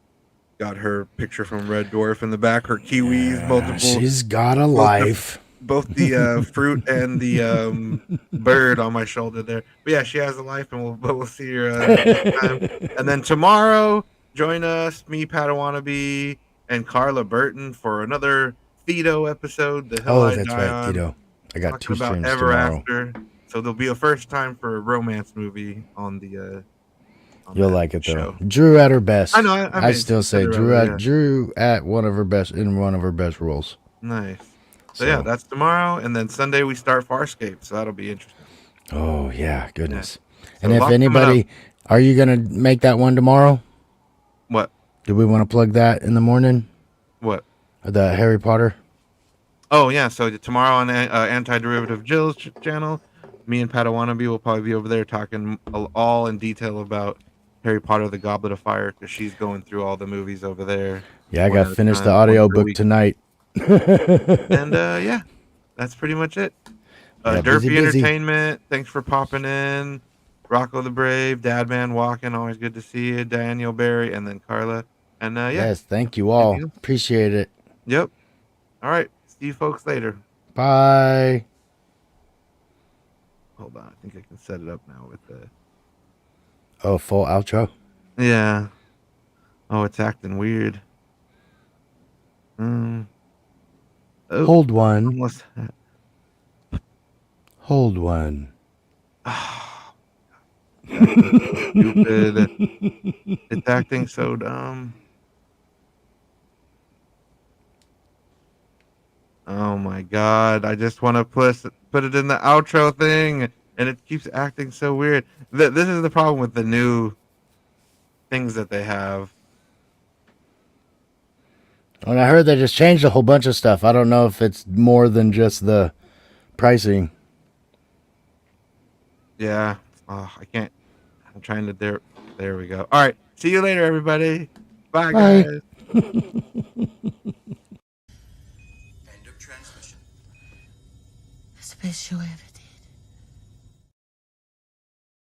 Got her picture from Red Dwarf in the back. Her kiwis, multiple. She's got a life. Both the fruit and the bird on my shoulder there. But yeah, she has a life, and we'll see her next time. And then tomorrow, join us, me, Padawannabe, and Carla Burton for another Fido episode. The Hill Oh, I that's Die right, On, Tito. I got 2 talking about streams Ever tomorrow. After. So there'll be a first time for a romance movie on the. You'll that like it though. show. Drew at her best. I know. I I still say Cinderella, Drew at one of her best roles. Nice. So yeah, that's tomorrow, and then Sunday we start Farscape, so that'll be interesting. Oh yeah, goodness. So And if lots coming anybody, are you gonna make that one tomorrow? What? Do we want to plug that in the morning? What? The Harry Potter. Oh yeah, so tomorrow on Anti-Derivative Jill's channel, me and Padawannabe will probably be over there talking all in detail about Harry Potter: The Goblet of Fire because she's going through all the movies over there. Yeah, I one got at a finished the time, one audio per book week. tonight. And yeah, that's pretty much it. Yeah, Derpy busy. Entertainment, thanks for popping in. Rocco the Brave, Dadman walking, always good to see you. Daniel Barry, and then Carla. And yeah, Yes, thank you all. you. Appreciate it. Yep. All right, see you folks later. Bye. Hold on, I think I can set it up now with the. Oh, full outro. Yeah. Oh, it's acting weird. Oh, Hold one. almost. Hold one. Stupid. It's acting so dumb. Oh my god! I just want to put it in the outro thing, and it keeps acting so weird. This is the problem with the new things that they have. And I heard they just changed a whole bunch of stuff. I don't know if it's more than just the pricing. Yeah. Oh, I can't. I'm trying to. There we go. All right. See you later, everybody. Bye. Bye. Guys. End of transmission. Space Joy